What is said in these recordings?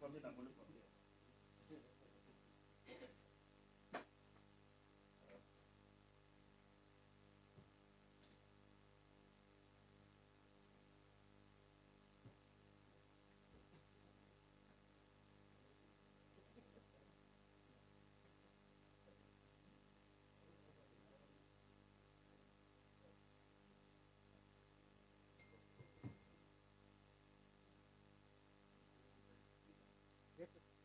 permit, I'm going to from here. Yes, sir.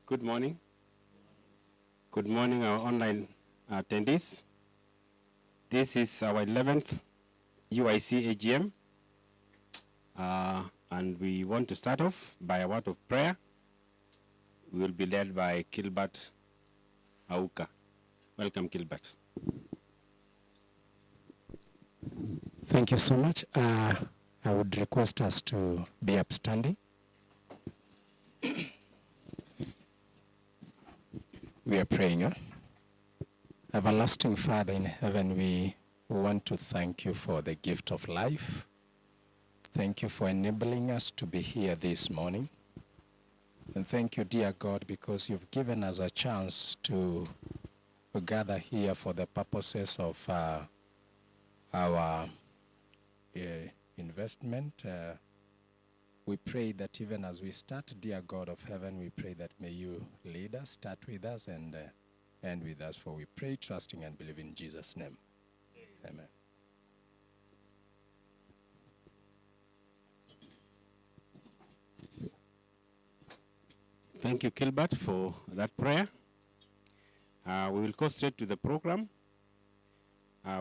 Good morning. Good morning, our online attendees. This is our 11th UIC AGM, and we want to start off by a word of prayer. We will be led by Gilbert Auka. Welcome, Gilbert. Thank you so much. I would request us to be upstanding. We are praying. Everlasting Father in heaven, we want to thank you for the gift of life. Thank you for enabling us to be here this morning. And thank you, dear God, because you've given us a chance to gather here for the purposes of our investment. We pray that even as we start, dear God of heaven, we pray that may you lead us, start with us, and end with us. For we pray, trusting and believe in Jesus' name. Amen. Thank you, Gilbert, for that prayer. We will go straight to the program.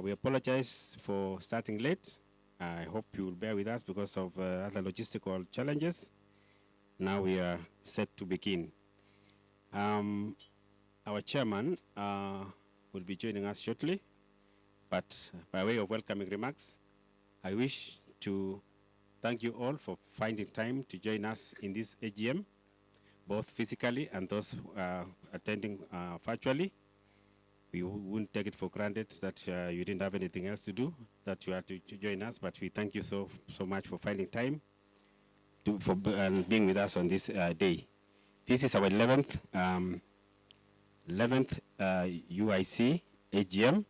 We apologize for starting late. I hope you will bear with us because of other logistical challenges. Now we are set to begin. Our chairman will be joining us shortly, but by way of welcoming remarks, I wish to thank you all for finding time to join us in this AGM, both physically and those attending virtually. We wouldn't take it for granted that you didn't have anything else to do, that you had to join us, but we thank you so much for finding time for being with us on this day. This is our 11th UIC AGM,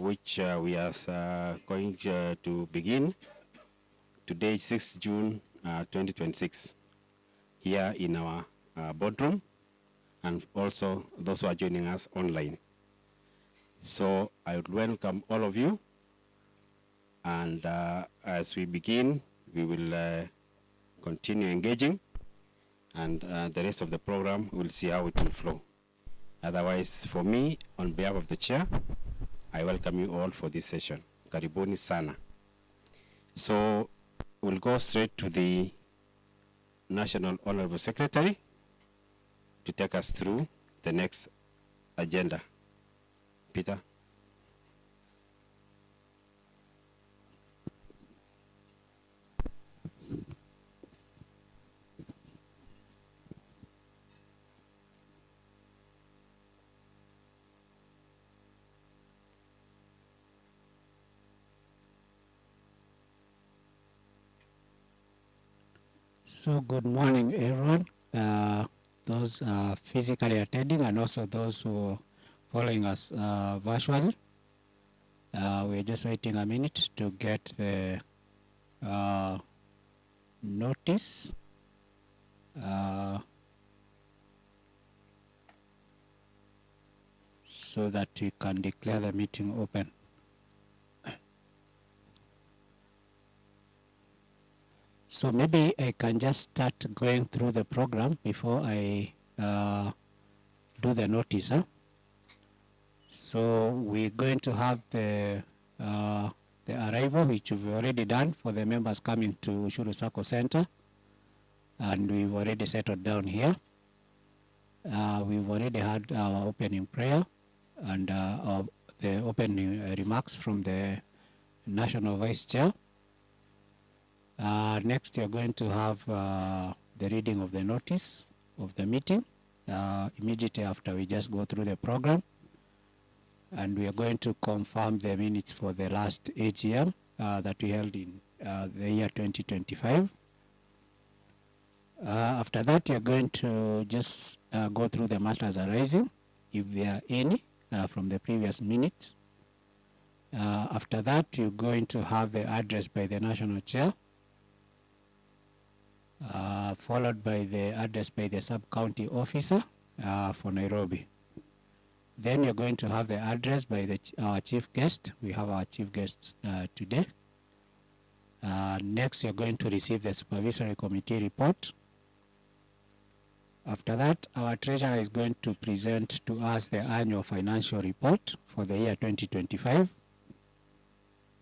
which we are going to begin today, 6th June 2026, here in our boardroom, and also those who are joining us online. So I would welcome all of you, and as we begin, we will continue engaging, and the rest of the program, we'll see how it will flow. Otherwise, for me, on behalf of the chair, I welcome you all for this session. Karibuni sana. So we'll go straight to the National Honorable Secretary to take us through the next agenda. Peter. So good morning, everyone. Those physically attending and also those who are following us virtually. We're just waiting a minute to get the notice. So that we can declare the meeting open. So maybe I can just start going through the program before I do the notice. Huh? So we're going to have the arrival, which we've already done for the members coming to Ushuru Sacco Center, and we've already settled down here. We've already had our opening prayer and the opening remarks from the National Vice Chair. Next, you're going to have the reading of the notice of the meeting immediately after we just go through the program. And we are going to confirm the minutes for the last AGM that we held in the year 2025. After that, you're going to just go through the matters arising, if there are any, from the previous minutes. After that, you're going to have the address by the National Chair, followed by the address by the sub-county officer for Nairobi. Then you're going to have the address by our chief guest. We have our chief guest today. Next, you're going to receive the supervisory committee report. After that, our treasurer is going to present to us the annual financial report for the year 2025.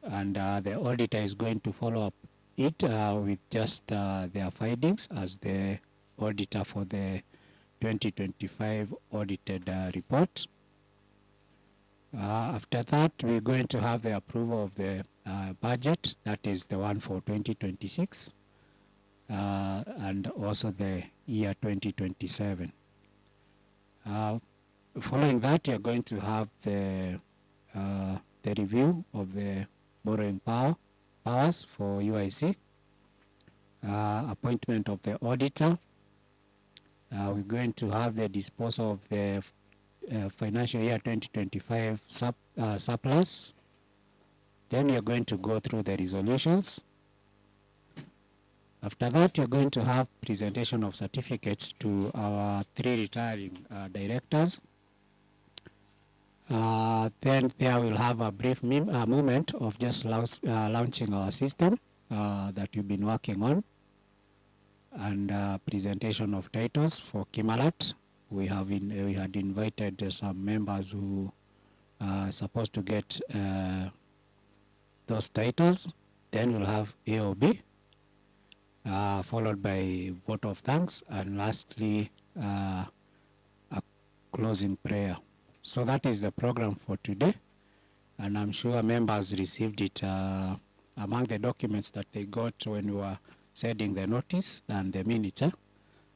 And the auditor is going to follow up it with just their findings as the auditor for the 2025 audited report. After that, we're going to have the approval of the budget, that is the one for 2026, and also the year 2027. Following that, you're going to have the review of the borrowing powers for UIC, appointment of the auditor. We're going to have the disposal of the financial year 2025 surplus. Then you're going to go through the resolutions. After that, you're going to have presentation of certificates to our 3 retiring directors. Then there will have a brief moment of just launching our system that we've been working on, and presentation of titles for Kimalat. We had invited some members who are supposed to get those titles. Then we'll have AOB, followed by vote of thanks, and lastly a closing prayer. So that is the program for today, and I'm sure members received it among the documents that they got when we were sending the notice and the minutes.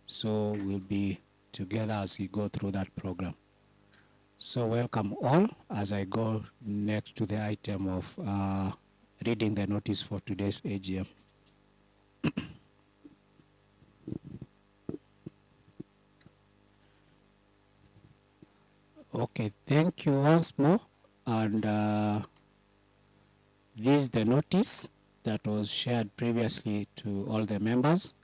So we'll be together as we go through that program. So welcome all as I go next to the item of reading the notice for today's AGM. Okay, thank you once more. And this is the notice that was shared previously to all the members.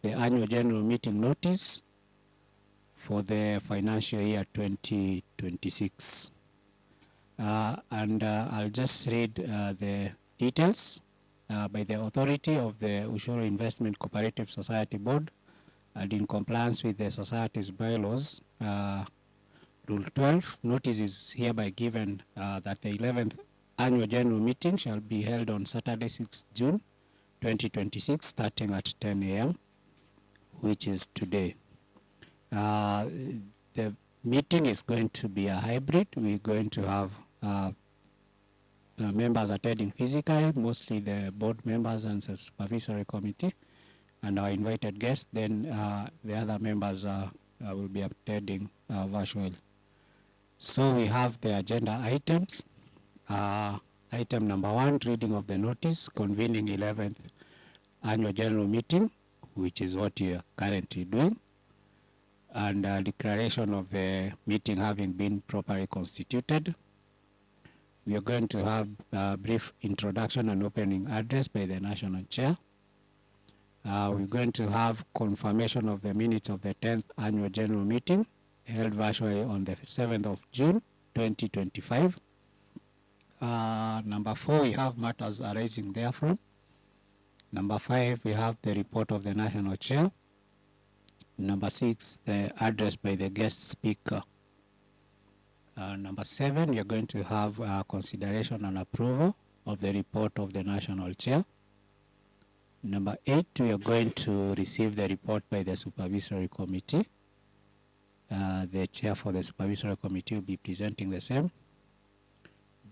The annual general meeting notice for the financial year 2026. I'll just read the details by the authority of the Ushuru Investment Cooperative Society Board, and in compliance with the society's bylaws, Rule 12, notice is hereby given that the 11th Annual General Meeting shall be held on Saturday, 6 June 2026, starting at 10 a.m., which is today. The meeting is going to be a hybrid. We're going to have members attending physically, mostly the board members and the supervisory committee, and our invited guests. Then the other members will be attending virtually. So we have the agenda items. Item number 1, reading of the notice convening 11th Annual General Meeting, which is what you are currently doing, and declaration of the meeting having been properly constituted. We are going to have a brief introduction and opening address by the National Chair. We're going to have confirmation of the minutes of the 10th Annual General Meeting held virtually on the 7th of June 2025. Number 4, we have matters arising therefrom. Number 5, we have the report of the National Chair. Number 6, the address by the guest speaker. Number 7, we are going to have consideration and approval of the report of the National Chair. Number 8, we are going to receive the report by the Supervisory Committee. The Chair for the Supervisory Committee will be presenting the same.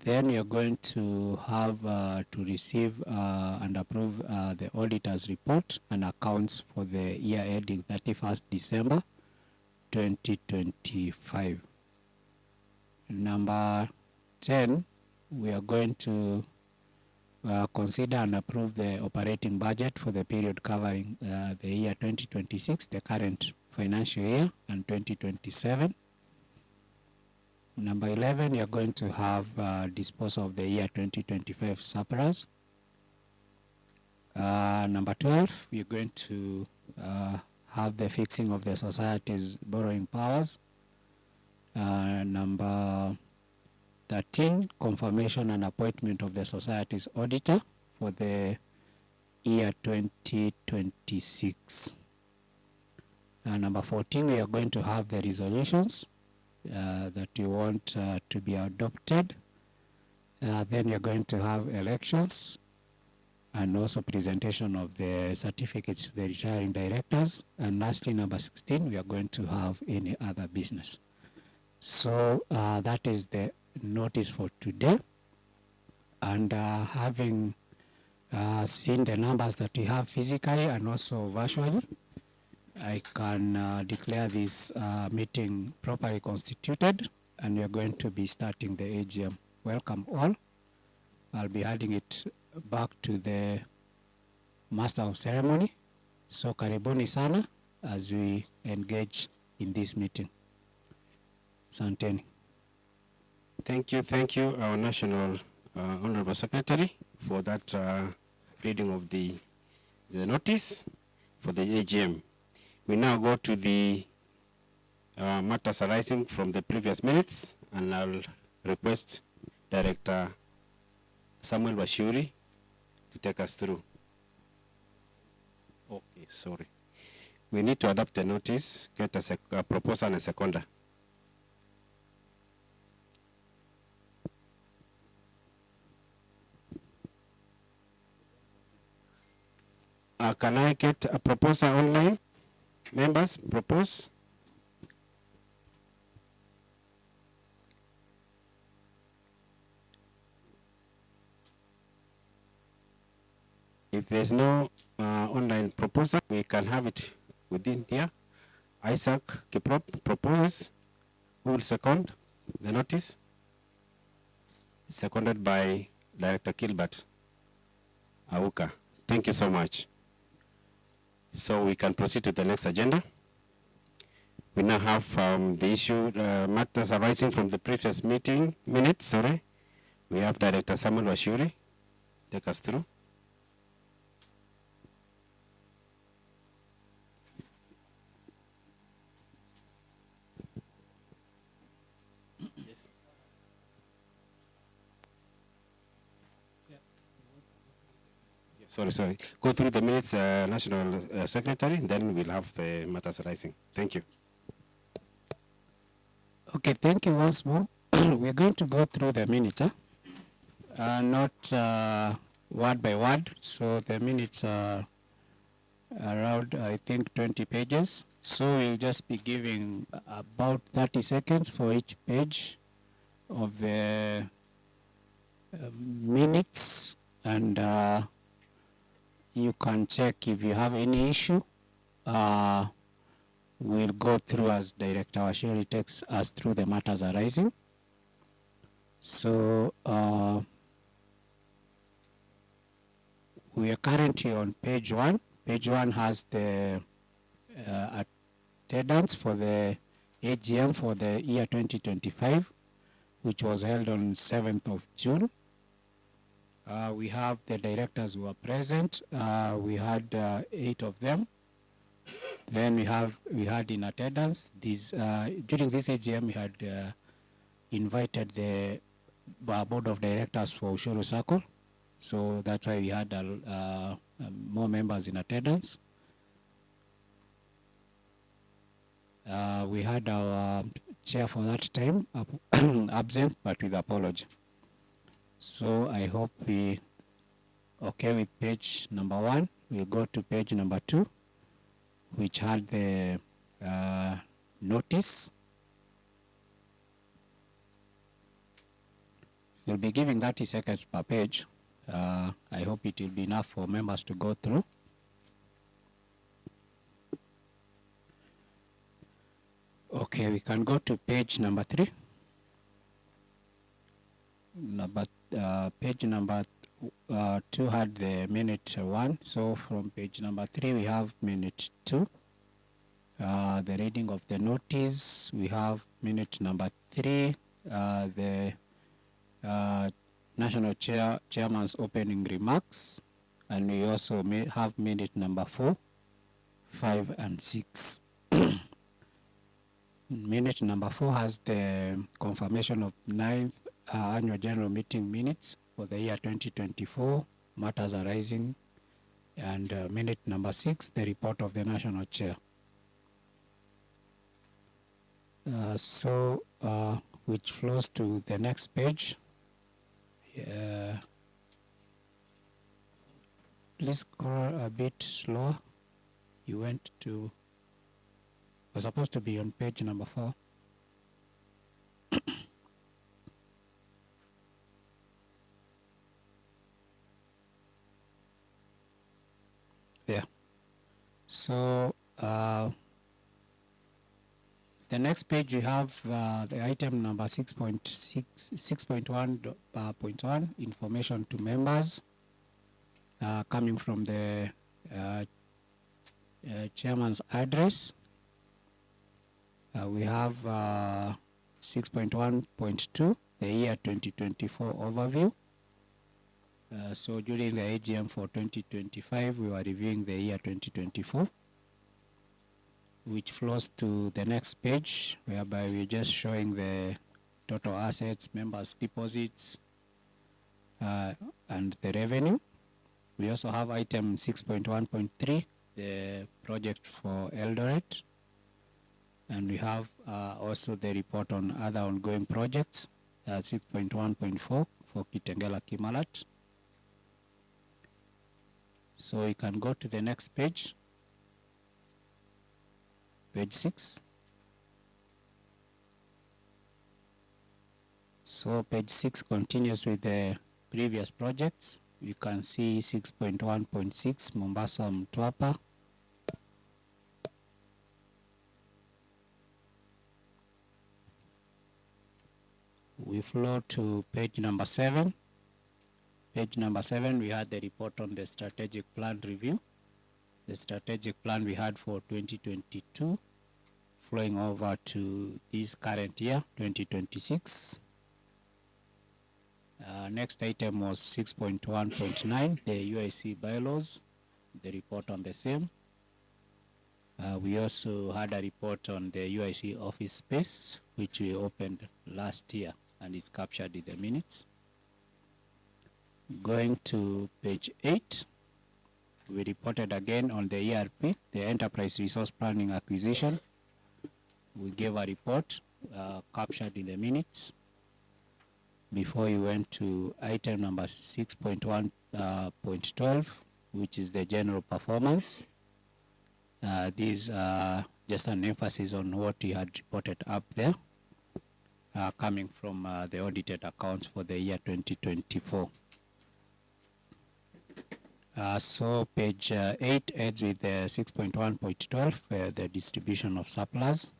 Then we are going to have to receive and approve the auditor's report and accounts for the year ending 31st December 2025. Number 10, we are going to consider and approve the operating budget for the period covering the year 2026, the current financial year, and 2027. Number 11, we are going to have disposal of the year 2025 surplus. Number 12, we are going to have the fixing of the society's borrowing powers. Number 13, confirmation and appointment of the society's auditor for the year 2026. Number 14, we are going to have the resolutions that you want to be adopted. Then you're going to have elections and also presentation of the certificates to the retiring directors. And lastly, number 16, we are going to have any other business. So that is the notice for today. And having seen the numbers that we have physically and also virtually, I can declare this meeting properly constituted, and we are going to be starting the AGM. Welcome all. I'll be handing it back to the Master of Ceremony. So karibuni sana as we engage in this meeting. Santeni. Thank you, our National Honorable Secretary, for that reading of the notice for the AGM. We now go to the matters arising from the previous minutes, and I'll request Director Samuel Washuri to take us through. Okay, sorry. We need to adopt the notice, get a proposer and a seconder. Can I get a proposer online? Members, propose. If there's no online proposer, we can have it within here. Isaac Kiprop proposes. Who will second the notice? Seconded by Director Gilbert Auka. Thank you so much. So we can proceed to the next agenda. We now have the issue matters arising from the previous meeting minutes. Sorry, we have Director Samuel Washuri take us through. Sorry. Go through the minutes, National Secretary, then we'll have the matters arising. Thank you. Okay, thank you once more. We're going to go through the minutes, not word by word. So the minutes are around, I think, 20 pages. So we'll just be giving about 30 seconds for each page of the minutes, and you can check if you have any issue. We'll go through as Director Washuri takes us through the matters arising. So we are currently on page 1. Page 1 has the attendance for the AGM for the year 2025, which was held on 7th of June. We have the directors who are present. We had 8 of them. Then we had in attendance these during this AGM we had invited the board of directors for Ushuru Circle, so that's why we had more members in attendance. We had our chair for that time absent, but with apology. So I hope we okay with page number 1. We'll go to page number 2, which had the notice. We'll be giving 30 seconds per page. I hope it will be enough for members to go through. Okay, we can go to page number 3. Page number 2 had the minute 1. So from page number 3, we have minute 2. The reading of the notice, we have minute number 3. The National Chairman's opening remarks. And we also have minute number 4, 5, and 6. Minute number 4 has the confirmation of 9th annual general meeting minutes for the year 2024, matters arising, and minute number 6, the report of the national chair. Which flows to the next page. Please scroll a bit slower. You were supposed to be on page number 4. There. So the next page we have the item number 6.1.1 information to members, coming from the chairman's address. We have 6.1.2, the year 2024 overview. So during the AGM for 2025, we were reviewing the year 2024, which flows to the next page, whereby we're just showing the total assets, members' deposits, and the revenue. We also have item 6.1.3, the project for Eldoret. And we have also the report on other ongoing projects, 6.1.4 for Kitengela Kimalat. So you can go to the next page, page 6. So page 6 continues with the previous projects. You can see 6.1.6 Mombasa Mtwapa. We flow to page number 7. Page number 7, we had the report on the strategic plan review. The strategic plan we had for 2022, flowing over to this current year, 2026. Next item was 6.1.9, the UIC bylaws, the report on the same. We also had a report on the UIC office space, which we opened last year and is captured in the minutes. Going to page 8, we reported again on the ERP, the Enterprise Resource Planning Acquisition. We gave a report captured in the minutes. Before we went to item number 6.1.12, which is the general performance. These are just an emphasis on what we had reported up there, coming from the audited accounts for the year 2024. So page 8 ends with the 6.1.12, the distribution of surplus,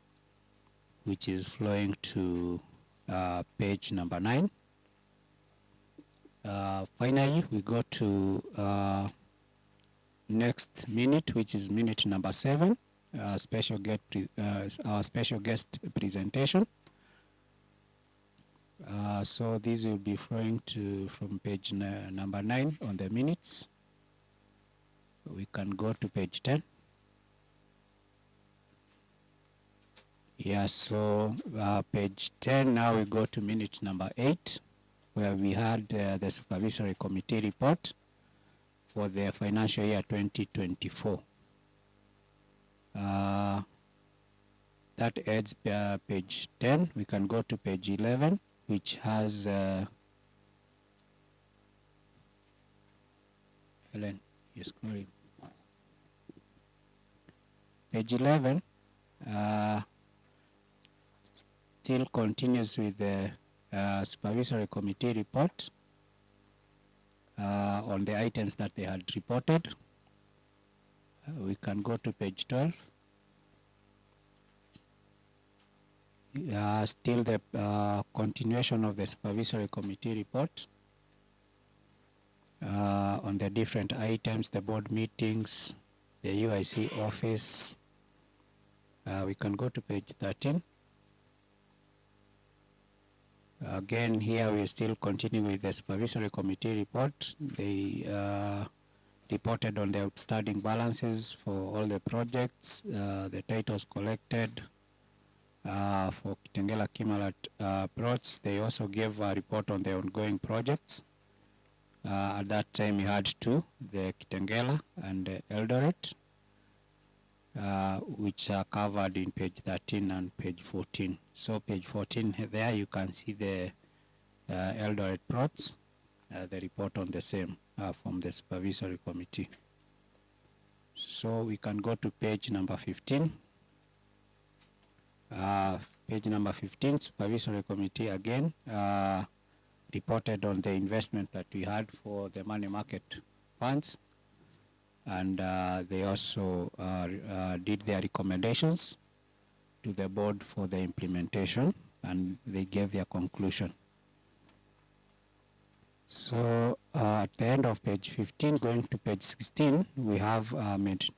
which is flowing to page number 9. Finally, we go to next minute, which is minute number 7, our special guest presentation. So these will be flowing from page number 9 on the minutes. We can go to page 10. Yeah, so page 10, now we go to minute number 8, where we had the supervisory committee report for the financial year 2024. That adds page 10. We can go to page 11, which has Helen, you're scrolling. Page 11 still continues with the supervisory committee report on the items that they had reported. We can go to page 12. Still the continuation of the supervisory committee report on the different items, the board meetings, the UIC office. We can go to page 13. Again, here we still continue with the supervisory committee report. They reported on the outstanding balances for all the projects, the titles collected for Kitengela Kimalat plots. They also gave a report on the ongoing projects. At that time, we had two, the Kitengela and the Eldoret. which are covered in page 13 and page 14. So page 14, there you can see the Eldoret plots, the report on the same from the supervisory committee. So we can go to page number 15. Page number 15, supervisory committee again reported on the investment that we had for the money market funds, and they also did their recommendations to the board for the implementation, and they gave their conclusion. So at the end of page 15, going to page 16, we have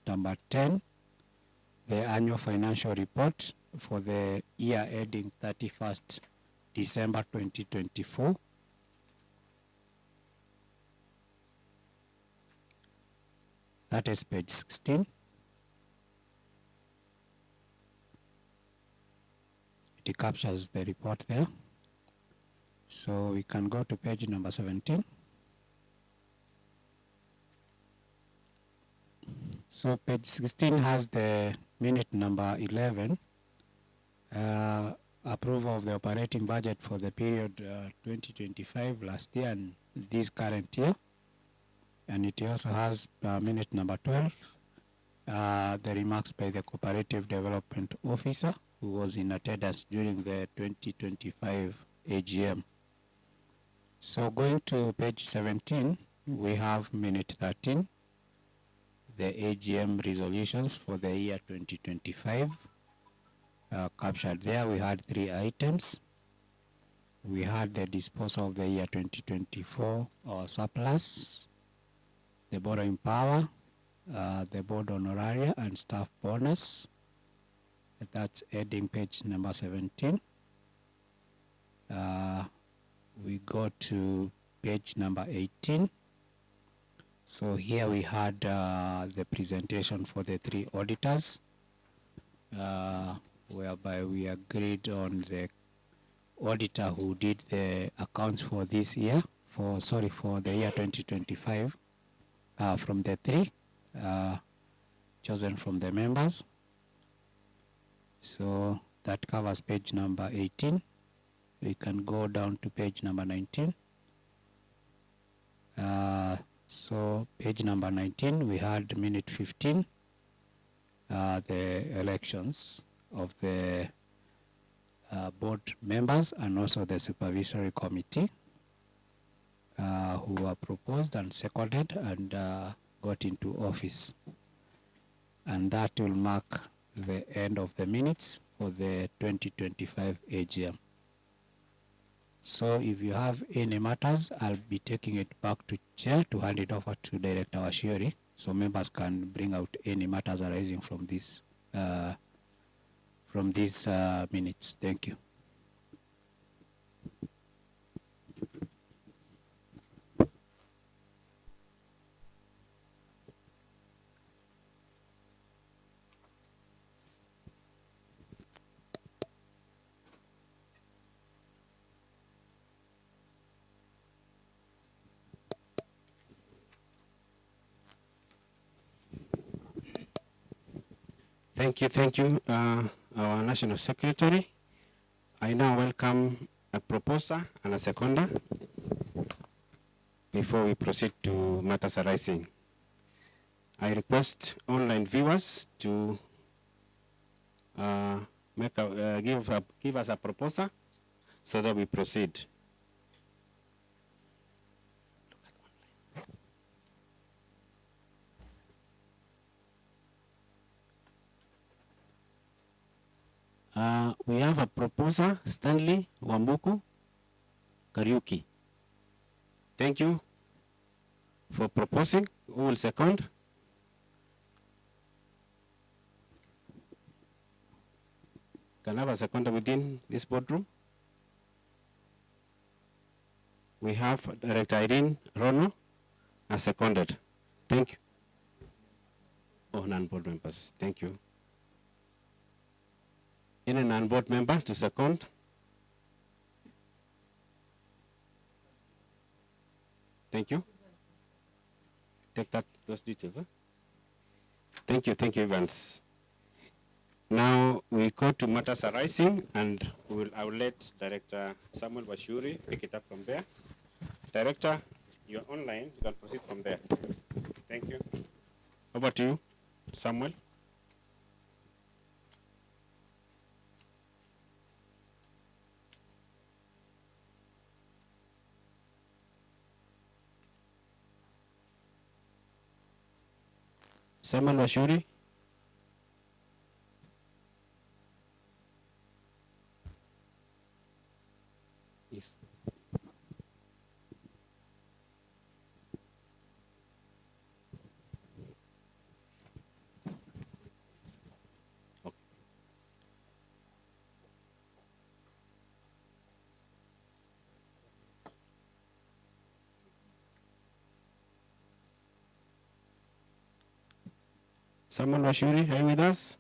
number 10, the annual financial report for the year ending 31st December 2024. That is page 16. It captures the report there. So we can go to page number 17. So page 16 has the minute number 11, approval of the operating budget for the period 2025 last year and this current year. And it also has minute number 12, the remarks by the Cooperative Development Officer who was in attendance during the 2025 AGM. So going to page 17, we have minute 13, the AGM resolutions for the year 2025. Captured there, we had 3 items. We had the disposal of the year 2024 surplus, the borrowing power, the board honoraria and staff bonus. That's heading page number 17. We go to page number 18. So here we had the presentation for the 3 auditors, whereby we agreed on the auditor who did the accounts for this year, for the year 2025, from the 3 chosen from the members. So that covers page number 18. We can go down to page number 19. So page number 19, we had minute 15, the elections of the board members and also the supervisory committee who were proposed and seconded and got into office. And that will mark the end of the minutes for the 2025 AGM. So if you have any matters, I'll be taking it back to chair to hand it over to Director Washiori, so members can bring out any matters arising from these minutes. Thank you. Thank you, our National Secretary. I now welcome a proposer and a seconder before we proceed to matters arising. I request online viewers to give us a proposer so that we proceed. We have a proposer, Stanley Wambuku Kariuki. Thank you for proposing. Who will second? Can I have a seconder within this boardroom? We have Director Irene Rono as seconded. Thank you. Oh, non-board members. Thank you. Any non-board member to second? Thank you. Take those details. Huh? Thank you, Evans. Now we go to matters arising, and I will let Director Samuel Bashuri pick it up from there. Director, you're online. You can proceed from there. Thank you. Over to you, Samuel. Samuel Bashuri. Yes. Okay. Samuel Bashuri, are you with us?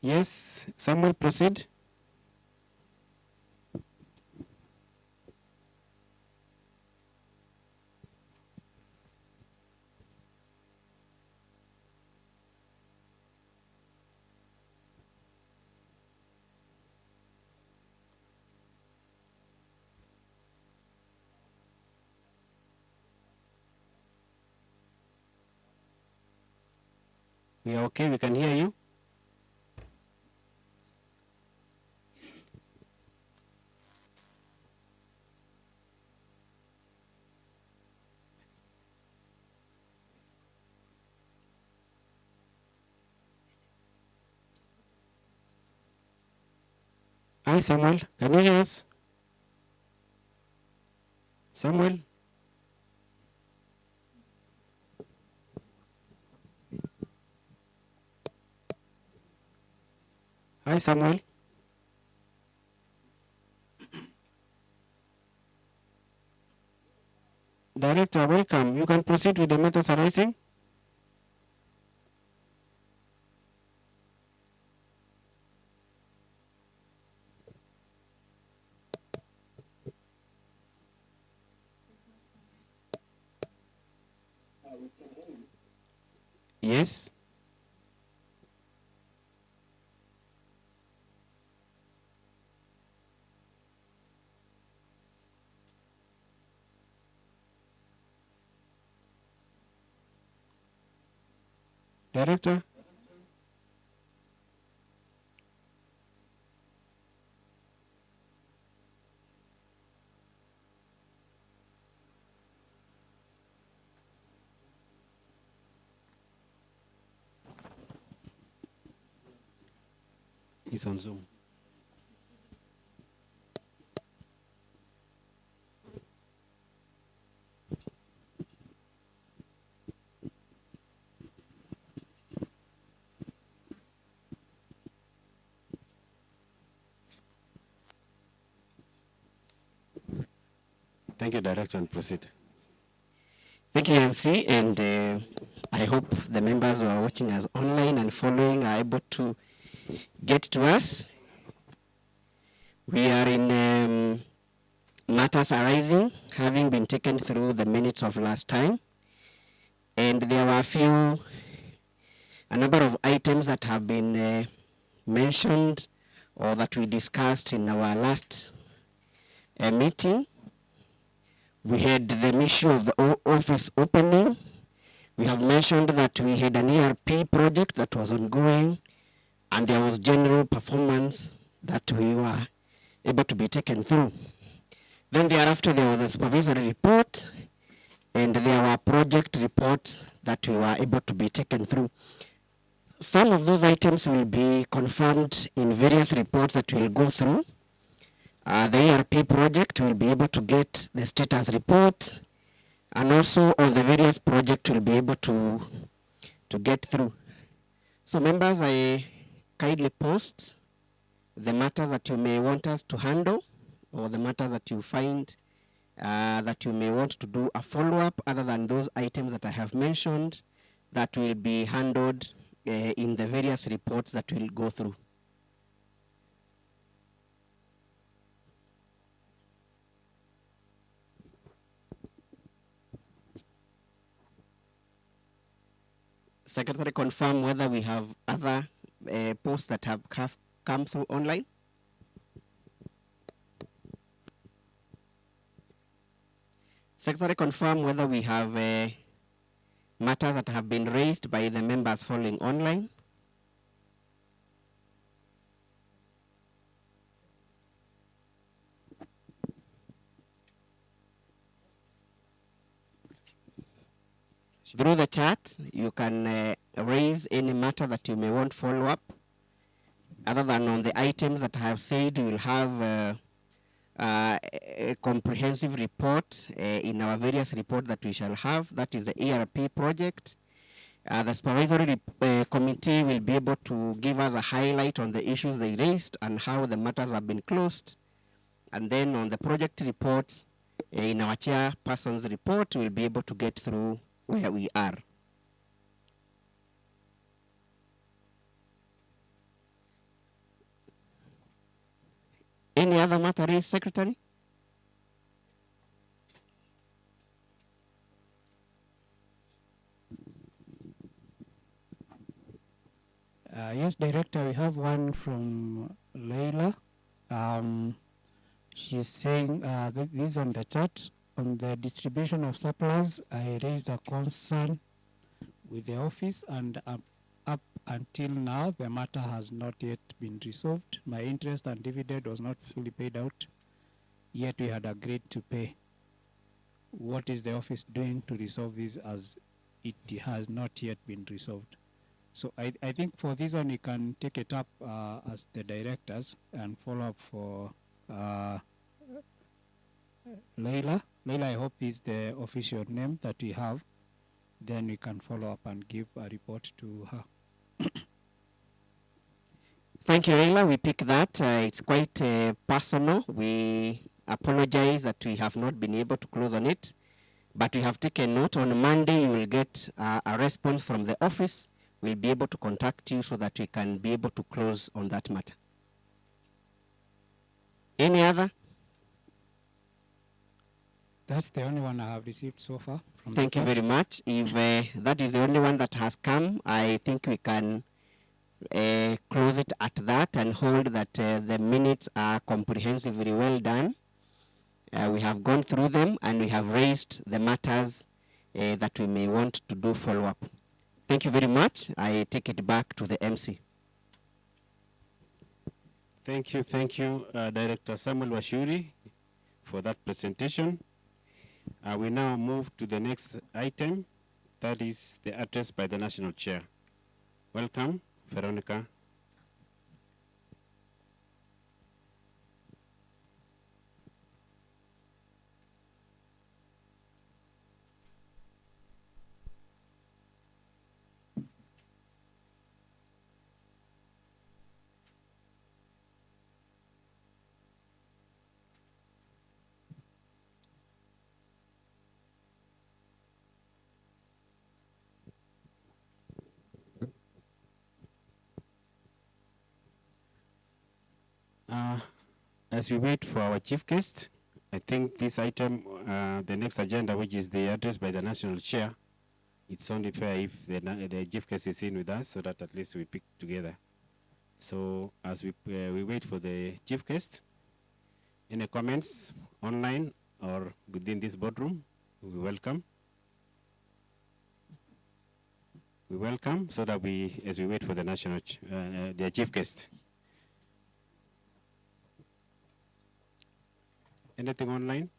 Yes, Samuel, proceed. We are okay, we can hear you. Hi, Samuel, can you hear us? Samuel? Hi, Samuel. Director, welcome. You can proceed with the matters arising. Yes. Director? He's on Zoom. Thank you, Director, and proceed. Thank you, MC, and I hope the members who are watching us online and following are able to get to us. We are in matters arising, having been taken through the minutes of last time, and there were a number of items that have been mentioned or that we discussed in our last meeting. We had the issue of the office opening. We have mentioned that we had an ERP project that was ongoing, and there was general performance that we were able to be taken through. Then thereafter there was a supervisory report, and there were project reports that we were able to be taken through. Some of those items will be confirmed in various reports that we'll go through. The ERP project will be able to get the status report, and also all the various projects will be able to get through. So members, I kindly post the matters that you may want us to handle, or the matters that you find that you may want to do a follow-up other than those items that I have mentioned that will be handled in the various reports that we'll go through. Secretary, confirm whether we have other posts that have come through online. Secretary, confirm whether we have matters that have been raised by the members following online. Through the chat, you can raise any matter that you may want follow up. Other than on the items that I have said, we will have a comprehensive report in our various reports that we shall have. That is the ERP project. The supervisory committee will be able to give us a highlight on the issues they raised and how the matters have been closed. And then on the project reports, in our chairperson's report, we'll be able to get through where we are. Any other matter raised, Secretary? Yes, Director, we have one from Leila. She's saying, this is on the chat, on the distribution of supplies, I raised a concern with the office, and up until now, the matter has not yet been resolved. My interest and dividend was not fully paid out, yet we had agreed to pay. What is the office doing to resolve this, as it has not yet been resolved? So I think for this one, you can take it up as the directors and follow up for Leila. Leila, I hope this is the official name that we have. Then we can follow up and give a report to her. Thank you, Leila. We pick that. It's quite personal. We apologize that we have not been able to close on it, but we have taken note. On Monday, you will get a response from the office. We'll be able to contact you so that we can be able to close on that matter. Any other? That's the only one I have received so far. Thank you very much. If that is the only one that has come, I think we can close it at that and hold that the minutes are comprehensively well done. We have gone through them and we have raised the matters that we may want to do follow-up. Thank you very much. I take it back to the MC. Thank you, Director Samuel Washuri, for that presentation. We now move to the next item, that is the address by the National Chair. Welcome, Veronica. As we wait for our chief guest, I think this item, the next agenda, which is the address by the National Chair, it's only fair if the chief guest is in with us, so that at least we pick together. So as we wait for the chief guest, any comments online or within this boardroom, we welcome. We welcome, so that as we wait for the national, the chief guest. Anything online?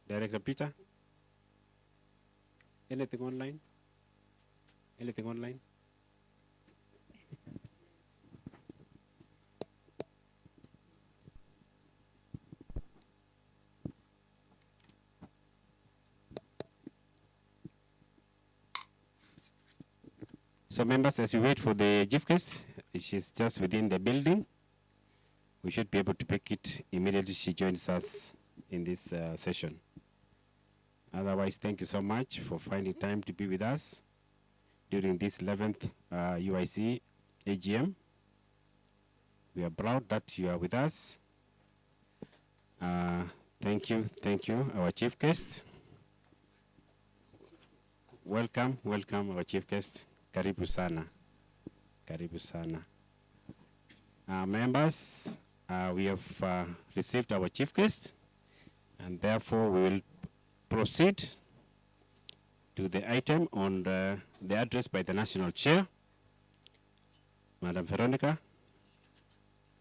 Director Peter? Anything online? Anything online? So members, as we wait for the chief guest, she's just within the building. We should be able to pick it immediately she joins us in this session. Otherwise, thank you so much for finding time to be with us during this 11th UIC AGM. We are proud that you are with us. Thank you, our chief guest. Welcome, our chief guest. Karibu sana. Karibu sana. Members, we have received our chief guest, and therefore we will proceed to the item on the address by the national chair. Madam Veronica,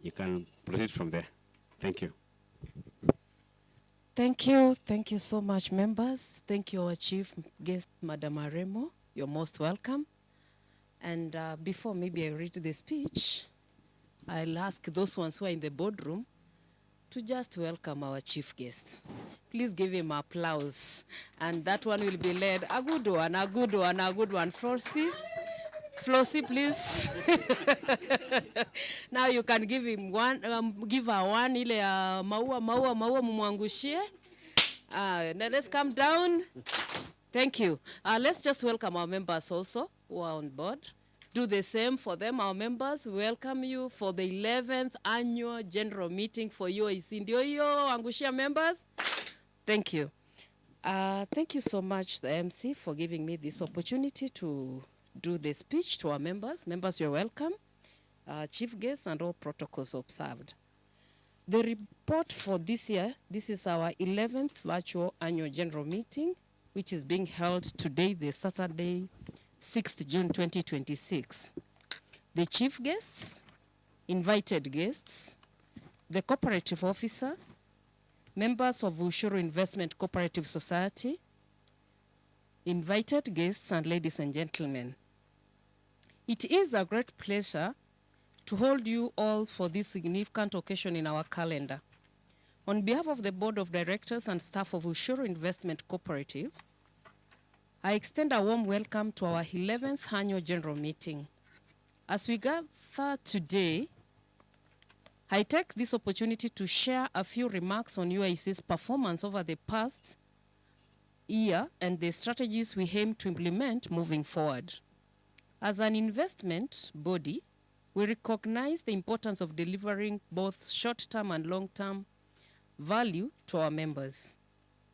you can proceed from there. Thank you. Thank you so much, members. Thank you, our chief guest, Madam Aremo. You're most welcome. And before maybe I read the speech, I'll ask those ones who are in the boardroom to just welcome our chief guest. Please give him applause. And that one will be led, a good one, a good one, a good one. Flossie, please. Now you can give him one, give her one, ile maua mumwangushie. Now let's come down. Thank you. Let's just welcome our members also who are on board. Do the same for them, our members. We welcome you for the 11th Annual General Meeting for UIC. Ndio hiyo, angushia members. Thank you. Thank you so much, the MC, for giving me this opportunity to do the speech to our members. Members, you're welcome. Chief guests and all protocols observed. The report for this year, this is our 11th virtual annual general meeting, which is being held today, the Saturday, 6th June 2026. The chief guests, invited guests, the cooperative officer, members of Ushuru Investment Cooperative Society, invited guests, and ladies and gentlemen. It is a great pleasure to hold you all for this significant occasion in our calendar. On behalf of the Board of Directors and staff of Ushuru Investment Cooperative, I extend a warm welcome to our 11th Annual General Meeting. As we gather today, I take this opportunity to share a few remarks on UIC's performance over the past year and the strategies we aim to implement moving forward. As an investment body, we recognize the importance of delivering both short-term and long-term value to our members.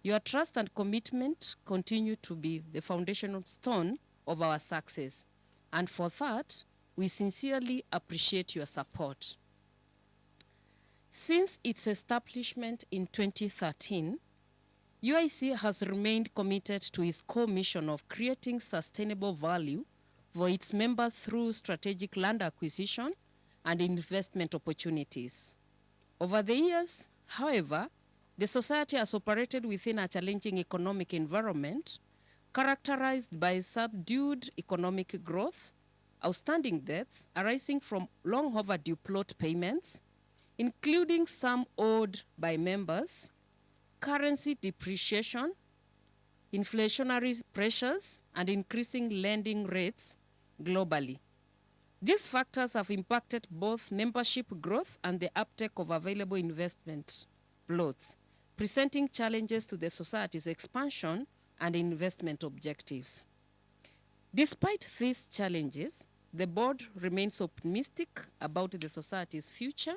Your trust and commitment continue to be the foundational stone of our success, and for that, we sincerely appreciate your support. Since its establishment in 2013, UIC has remained committed to its core mission of creating sustainable value for its members through strategic land acquisition and investment opportunities. Over the years, however, the society has operated within a challenging economic environment characterized by subdued economic growth, outstanding debts arising from long overdue plot payments, including some owed by members, currency depreciation, inflationary pressures, and increasing lending rates globally. These factors have impacted both membership growth and the uptake of available investment plots, presenting challenges to the society's expansion and investment objectives. Despite these challenges, the board remains optimistic about the society's future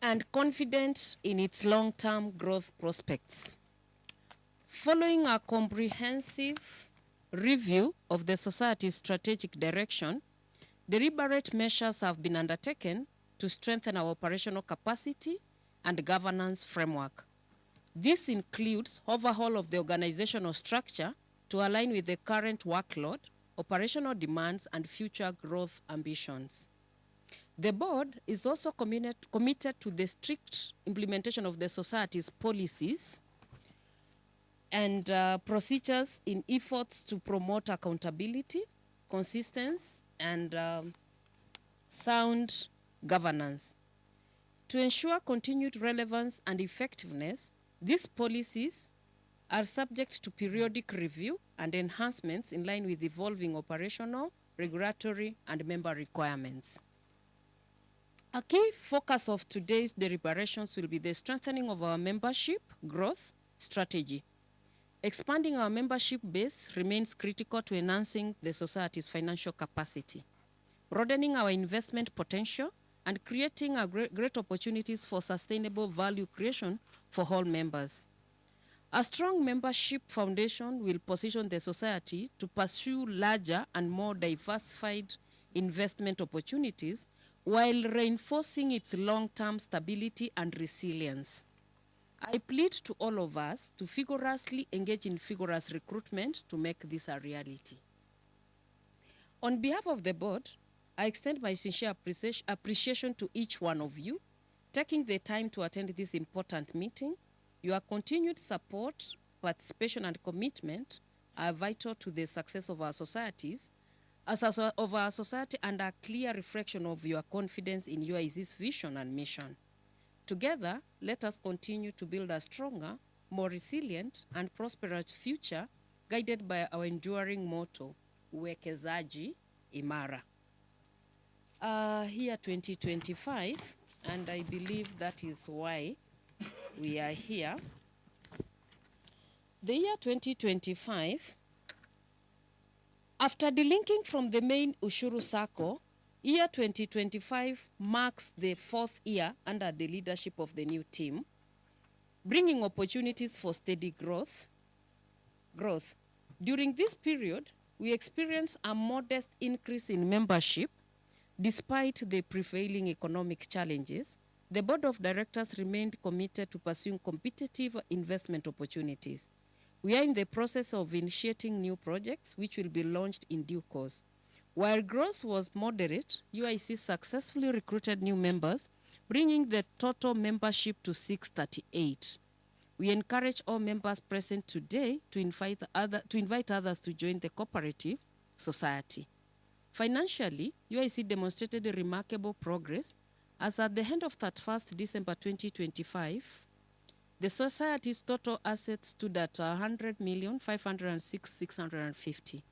and confident in its long-term growth prospects. Following a comprehensive review of the society's strategic direction, deliberate measures have been undertaken to strengthen our operational capacity and governance framework. This includes overhaul of the organizational structure to align with the current workload, operational demands, and future growth ambitions. The board is also committed to the strict implementation of the society's policies and procedures in efforts to promote accountability, consistency, and sound governance. To ensure continued relevance and effectiveness, these policies are subject to periodic review and enhancements in line with evolving operational, regulatory, and member requirements. A key focus of today's deliberations will be the strengthening of our membership growth strategy. Expanding our membership base remains critical to enhancing the society's financial capacity, broadening our investment potential, and creating great opportunities for sustainable value creation for all members. A strong membership foundation will position the society to pursue larger and more diversified investment opportunities while reinforcing its long-term stability and resilience. I plead to all of us to vigorously engage in vigorous recruitment to make this a reality. On behalf of the board, I extend my sincere appreciation to each one of you, taking the time to attend this important meeting. Your continued support, participation, and commitment are vital to the success of our societies, and a clear reflection of your confidence in UIC's vision and mission. Together, let us continue to build a stronger, more resilient, and prosperous future guided by our enduring motto, Uwekezaji Imara. Here 2025, and I believe that is why we are here. The year 2025, after delinking from the main Ushuru Sacco, year 2025 marks the 4th year under the leadership of the new team, bringing opportunities for steady growth. During this period, we experienced a modest increase in membership. Despite the prevailing economic challenges, the board of directors remained committed to pursuing competitive investment opportunities. We are in the process of initiating new projects which will be launched in due course. While growth was moderate, UIC successfully recruited new members, bringing the total membership to 638. We encourage all members present today to invite others to join the cooperative society. Financially, UIC demonstrated a remarkable progress as at the end of 31st December 2025, the society's total assets stood at 100,506,650.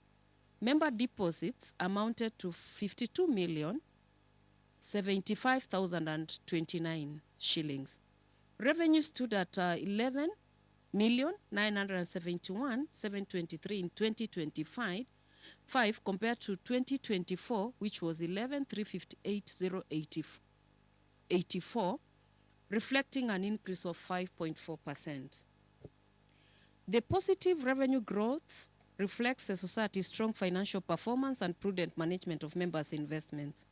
Member deposits amounted to 52,075,029 shillings. Revenue stood at 11,971,723 in 2025 compared to 2024, which was 11,358,084, reflecting an increase of 5.4%. The positive revenue growth reflects the society's strong financial performance and prudent management of members' investments.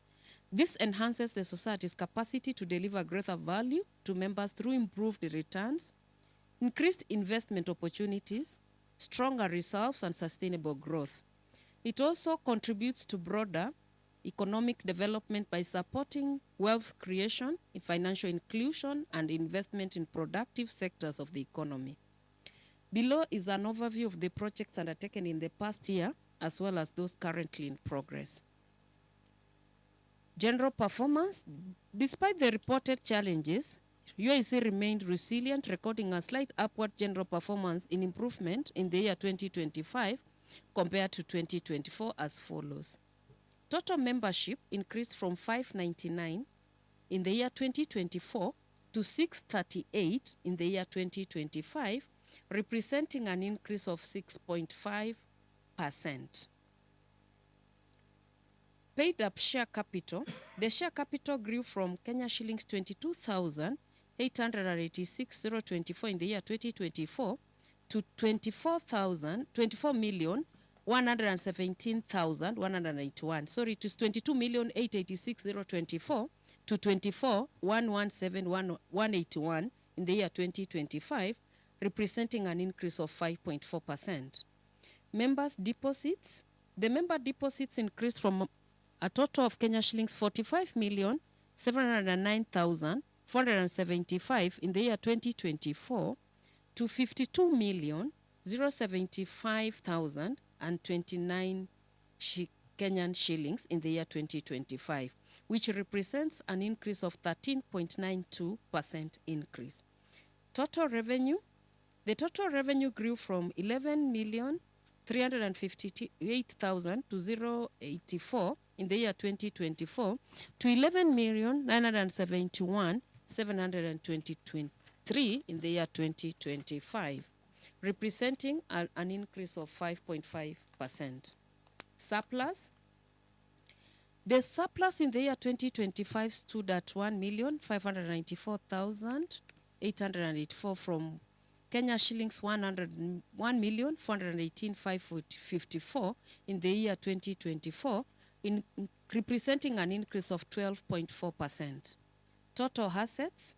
This enhances the society's capacity to deliver greater value to members through improved returns, increased investment opportunities, stronger results, and sustainable growth. It also contributes to broader economic development by supporting wealth creation, financial inclusion, and investment in productive sectors of the economy. Below is an overview of the projects undertaken in the past year, as well as those currently in progress. General performance. Despite the reported challenges, UIC remained resilient, recording a slight upward general performance in improvement in the year 2025 compared to 2024 as follows. Total membership increased from 599 in the year 2024 to 638 in the year 2025, representing an increase of 6.5%. Paid up share capital. The share capital grew from Kenya shillings 22,886,024 in the year 2024 to 24,117,181. Sorry, it is 22,886,024 to 24,117,181 in the year 2025, representing an increase of 5.4%. Members' deposits. The member deposits increased from a total of Kenya shillings 45,709,475 in the year 2024 to 52,075,029 Kenyan shillings in the year 2025, which represents an increase of 13.92% increase. Total revenue. The total revenue grew from 11,358,084 in the year 2024 to 11,971,723 in the year 2025, representing an increase of 5.5%. Surplus. The surplus in the year 2025 stood at 1,594,884 from Kenya shillings 1,418,554 in the year 2024, representing an increase of 12.4%. Total assets.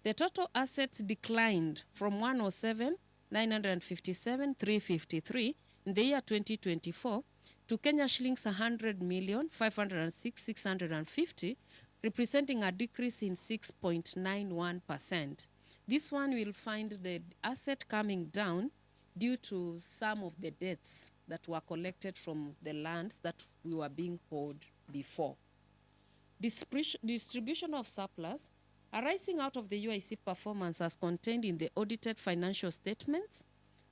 The total assets declined from 107,957,353 in the year 2024 to Kenya shillings 100,506,650, representing a decrease in 6.91%. This one will find the asset coming down due to some of the debts that were collected from the lands that we were being owed before. Distribution of surplus arising out of the UIC performance as contained in the audited financial statements.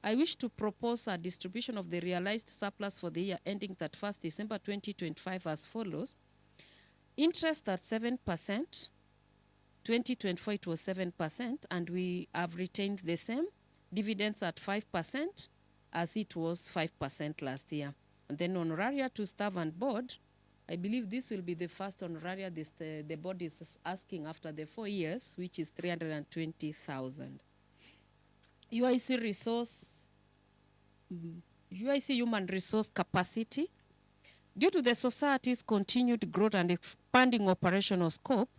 I wish to propose a distribution of the realized surplus for the year ending 31st December 2025 as follows. Interest at 7%, 2024 it was 7%, and we have retained the same. Dividends at 5%, as it was 5% last year. And then honoraria to staff and board, I believe this will be the first honoraria the board is asking after the 4 years, which is 320,000. UIC human resource capacity. Due to the society's continued growth and expanding operational scope,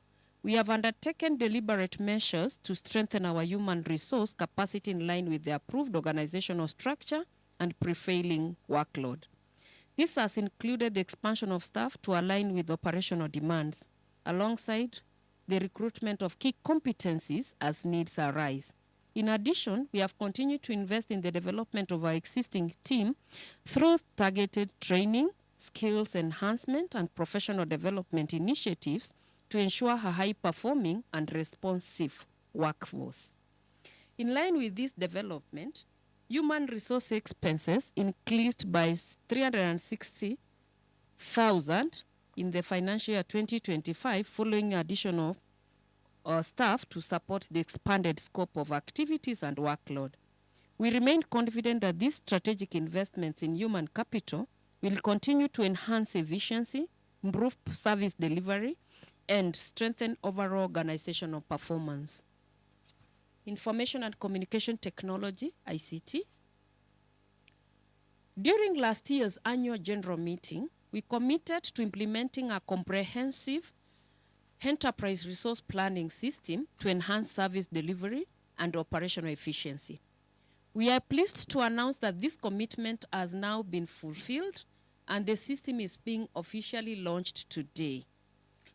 we have undertaken deliberate measures to strengthen our human resource capacity in line with the approved organizational structure and prevailing workload. This has included the expansion of staff to align with operational demands, alongside the recruitment of key competencies as needs arise. In addition, we have continued to invest in the development of our existing team through targeted training, skills enhancement, and professional development initiatives to ensure a high-performing and responsive workforce. In line with this development, human resource expenses increased by 360,000 in the financial year 2025 following additional staff to support the expanded scope of activities and workload. We remain confident that these strategic investments in human capital will continue to enhance efficiency, improve service delivery, and strengthen overall organizational performance. Information and Communication Technology, ICT. During last year's annual general meeting, we committed to implementing a comprehensive enterprise resource planning system to enhance service delivery and operational efficiency. We are pleased to announce that this commitment has now been fulfilled and the system is being officially launched today.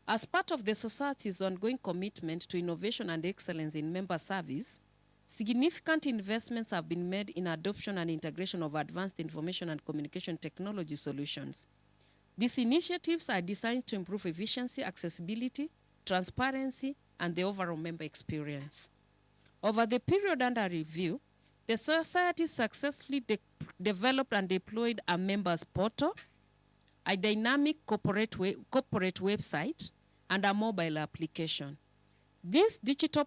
As part of the society's ongoing commitment to innovation and excellence in member service, significant investments have been made in adoption and integration of advanced information and communication technology solutions. These initiatives are designed to improve efficiency, accessibility, transparency, and the overall member experience. Over the period under review, the society successfully developed and deployed a members portal, a dynamic corporate website, and a mobile application. These digital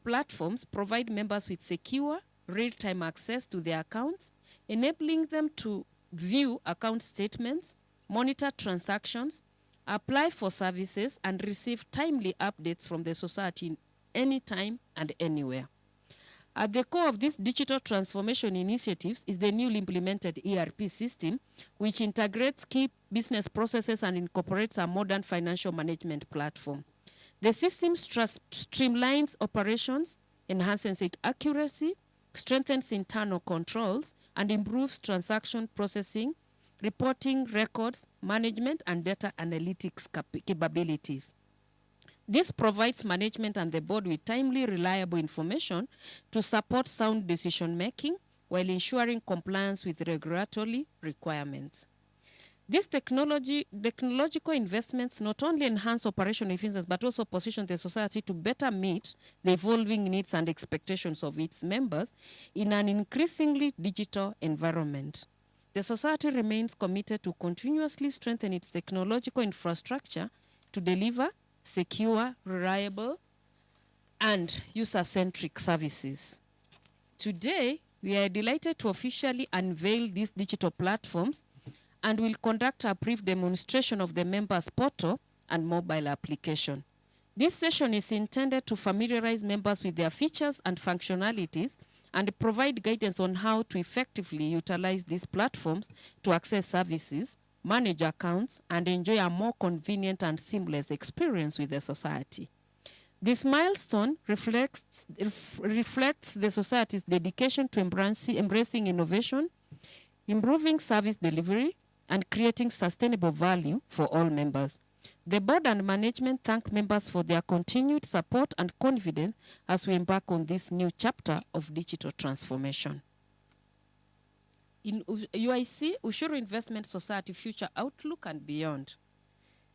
platforms provide members with secure, real-time access to their accounts, enabling them to view account statements, monitor transactions, apply for services, and receive timely updates from the society anytime and anywhere. At the core of these digital transformation initiatives is the newly implemented ERP system, which integrates key business processes and incorporates a modern financial management platform. The system streamlines operations, enhances its accuracy, strengthens internal controls, and improves transaction processing, reporting, records, management, and data analytics capabilities. This provides management and the board with timely, reliable information to support sound decision-making while ensuring compliance with regulatory requirements. These technological investments not only enhance operational efficiency but also position the society to better meet the evolving needs and expectations of its members in an increasingly digital environment. The society remains committed to continuously strengthen its technological infrastructure to deliver secure, reliable, and user-centric services. Today, we are delighted to officially unveil these digital platforms and will conduct a brief demonstration of the members portal and mobile application. This session is intended to familiarize members with their features and functionalities and provide guidance on how to effectively utilize these platforms to access services, manage accounts, and enjoy a more convenient and seamless experience with the society. This milestone reflects the society's dedication to embracing innovation, improving service delivery, and creating sustainable value for all members. The board and management thank members for their continued support and confidence as we embark on this new chapter of digital transformation. In UIC, Ushuru Investment Society Future Outlook and Beyond.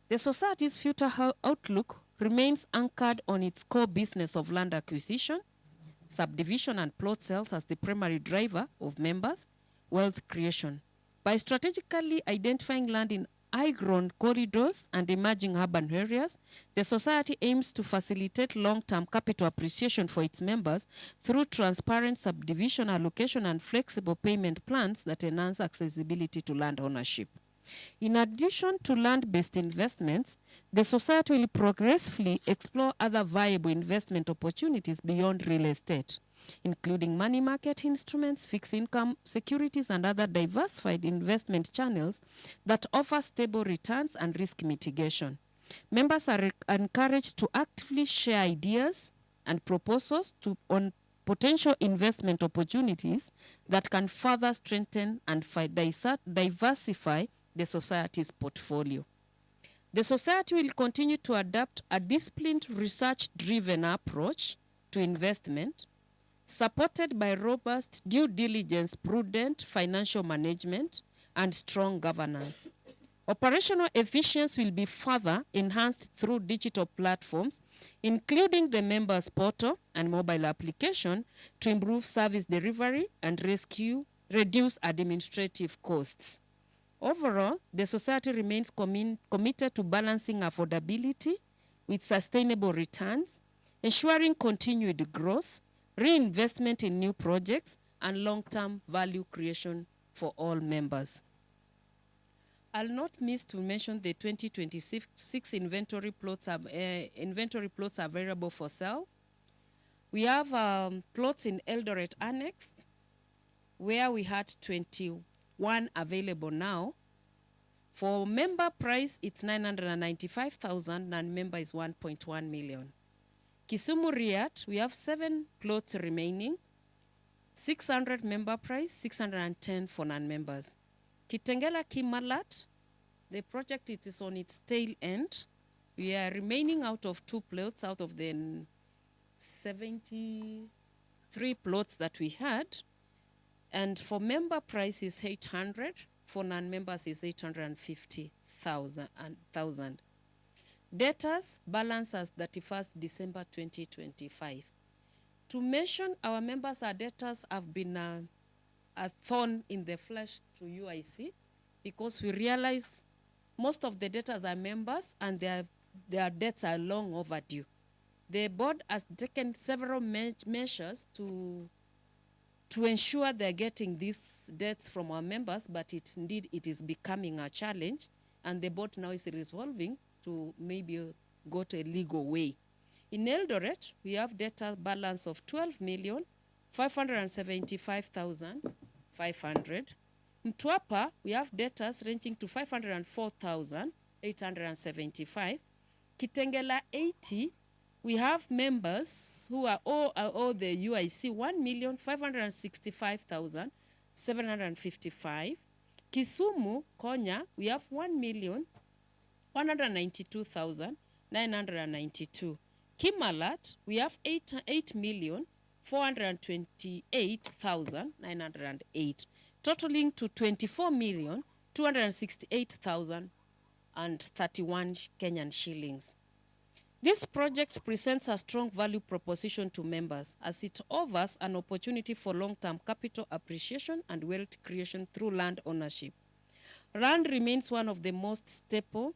The society's future outlook remains anchored on its core business of land acquisition, subdivision, and plot sales as the primary driver of members' wealth creation. By strategically identifying land in high-grown corridors and emerging urban areas, the society aims to facilitate long-term capital appreciation for its members through transparent subdivision allocation and flexible payment plans that enhance accessibility to land ownership. In addition to land-based investments, the society will progressively explore other viable investment opportunities beyond real estate, including money market instruments, fixed income securities, and other diversified investment channels that offer stable returns and risk mitigation. Members are encouraged to actively share ideas and proposals on potential investment opportunities that can further strengthen and diversify the society's portfolio. The society will continue to adopt a disciplined, research-driven approach to investment, supported by robust due diligence, prudent financial management, and strong governance. Operational efficiency will be further enhanced through digital platforms, including the members portal and mobile application, to improve service delivery and reduce administrative costs. Overall, the society remains committed to balancing affordability with sustainable returns, ensuring continued growth, reinvestment in new projects, and long-term value creation for all members. I'll not miss to mention the 2026 inventory plots available for sale. We have plots in Eldoret Annex, where we had 21 available now. For member price, it's 995,000, and member is 1.1 million. Kisumu Riat, we have 7 plots remaining, 600 member price, 610 for non-members. Kitengela Kimalat, the project it is on its tail end. We are remaining out of 2 plots out of the 73 plots that we had. And for member price is 800, for non-members is 850,000. Debtors balance as 31st December 2025. To mention, our members, our debtors have been a thorn in the flesh to UIC, because we realized most of the debtors are members and their debts are long overdue. The board has taken several measures to ensure they're getting these debts from our members, but indeed it is becoming a challenge, and the board now is resolving to maybe go to a legal way. In Eldoret, we have debtor balance of 12,575,500. Mtwapa, we have debtors ranging to 504,875. Kitengela 80, we have members who are all the UIC 1,565,755. Kisumu, Konya, we have 1,192,992. Kimalat, we have 8,428,908, totaling to 24,268,031 Kenyan shillings. This project presents a strong value proposition to members as it offers an opportunity for long-term capital appreciation and wealth creation through land ownership. Land remains one of the most stable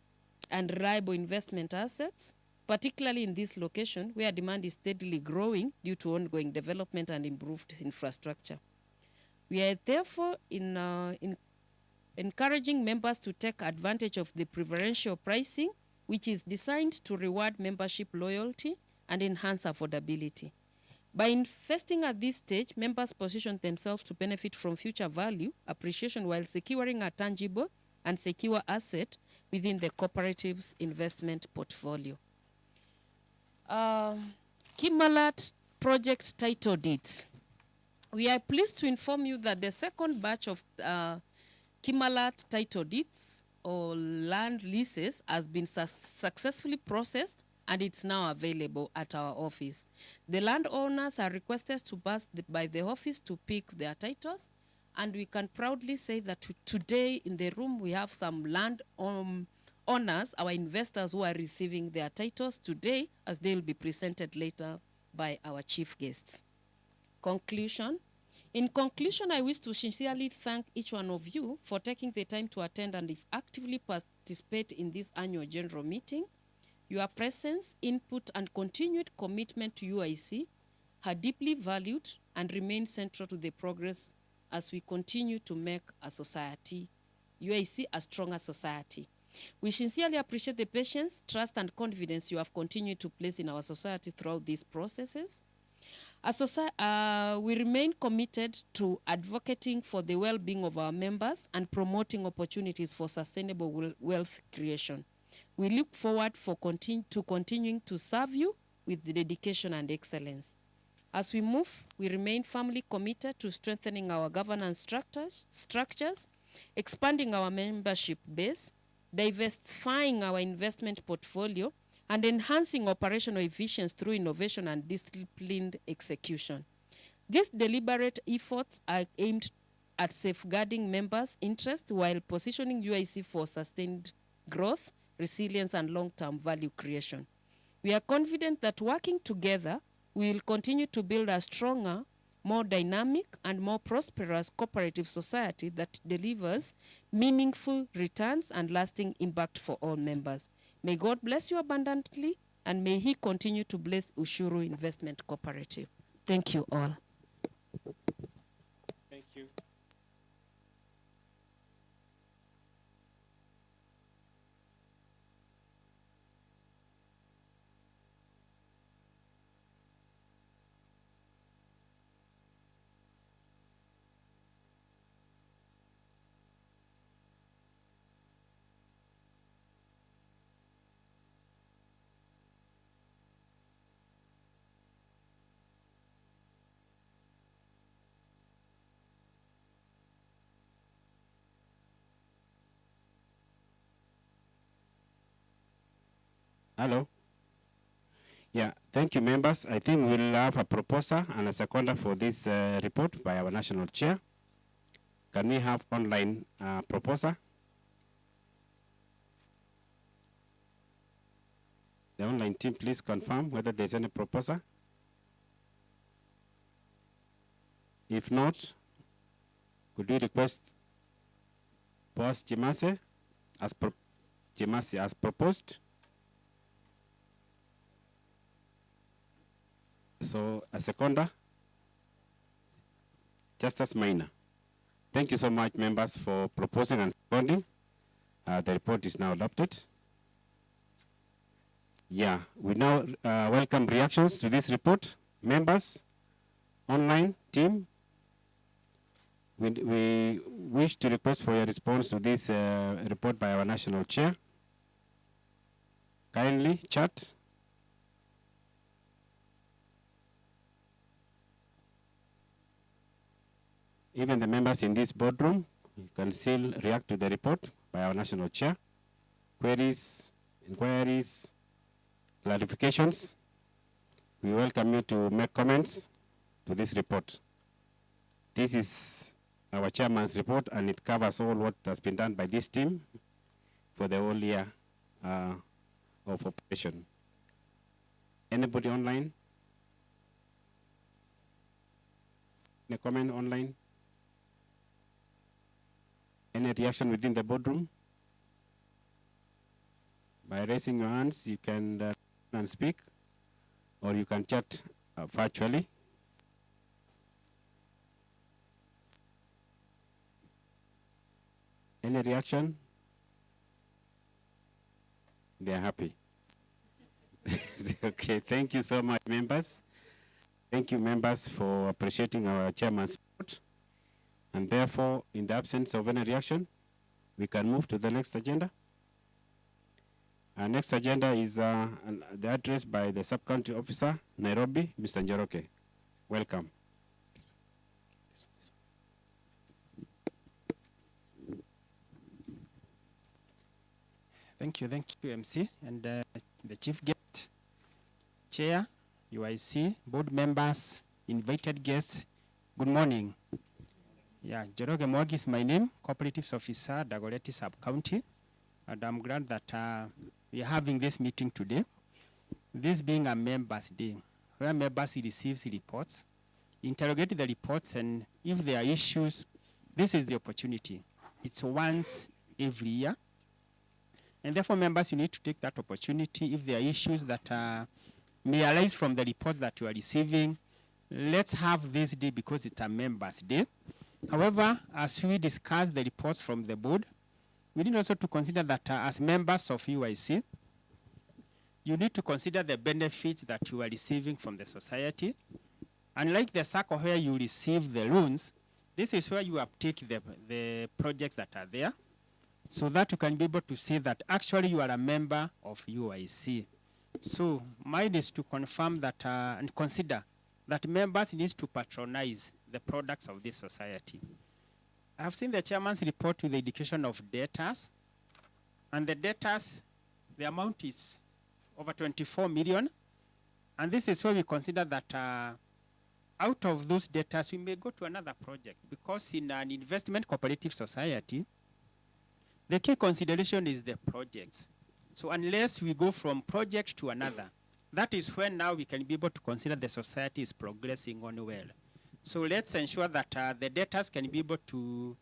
and reliable investment assets, particularly in this location where demand is steadily growing due to ongoing development and improved infrastructure. We are therefore encouraging members to take advantage of the preferential pricing, which is designed to reward membership loyalty and enhance affordability. By investing at this stage, members position themselves to benefit from future value appreciation while securing a tangible and secure asset within the cooperative's investment portfolio. Kimalat project title deeds. We are pleased to inform you that the second batch of Kimalat title deeds or land leases has been successfully processed and it's now available at our office. The landowners are requested to pass by the office to pick their titles, and we can proudly say that today in the room we have some land owners, our investors who are receiving their titles today as they will be presented later by our chief guests. Conclusion. In conclusion, I wish to sincerely thank each one of you for taking the time to attend and actively participate in this annual general meeting. Your presence, input, and continued commitment to UIC are deeply valued and remain central to the progress as we continue to make a society, UIC, a stronger society. We sincerely appreciate the patience, trust, and confidence you have continued to place in our society throughout these processes. We remain committed to advocating for the well-being of our members and promoting opportunities for sustainable wealth creation. We look forward to continuing to serve you with dedication and excellence. As we move, we remain firmly committed to strengthening our governance structures, expanding our membership base, diversifying our investment portfolio, and enhancing operational efficiency through innovation and disciplined execution. These deliberate efforts are aimed at safeguarding members' interests while positioning UIC for sustained growth, resilience, and long-term value creation. We are confident that working together, we will continue to build a stronger, more dynamic, and more prosperous cooperative society that delivers meaningful returns and lasting impact for all members. May God bless you abundantly, and may He continue to bless Ushuru Investment Cooperative. Thank you all. Thank you. Hello. Yeah, thank you, members. I think we'll have a proposer and a seconder for this report by our national chair. Can we have online proposer? The online team, please confirm whether there's any proposer. If not, could we request Boss Jimase as proposed? So, a seconder, Justice Minor. Thank you so much, members, for proposing and seconding. The report is now adopted. Yeah, we now welcome reactions to this report. Members, online team, we wish to request for your response to this report by our national chair. Kindly chat. Even the members in this boardroom can still react to the report by our national chair. Queries, inquiries, clarifications. We welcome you to make comments to this report. This is our chairman's report, and it covers all what has been done by this team for the whole year of operation. Anybody online? Any comment online? Any reaction within the boardroom? By raising your hands, you can speak, or you can chat virtually. Any reaction? They are happy. Okay, thank you so much, members. Thank you, members, for appreciating our chairman's report. And therefore, in the absence of any reaction, we can move to the next agenda. Our next agenda is the address by the Sub-County Officer, Nairobi, Mr. Njoroke. Welcome. Thank you, MC, and the chief guest, chair, UIC, board members, invited guests. Good morning. Yeah, Njoroge Mwagi is my name, Cooperatives Officer, Dagoretti Sub-County, and I'm glad that we are having this meeting today. This being a members' day, where members receive reports, interrogate the reports, and if there are issues, this is the opportunity. It's once every year. And therefore, members, you need to take that opportunity. If there are issues that may arise from the reports that you are receiving, let's have this day because it's a members' day. However, as we discuss the reports from the board, we need also to consider that as members of UIC, you need to consider the benefits that you are receiving from the society. Unlike the circle where you receive the loans, this is where you uptake the projects that are there, so that you can be able to say that actually you are a member of UIC. So mine is to confirm that and consider that members need to patronize the products of this society. I have seen the chairman's report with the indication of debtors, and the debtors, the amount is over 24 million, and this is where we consider that out of those debtors, we may go to another project, because in an investment cooperative society, the key consideration is the projects. So unless we go from project to another, that is when now we can be able to consider the society is progressing on well. So let's ensure that the debtors can be able to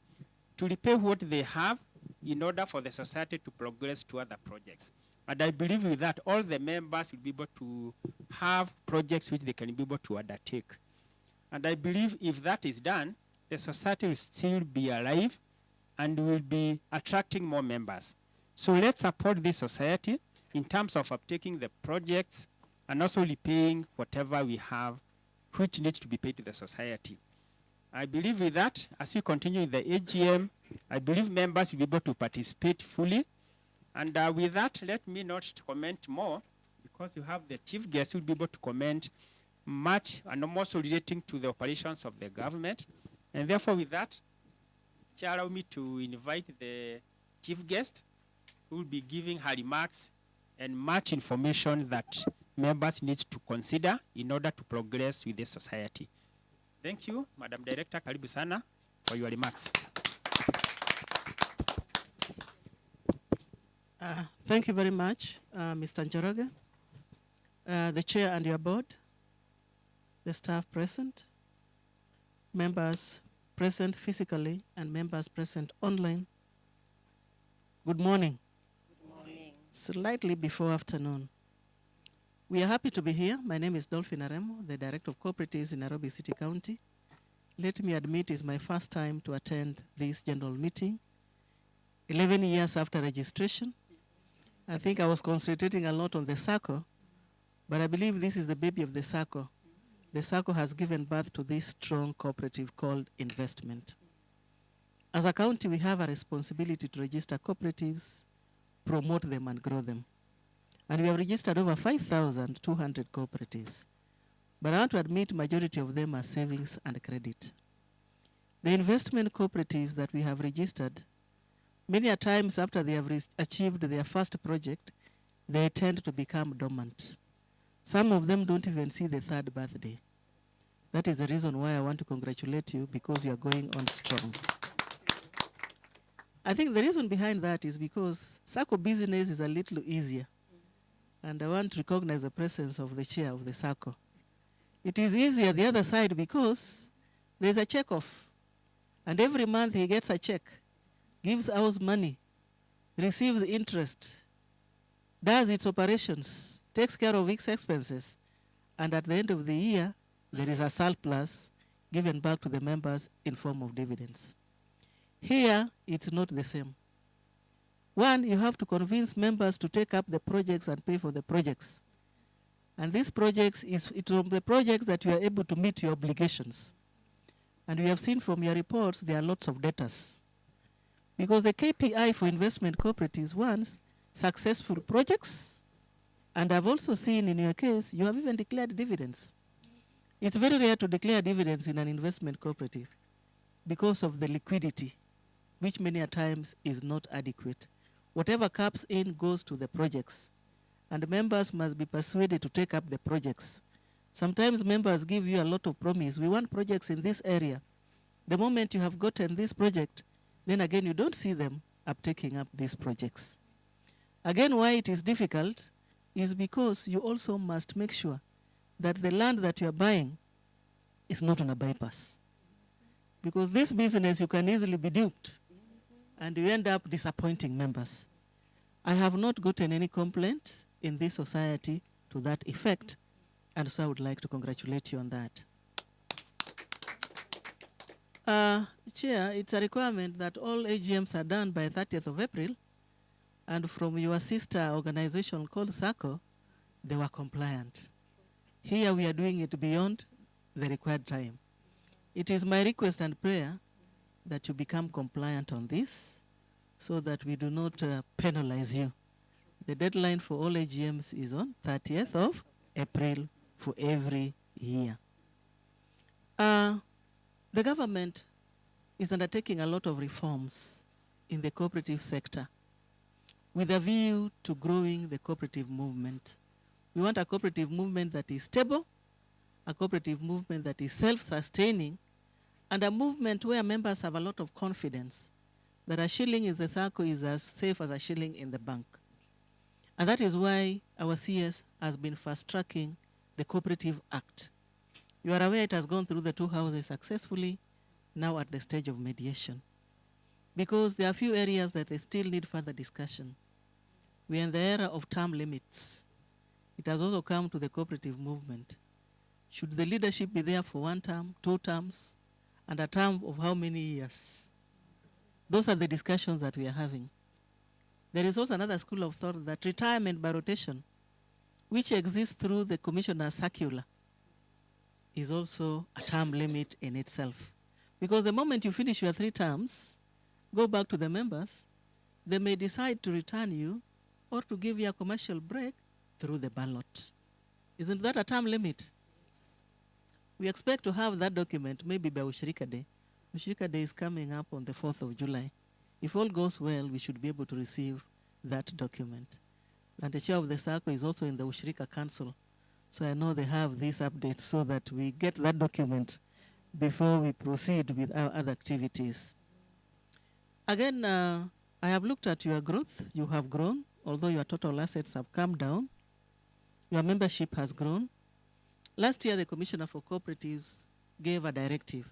repay what they have in order for the society to progress to other projects. And I believe with that, all the members will be able to have projects which they can be able to undertake. And I believe if that is done, the society will still be alive and will be attracting more members. So let's support this society in terms of uptaking the projects and also repaying whatever we have which needs to be paid to the society. I believe with that, as we continue with the AGM, I believe members will be able to participate fully. And with that, let me not comment more, because you have the chief guest who will be able to comment much and also relating to the operations of the government. And therefore with that, Chair, allow me to invite the chief guest who will be giving her remarks and much information that members need to consider in order to progress with the society. Thank you, Madam Director, karibu sana for your remarks. Thank you very much, Mr. Njoroge, the chair and your board, the staff present, members present physically and members present online. Good morning. Good morning. Slightly before afternoon. We are happy to be here. My name is Dolphin Aremo, the Director of Cooperatives in Nairobi City County. Let me admit it's my first time to attend this general meeting. 11 years after registration. I think I was concentrating a lot on the SACCO, but I believe this is the baby of the SACCO. The SACCO has given birth to this strong cooperative called investment. As a county, we have a responsibility to register cooperatives, promote them and grow them. And we have registered over 5,200 cooperatives. But I want to admit majority of them are savings and credit. The investment cooperatives that we have registered, many a times after they have achieved their first project, they tend to become dormant. Some of them don't even see the third birthday. That is the reason why I want to congratulate you, because you are going on strong. I think the reason behind that is because SACCO business is a little easier. And I want to recognize the presence of the chair of the SACCO. It is easier the other side because there's a check off. And every month he gets a check, gives out money, receives interest, does its operations, takes care of its expenses, and at the end of the year, there is a surplus given back to the members in form of dividends. Here, it's not the same. One, you have to convince members to take up the projects and pay for the projects. And these projects, it's from the projects that you are able to meet your obligations. And we have seen from your reports, there are lots of debtors. Because the KPI for investment cooperatives, one, successful projects, and I've also seen in your case, you have even declared dividends. It's very rare to declare dividends in an investment cooperative because of the liquidity, which many a times is not adequate. Whatever comes in goes to the projects, and members must be persuaded to take up the projects. Sometimes members give you a lot of promise. We want projects in this area. The moment you have gotten this project, then again you don't see them up taking up these projects. Again, why it is difficult is because you also must make sure that the land that you are buying is not on a bypass. Because this business, you can easily be duped, and you end up disappointing members. I have not gotten any complaint in this society to that effect, and so I would like to congratulate you on that. Chair, it's a requirement that all AGMs are done by 30th of April, and from your sister organization called SACCO, they were compliant. Here we are doing it beyond the required time. It is my request and prayer that you become compliant on this so that we do not penalize you. The deadline for all AGMs is on 30th of April for every year. The government is undertaking a lot of reforms in the cooperative sector with a view to growing the cooperative movement. We want a cooperative movement that is stable, a cooperative movement that is self-sustaining, and a movement where members have a lot of confidence that a shilling in the SACCO is as safe as a shilling in the bank. And that is why our CS has been fast-tracking the Cooperative Act. You are aware it has gone through the two houses successfully, now at the stage of mediation. Because there are a few areas that they still need further discussion. We are in the era of term limits. It has also come to the cooperative movement. Should the leadership be there for 1 term, 2 terms, and a term of how many years? Those are the discussions that we are having. There is also another school of thought that retirement by rotation, which exists through the commissioner's circular, is also a term limit in itself. Because the moment you finish your 3 terms, go back to the members, they may decide to return you or to give you a commercial break through the ballot. Isn't that a term limit? We expect to have that document maybe by Ushirika Day. Ushirika Day is coming up on the 4th of July. If all goes well, we should be able to receive that document. And the chair of the SACCO is also in the Ushirika Council. So I know they have these updates so that we get that document before we proceed with our other activities. Again, I have looked at your growth. You have grown, although your total assets have come down. Your membership has grown. Last year, the Commissioner for Cooperatives gave a directive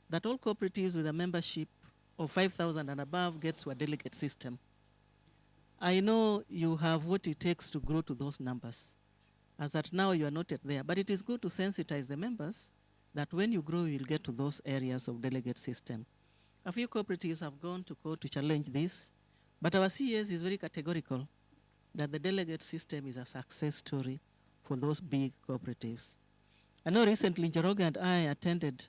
that all cooperatives with a membership of 5,000 and above gets to a delegate system. I know you have what it takes to grow to those numbers, as that now you are not yet there, but it is good to sensitize the members that when you grow, you'll get to those areas of delegate system. A few cooperatives have gone to court to challenge this, but our CS is very categorical that the delegate system is a success story for those big cooperatives. I know recently Njoroge and I attended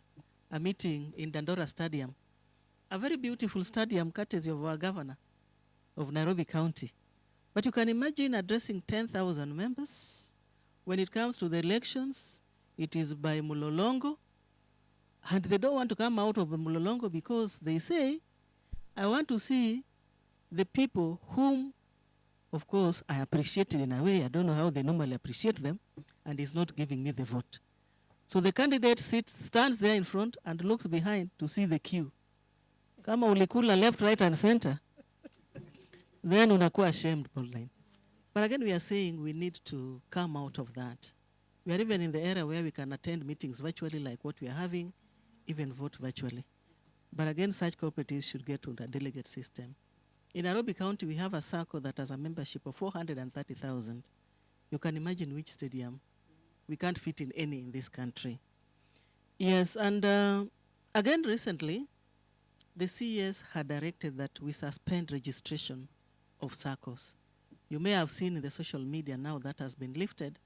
a meeting in Dandora Stadium, a very beautiful stadium courtesy of our governor of Nairobi County. But you can imagine addressing 10,000 members. When it comes to the elections, it is by Mulolongo, and they don't want to come out of the Mulolongo because they say, I want to see the people whom, of course, I appreciated in a way. I don't know how they normally appreciate them, and is not giving me the vote. So the candidate stands there in front and looks behind to see the queue. Kama ulikula left, right, and center, then unakuwa ashamed, Pauline. But again, we are saying we need to come out of that. We are even in the era where we can attend meetings virtually like what we are having, even vote virtually. But again, such cooperatives should get to the delegate system. In Nairobi County, we have a SACCO that has a membership of 430,000. You can imagine which stadium. We can't fit in any in this country. Yes, and again, recently, the CS had directed that we suspend registration of SACCOs. You may have seen in the social media now that has been lifted,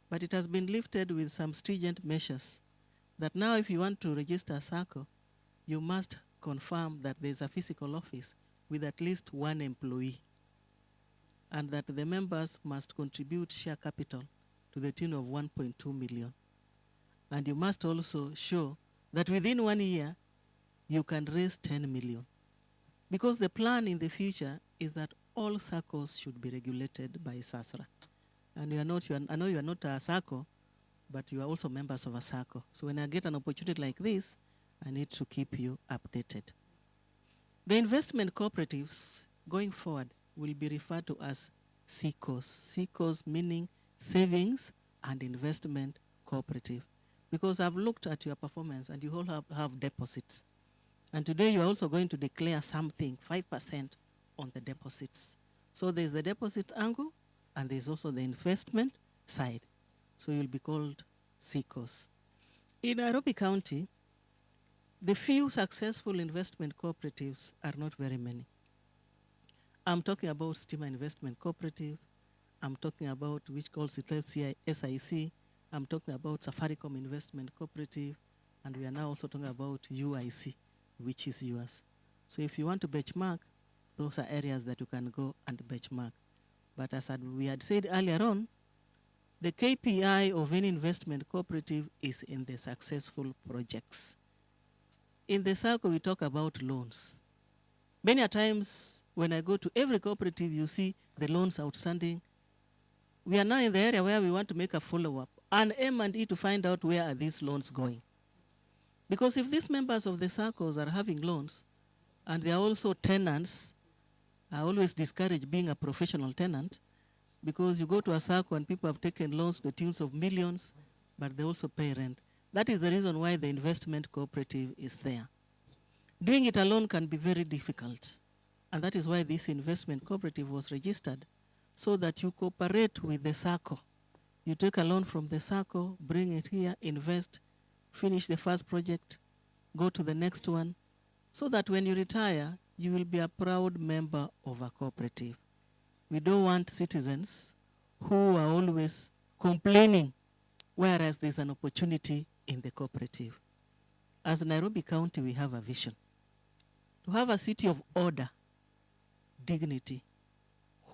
but it has been lifted with some stringent measures that now if you want to register a SACCO, you must confirm that there's a physical office with at least one employee, and that the members must contribute share capital to the tune of 1.2 million. And you must also show that within 1 year, you can raise 10 million. Because the plan in the future is that all SACCOs should be regulated by SASRA. And I know you are not a SACCO, but you are also members of a SACCO. So when I get an opportunity like this, I need to keep you updated. The investment cooperatives going forward will be referred to as SICOs. SICOs meaning Savings and Investment Cooperative. Because I've looked at your performance and you all have deposits. And today you are also going to declare something, 5% on the deposits. So there's the deposit angle and there's also the investment side. So you'll be called SICOs. In Nairobi County, the few successful investment cooperatives are not very many. I'm talking about Stima Investment Cooperative. I'm talking about which calls itself SIC. I'm talking about Safaricom Investment Cooperative. And we are now also talking about UIC, which is yours. So if you want to benchmark, those are areas that you can go and benchmark. But as we had said earlier on, the KPI of any investment cooperative is in the successful projects. In the circle, we talk about loans. Many a times when I go to every cooperative, you see the loans outstanding. We are now in the area where we want to make a follow-up and M&E to find out where are these loans going. Because if these members of the circles are having loans and they are also tenants, I always discourage being a professional tenant, because you go to a circle and people have taken loans to the tunes of millions, but they also pay rent. That is the reason why the investment cooperative is there. Doing it alone can be very difficult. And that is why this investment cooperative was registered, so that you cooperate with the circle. You take a loan from the circle, bring it here, invest, finish the first project, go to the next one, so that when you retire, you will be a proud member of a cooperative. We don't want citizens who are always complaining, whereas there's an opportunity in the cooperative. As Nairobi County, we have a vision to have a city of order, dignity,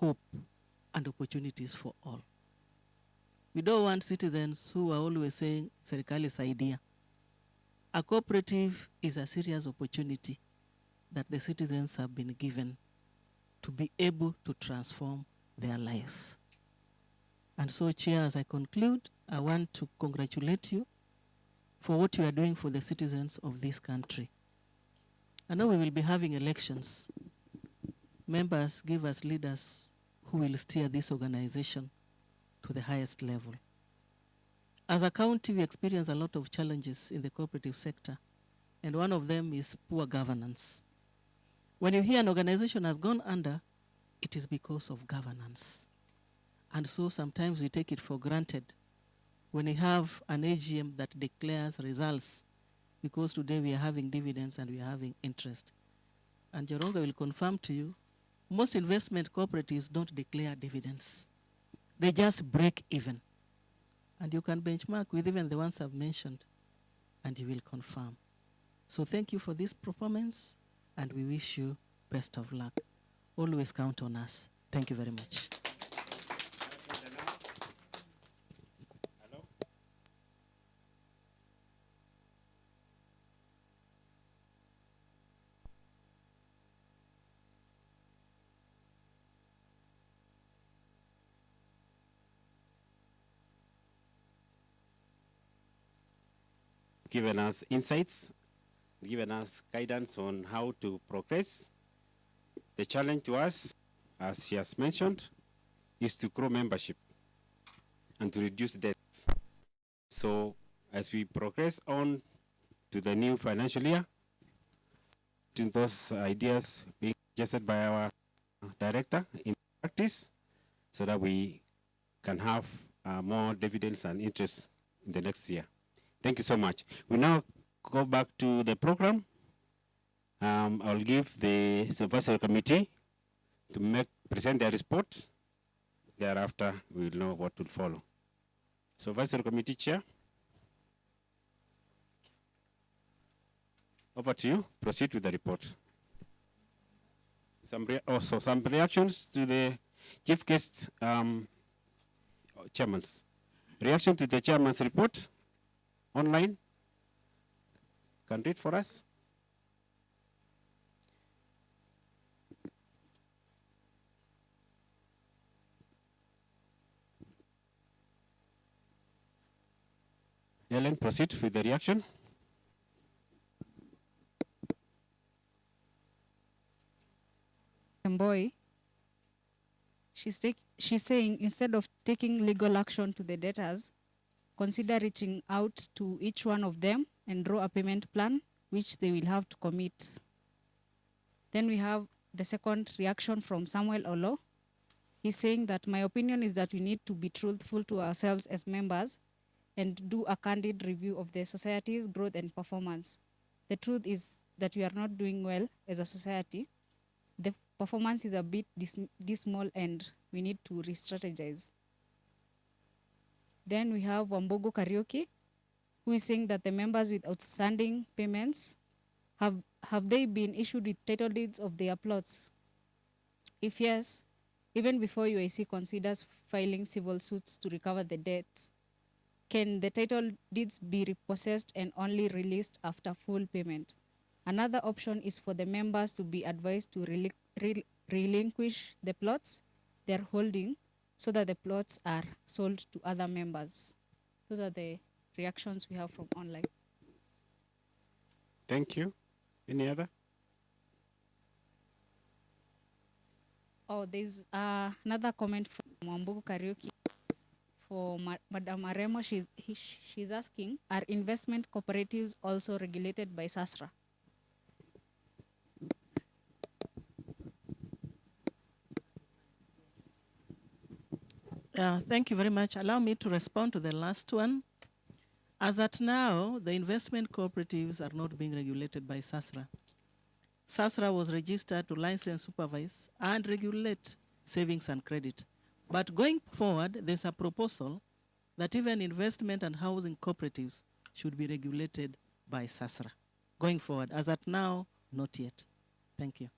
hope, and opportunities for all. We don't want citizens who are always saying, serikali saidia. A cooperative is a serious opportunity that the citizens have been given to be able to transform their lives. And so, Chair, as I conclude, I want to congratulate you for what you are doing for the citizens of this country. I know we will be having elections. Members give us leaders who will steer this organization to the highest level. As a county, we experience a lot of challenges in the cooperative sector, and one of them is poor governance. When you hear an organization has gone under, it is because of governance. And so sometimes we take it for granted when we have an AGM that declares results, because today we are having dividends and we are having interest. And Joronga will confirm to you, most investment cooperatives don't declare dividends. They just break even. And you can benchmark with even the ones I've mentioned, and you will confirm. So thank you for this performance, and we wish you best of luck. Always count on us. Thank you very much. Given us insights, given us guidance on how to progress. The challenge to us, as she has mentioned, is to grow membership and to reduce debts. So as we progress on to the new financial year, to those ideas being suggested by our director in practice, so that we can have more dividends and interest in the next year. Thank you so much. We now go back to the program. I'll give the supervisory committee to present their report. Thereafter, we will know what will follow. Supervisory committee chair. Over to you. Proceed with the report. Also, some reactions to the chief guest chairman's. Reaction to the chairman's report online. Can read for us. Ellen, proceed with the reaction. Boy, she's saying instead of taking legal action to the debtors, consider reaching out to each one of them and draw a payment plan, which they will have to commit. Then we have the second reaction from Samuel Olo. He's saying that my opinion is that we need to be truthful to ourselves as members and do a candid review of the society's growth and performance. The truth is that we are not doing well as a society. The performance is a bit dismal and we need to re-strategize. Then we have Wambogo Karaoke, who is saying that the members with outstanding payments, have they been issued with title deeds of their plots? If yes, even before UIC considers filing civil suits to recover the debts, can the title deeds be repossessed and only released after full payment? Another option is for the members to be advised to relinquish the plots they're holding so that the plots are sold to other members. Those are the reactions we have from online. Thank you. Any other? Oh, there's another comment from Wambugu Karaoke for Madam Aremo. She's asking, are investment cooperatives also regulated by SASRA? Thank you very much. Allow me to respond to the last one. As at now, the investment cooperatives are not being regulated by SASRA. SASRA was registered to license, supervise, and regulate savings and credit. But going forward, there's a proposal that even investment and housing cooperatives should be regulated by SASRA. Going forward, as at now, not yet. Thank you.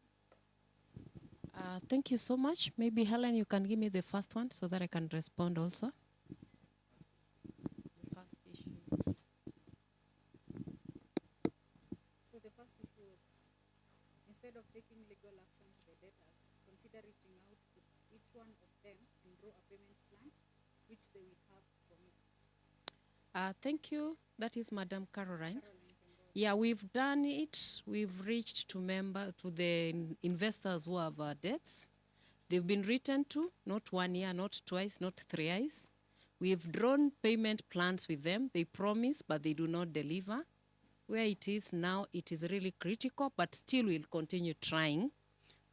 Thank you so much. Maybe Helen, you can give me the first one so that I can respond also. The first issue. So the first issue is, instead of taking legal action to the debtors, consider reaching out to each one of them and draw a payment plan, which they will have to commit. Thank you. That is Madam Caroline. Yeah, we've done it. We've reached to the investors who have debts. They've been written to, not 1 year, not twice, not 3 years. We've drawn payment plans with them. They promise, but they do not deliver. Where it is now, it is really critical, but still we'll continue trying.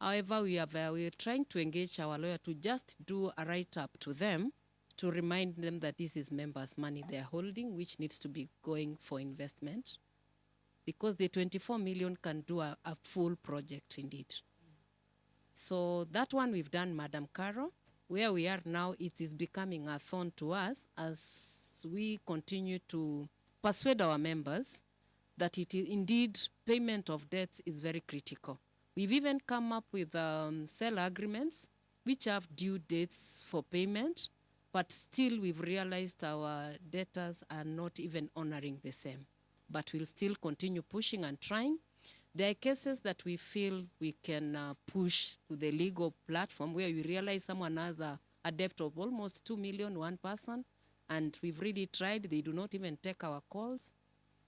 However, we're trying to engage our lawyer to just do a write-up to them to remind them that this is members' money they're holding, which needs to be going for investment, because the 24 million can do a full project indeed. So that one we've done, Madam Caro. Where we are now, it is becoming a thorn to us as we continue to persuade our members that it is indeed payment of debts is very critical. We've even come up with sale agreements which have due dates for payment, but still we've realized our debtors are not even honoring the same. But we'll still continue pushing and trying. There are cases that we feel we can push to the legal platform where we realize someone has a debt of almost 2 million, one person, and we've really tried. They do not even take our calls.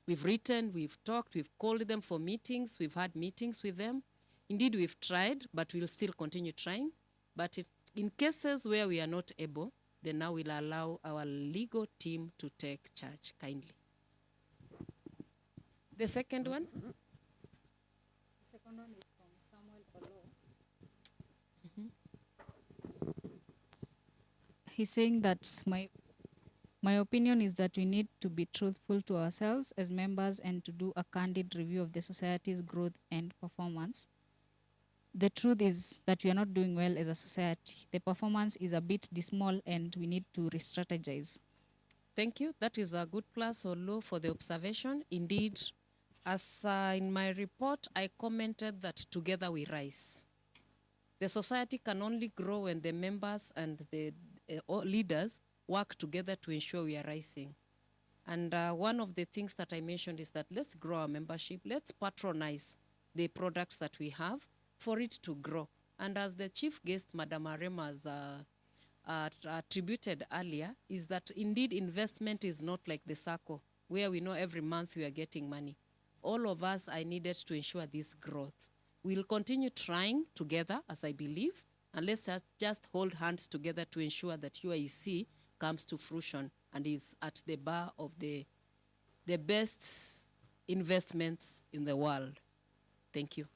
We've written, we've talked, we've called them for meetings, we've had meetings with them. Indeed, we've tried, but we'll still continue trying. But in cases where we are not able, then now we'll allow our legal team to take charge kindly. The second one? The second one is from Samuel Olo. He's saying that My opinion is that we need to be truthful to ourselves as members and to do a candid review of the society's growth and performance. The truth is that we are not doing well as a society. The performance is a bit dismal and we need to re-strategize. Thank you. That is a good plus or low for the observation. Indeed, as in my report, I commented that together we rise. The society can only grow when the members and the leaders work together to ensure we are rising. And one of the things that I mentioned is that let's grow our membership. Let's patronize the products that we have for it to grow. And as the chief guest, Madam Arema, has attributed earlier, is that indeed investment is not like the SACCO, where we know every month we are getting money. All of us are needed to ensure this growth. We'll continue trying together, as I believe, and let's just hold hands together to ensure that UIC comes to fruition and is at the bar of the best investments in the world. Thank you.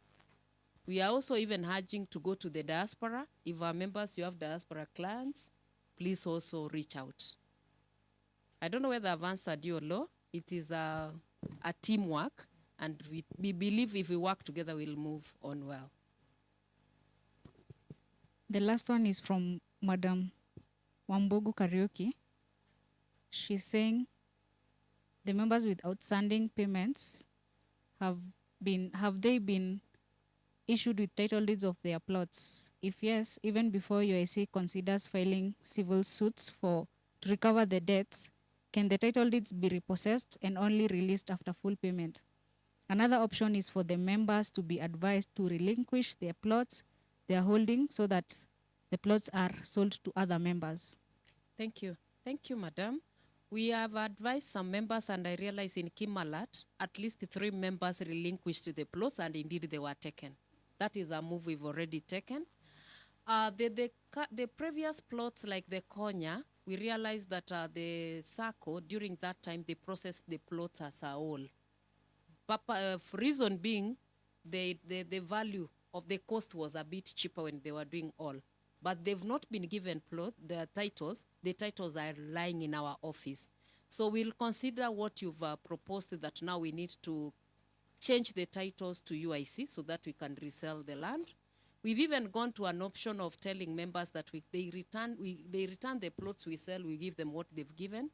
We are also even urging to go to the diaspora. If our members, you have diaspora clients, please also reach out. I don't know whether I've answered you or no. It is a teamwork, and we believe if we work together, we'll move on well. The last one is from Madam Wambogu Karaoke. She's saying the members with outstanding payments have they been issued with title deeds of their plots? If yes, even before UIC considers filing civil suits to recover the debts, can the title deeds be repossessed and only released after full payment? Another option is for the members to be advised to relinquish their plots, their holding, so that the plots are sold to other members. Thank you. Thank you, Madam. We have advised some members, and I realize in Kimalat, at least 3 members relinquished the plots, and indeed they were taken. That is a move we've already taken. The previous plots, like the Konya, we realized that the SACCO, during that time, they processed the plots as a whole. Reason being, the value of the cost was a bit cheaper when they were doing all. But they've not been given the titles. The titles are lying in our office. So we'll consider what you've proposed, that now we need to change the titles to UIC so that we can resell the land. We've even gone to an option of telling members that they return the plots we sell, we give them what they've given,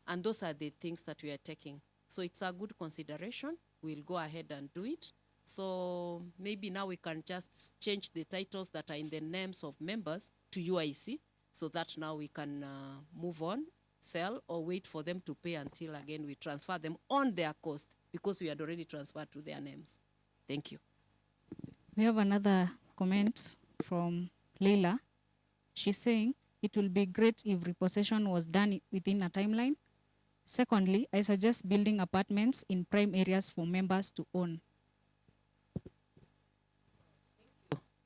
and those are the things that we are taking. So it's a good consideration. We'll go ahead and do it. So maybe now we can just change the titles that are in the names of members to UIC so that now we can move on, sell, or wait for them to pay until again we transfer them on their cost because we had already transferred to their names. Thank you. We have another comment from Leila. She's saying it will be great if repossession was done within a timeline. Secondly, I suggest building apartments in prime areas for members to own.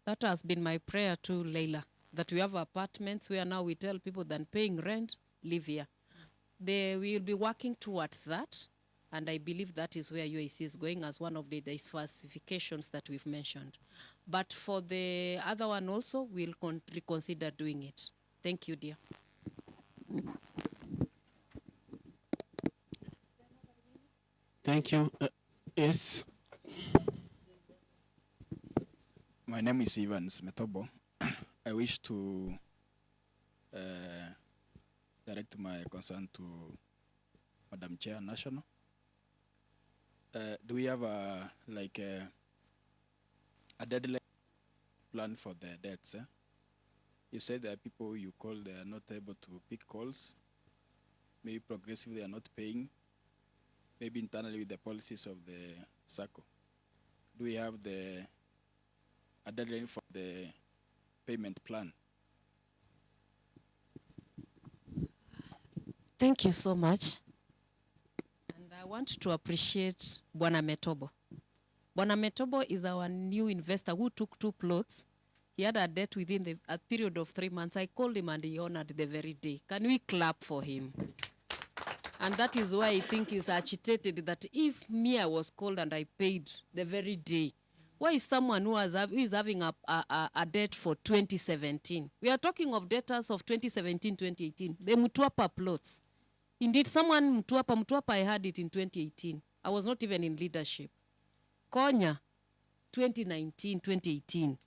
That has been my prayer too, Leila, that we have apartments where now we tell people than paying rent, live here. We will be working towards that, and I believe that is where UIC is going as one of the diversifications that we've mentioned. But for the other one also, we'll reconsider doing it. Thank you, dear. Thank you. Yes. My name is Evans Metobo. I wish to direct my concern to Madam Chair National. Do we have a deadline plan for the debts? You said there are people you call, they are not able to pick calls. Maybe progressively they are not paying. Maybe internally with the policies of the SACCO. Do we have a deadline for the payment plan? Thank you so much. And I want to appreciate Bwana Metobo. Bwana Metobo is our new investor who took 2 plots. He had a debt within a period of 3 months. I called him and he honored the very day. Can we clap for him? And that is why I think he's agitated that if Mia was called and I paid the very day, why is someone who is having a debt for 2017? We are talking of debtors of 2017, 2018. The Mutwapa plots. Indeed, someone, Mtuapa, I had it in 2018. I was not even in leadership. Konya, 2019, 2018.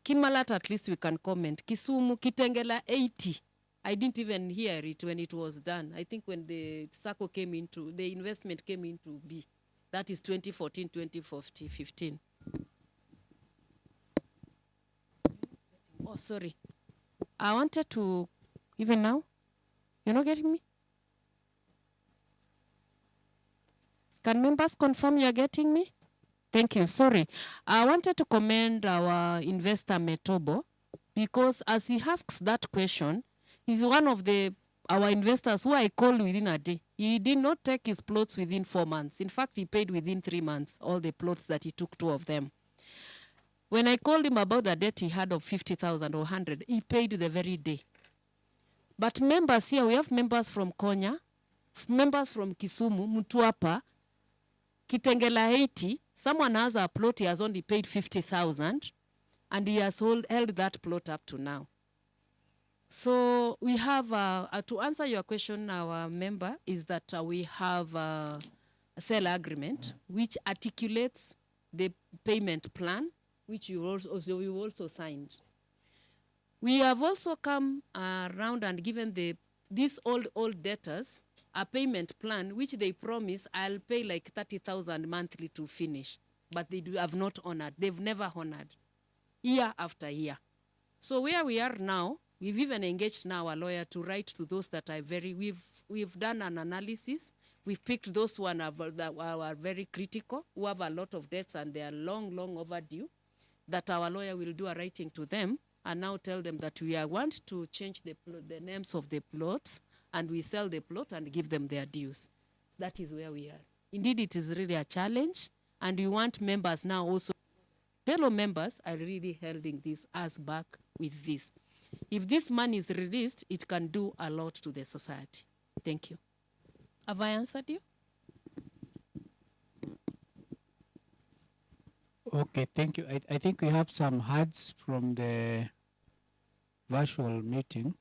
Kimalat, at least we can comment. Kisumu, Kitengela, 80. I didn't even hear it when it was done. I think when the SACCO came into, the investment came into B. That is 2014, 2015. Oh, sorry. I wanted to, even now, you're not getting me? Can members confirm you're getting me? Thank you. Sorry. I wanted to commend our investor Metobo because as he asks that question, he's one of our investors who I called within a day. He did not take his plots within 4 months. In fact, he paid within 3 months, all the plots that he took, 2 of them. When I called him about the debt he had of 50,000 or 100, he paid the very day. But members here, we have members from Konya, members from Kisumu, Mtuapa, Kitengela 80, someone has a plot, he has only paid 50,000, and he has held that plot up to now. So we have, to answer your question, our member, is that we have a sale agreement which articulates the payment plan, which you also signed. We have also come around and given these old debtors a payment plan, which they promise I'll pay like 30,000 monthly to finish, but they have not honored. They've never honored, year after year. So where we are now, we've even engaged now a lawyer to write to those that are we've done an analysis. We've picked those who are very critical, who have a lot of debts and they are long overdue, that our lawyer will do a writing to them and now tell them that we want to change the names of the plots, and we sell the plot and give them their dues. That is where we are. Indeed, it is really a challenge, and we want members now also, fellow members are really holding us back with this. If this money is released, it can do a lot to the society. Thank you. Have I answered you? Okay, thank you. I think we have some ads from the virtual meeting.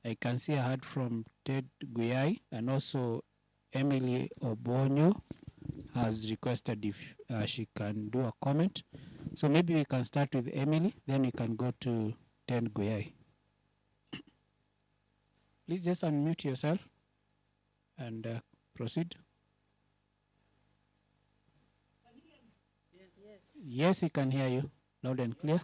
I can see a ad from Ted Guyai, and also Emily Obonyo has requested if she can do a comment. So maybe we can start with Emily, then we can go to Ted Guyai. Please just unmute yourself and proceed. Yes, we can hear you loud and clear.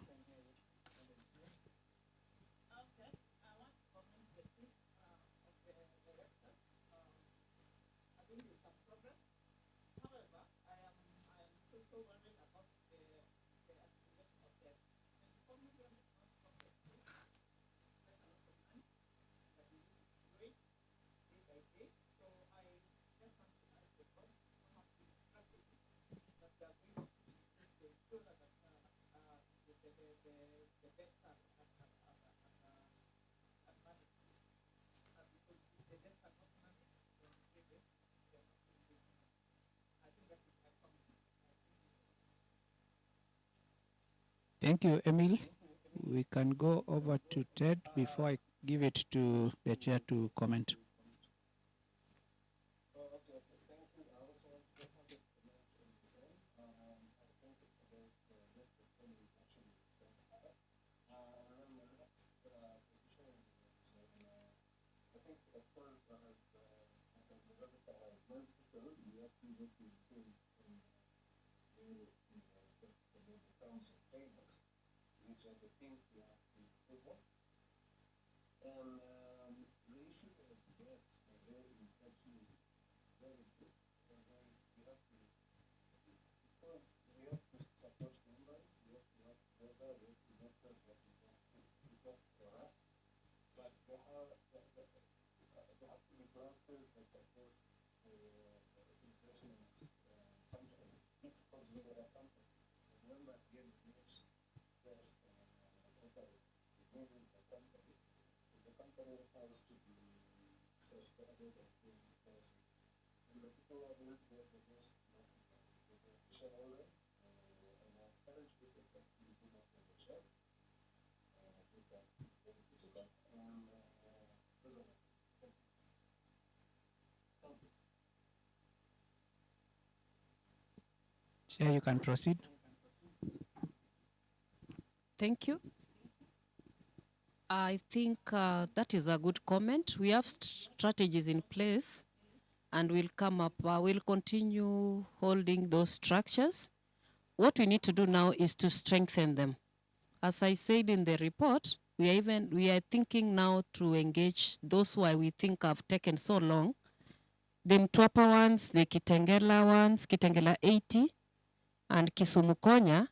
Thank you, Emily. We can go over to Ted before I give it to the chair to comment. Chair, you can proceed. Thank you. I think that is a good comment. We have strategies in place, and we'll come up, we'll continue holding those structures. What we need to do now is to strengthen them. As I said in the report, we are thinking now to engage those who we think have taken so long, the Mtwapa ones, the Kitengela ones, Kitengela 80, and Kisumu Konya.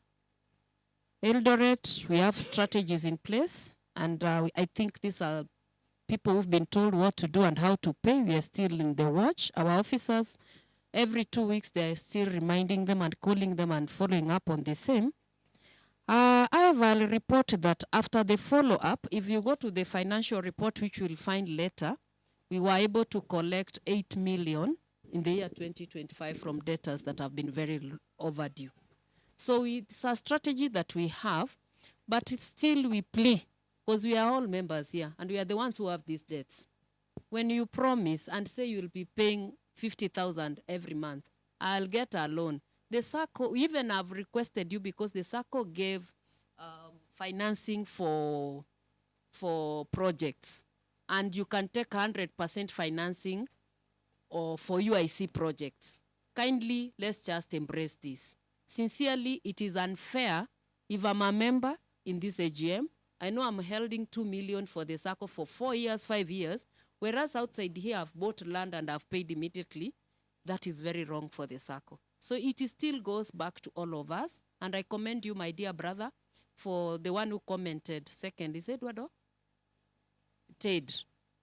Eldoret, we have strategies in place, and I think these are people who've been told what to do and how to pay. We are still in the watch. Our officers, every 2 weeks, they're still reminding them and calling them and following up on the same. I have a report that after the follow-up, if you go to the financial report, which we'll find later, we were able to collect 8 million in the year 2025 from debtors that have been very overdue. So it's a strategy that we have, but it's still we play, because we are all members here, and we are the ones who have these debts. When you promise and say you'll be paying 50,000 every month, I'll get a loan. The SACCO, even I've requested you, because the SACCO gave financing for projects, and you can take 100% financing or for UIC projects. Kindly, let's just embrace this. Sincerely, it is unfair if I'm a member in this AGM. I know I'm holding 2 million for the SACCO for 4 years, 5 years, whereas outside here I've bought land and I've paid immediately. That is very wrong for the SACCO. So it still goes back to all of us, and I commend you, my dear brother, for the one who commented second. Is Eduardo? Ted.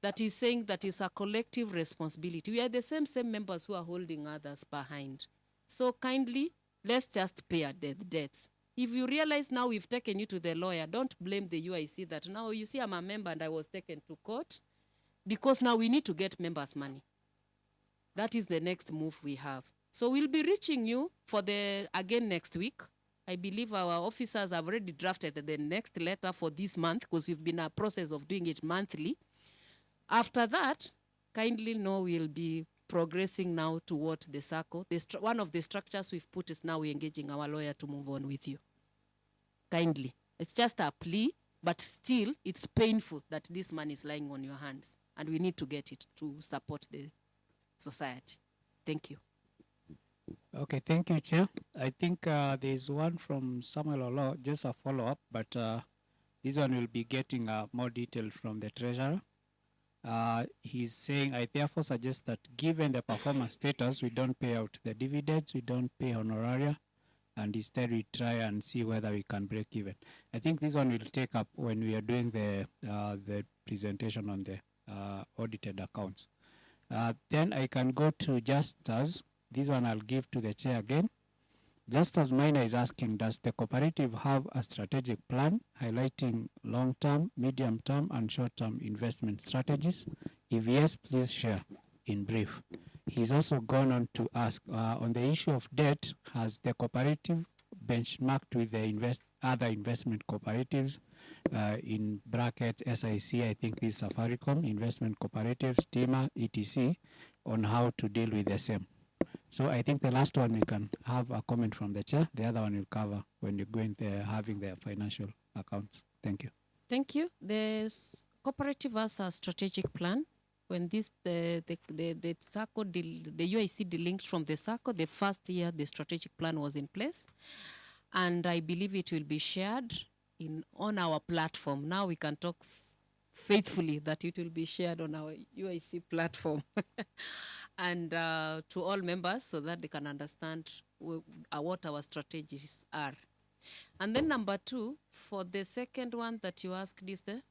That is saying that is a collective responsibility. We are the same members who are holding others behind. So kindly, let's just pay our debts. If you realize now we've taken you to the lawyer, don't blame the UIC that now you see I'm a member and I was taken to court, because now we need to get members' money. That is the next move we have. So we'll be reaching you for again next week. I believe our officers have already drafted the next letter for this month, because we've been in a process of doing it monthly. After that, kindly know we'll be progressing now towards the SACCO. One of the structures we've put is now we're engaging our lawyer to move on with you. Kindly. It's just a plea, but still it's painful that this money is lying on your hands, and we need to get it to support the society. Thank you. Okay, thank you, Chair. I think there's one from Samuel Olo, just a follow-up, but this one will be getting more detail from the Treasurer. He's saying, I therefore suggest that given the performance status, we don't pay out the dividends, we don't pay honoraria, and instead we try and see whether we can break even. I think this one will take up when we are doing the presentation on the audited accounts. Then I can go to Justus. This one I'll give to the Chair again. Justus Minor is asking, does the cooperative have a strategic plan highlighting long-term, medium-term, and short-term investment strategies? If yes, please share in brief. He's also gone on to ask, on the issue of debt, has the cooperative benchmarked with the other investment cooperatives, in bracket SIC, I think this Safaricom, investment cooperatives, Stima, etc., on how to deal with the same? So I think the last one we can have a comment from the Chair. The other one will cover when you go in there having their financial accounts. Thank you. Thank you. The cooperative has a strategic plan. When the SACCO, the UIC delinked from the SACCO, the first year the strategic plan was in place, and I believe it will be shared on our platform. Now we can talk faithfully that it will be shared on our UIC platform. And to all members, so that they can understand what our strategies are. And then number 2, for the second one that you asked, is the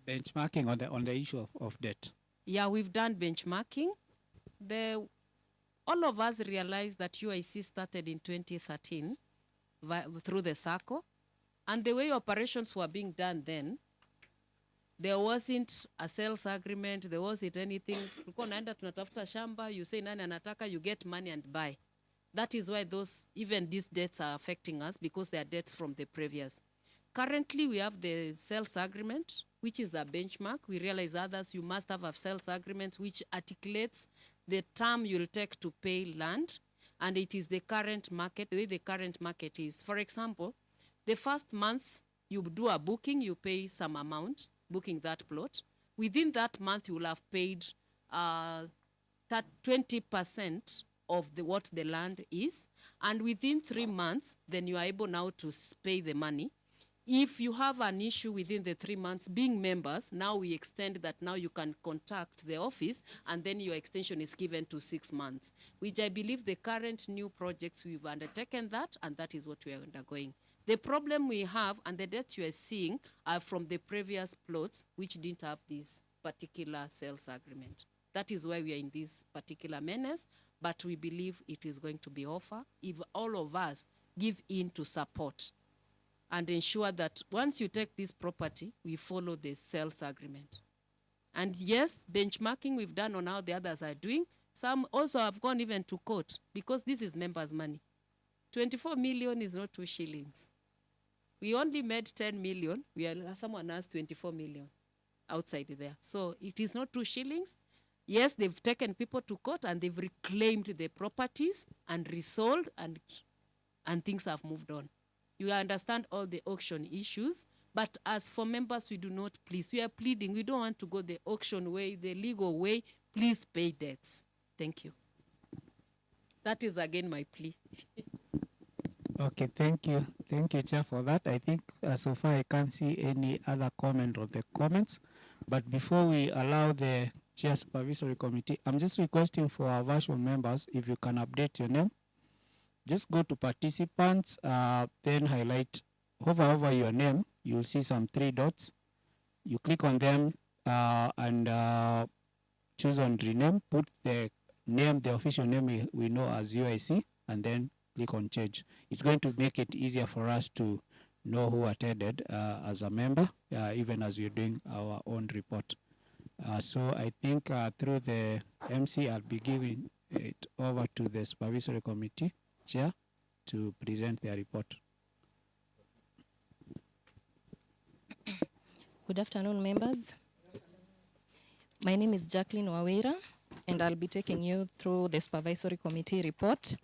benchmarking on the issue of debt. Yeah, we've done benchmarking. All of us realized that UIC started in 2013 through the SACCO, and the way operations were being done then, there wasn't a sales agreement, there wasn't anything. Naenda tunatafuta shamba, you say nani anataka, you get money and buy. That is why even these debts are affecting us, because they are debts from the previous. Currently, we have the sales agreement, which is a benchmark. We realize others, you must have a sales agreement which articulates the term you'll take to pay land. and it is the current market, the way the current market is. For example, the first month you do a booking, you pay some amount, booking that plot. Within that month, you will have paid 20% of what the land is, and within 3 months, then you are able now to pay the money. If you have an issue within the 3 months, being members, now we extend that now you can contact the office, and then your extension is given to 6 months, which I believe the current new projects, we've undertaken that, and that is what we are undergoing. The problem we have and the debts you are seeing are from the previous plots which didn't have this particular sales agreement. That is why we are in this particular menace, but we believe it is going to be over if all of us give in to support and ensure that once you take this property, we follow the sales agreement. And yes, benchmarking we've done on how the others are doing. Some also have gone even to court because this is members' money. 24 million is not 2 shillings. We only made 10 million. Someone has 24 million outside there. So it is not 2 shillings. Yes, they've taken people to court and they've reclaimed the properties and resold, and things have moved on. You understand all the auction issues, but as for members, we do not please. We are pleading. We don't want to go the auction way, the legal way. Please pay debts. Thank you. That is again my plea. Okay, thank you. Thank you, Chair, for that. I think so far I can't see any other comment on the comments. But before we allow the Chair Supervisory Committee, I'm just requesting for our virtual members, if you can update your name. Just go to participants, then hover over your name. You'll see some 3 dots. You click on them and choose on rename. Put the name, the official name we know as UIC, and then click on change. It's going to make it easier for us to know who attended as a member, even as we're doing our own report. So I think through the MC, I'll be giving it over to the Supervisory Committee Chair to present their report. Good afternoon, members. My name is Jacqueline Wawira, and I'll be taking you through the Supervisory Committee report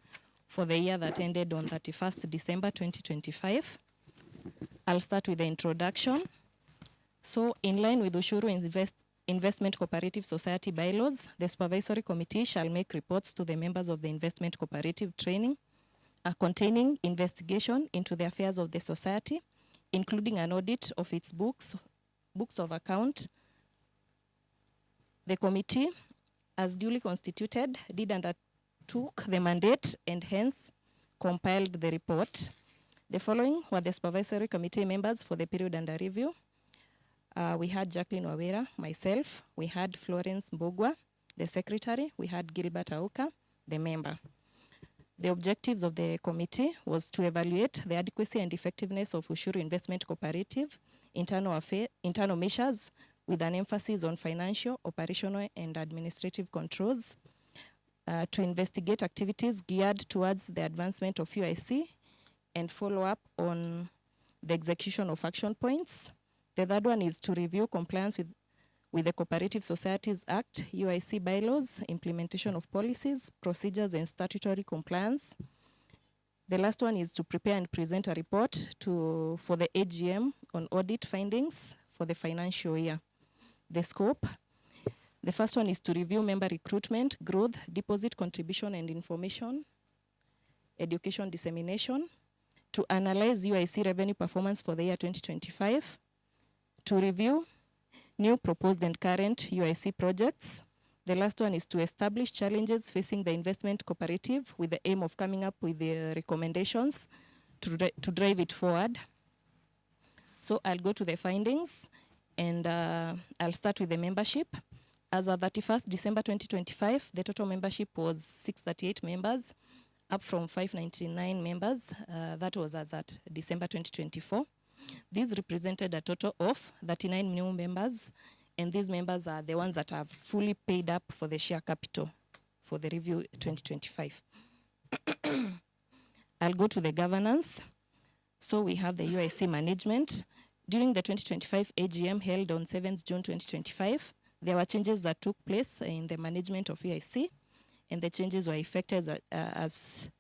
for the year that ended on 31st December 2025. I'll start with the introduction. So, in line with Ushuru Investment Cooperative Society bylaws, the Supervisory Committee shall make reports to the members of the Investment Cooperative Training containing investigation into the affairs of the society, including an audit of its books of account. The committee, as duly constituted, did undertook the mandate and hence compiled the report. The following were the Supervisory Committee members for the period under review. We had Jacqueline Wawira, myself. We had Florence Mbogwa, the secretary. We had Gilbert Auka, the member. The objectives of the committee was to evaluate the adequacy and effectiveness of Ushuru Investment Cooperative, internal measures with an emphasis on financial, operational, and administrative controls, to investigate activities geared towards the advancement of UIC, and follow up on the execution of action points. The third one is to review compliance with the Cooperative Societies Act, UIC bylaws, implementation of policies, procedures, and statutory compliance. The last one is to prepare and present a report for the AGM on audit findings for the financial year. The scope. The first one is to review member recruitment, growth, deposit contribution and information, education dissemination, to analyze UIC revenue performance for the year 2025, to review new proposed and current UIC projects. The last one is to establish challenges facing the investment cooperative with the aim of coming up with the recommendations to drive it forward. So I'll go to the findings, and I'll start with the membership. As of 31st December 2025, the total membership was 638 members, up from 599 members. That was as at December 2024. These represented a total of 39 new members, and these members are the ones that have fully paid up for the share capital for the review 2025. I'll go to the governance. So we have the UIC management. During the 2025 AGM held on 7th June 2025, there were changes that took place in the management of UIC. and the changes were effected as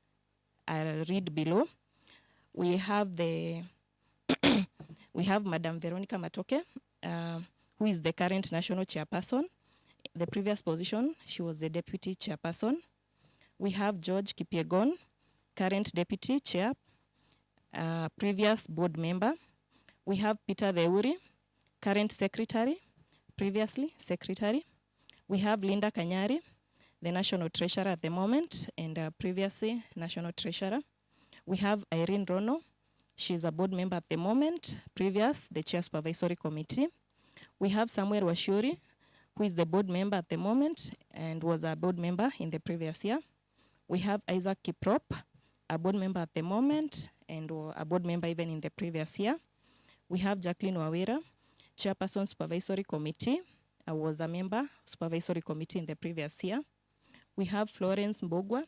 I read below. We have we have Madam Veronica Matoke, who is the current national chairperson. The previous position, she was the deputy chairperson. We have George Kipiegon, current deputy chair, previous board member. We have Peter Theuri, current secretary, previously secretary. We have Linda Kanyari, the national treasurer at the moment, and previously national treasurer. We have Irene Rono. She's a board member at the moment, previous the chair supervisory committee. We have Samuel Washuri, who is the board member at the moment and was a board member in the previous year. We have Isaac Kiprop, a board member at the moment and a board member even in the previous year. We have Jacqueline Wawira, chairperson supervisory committee. I was a member supervisory committee in the previous year. We have Florence Mbogwa,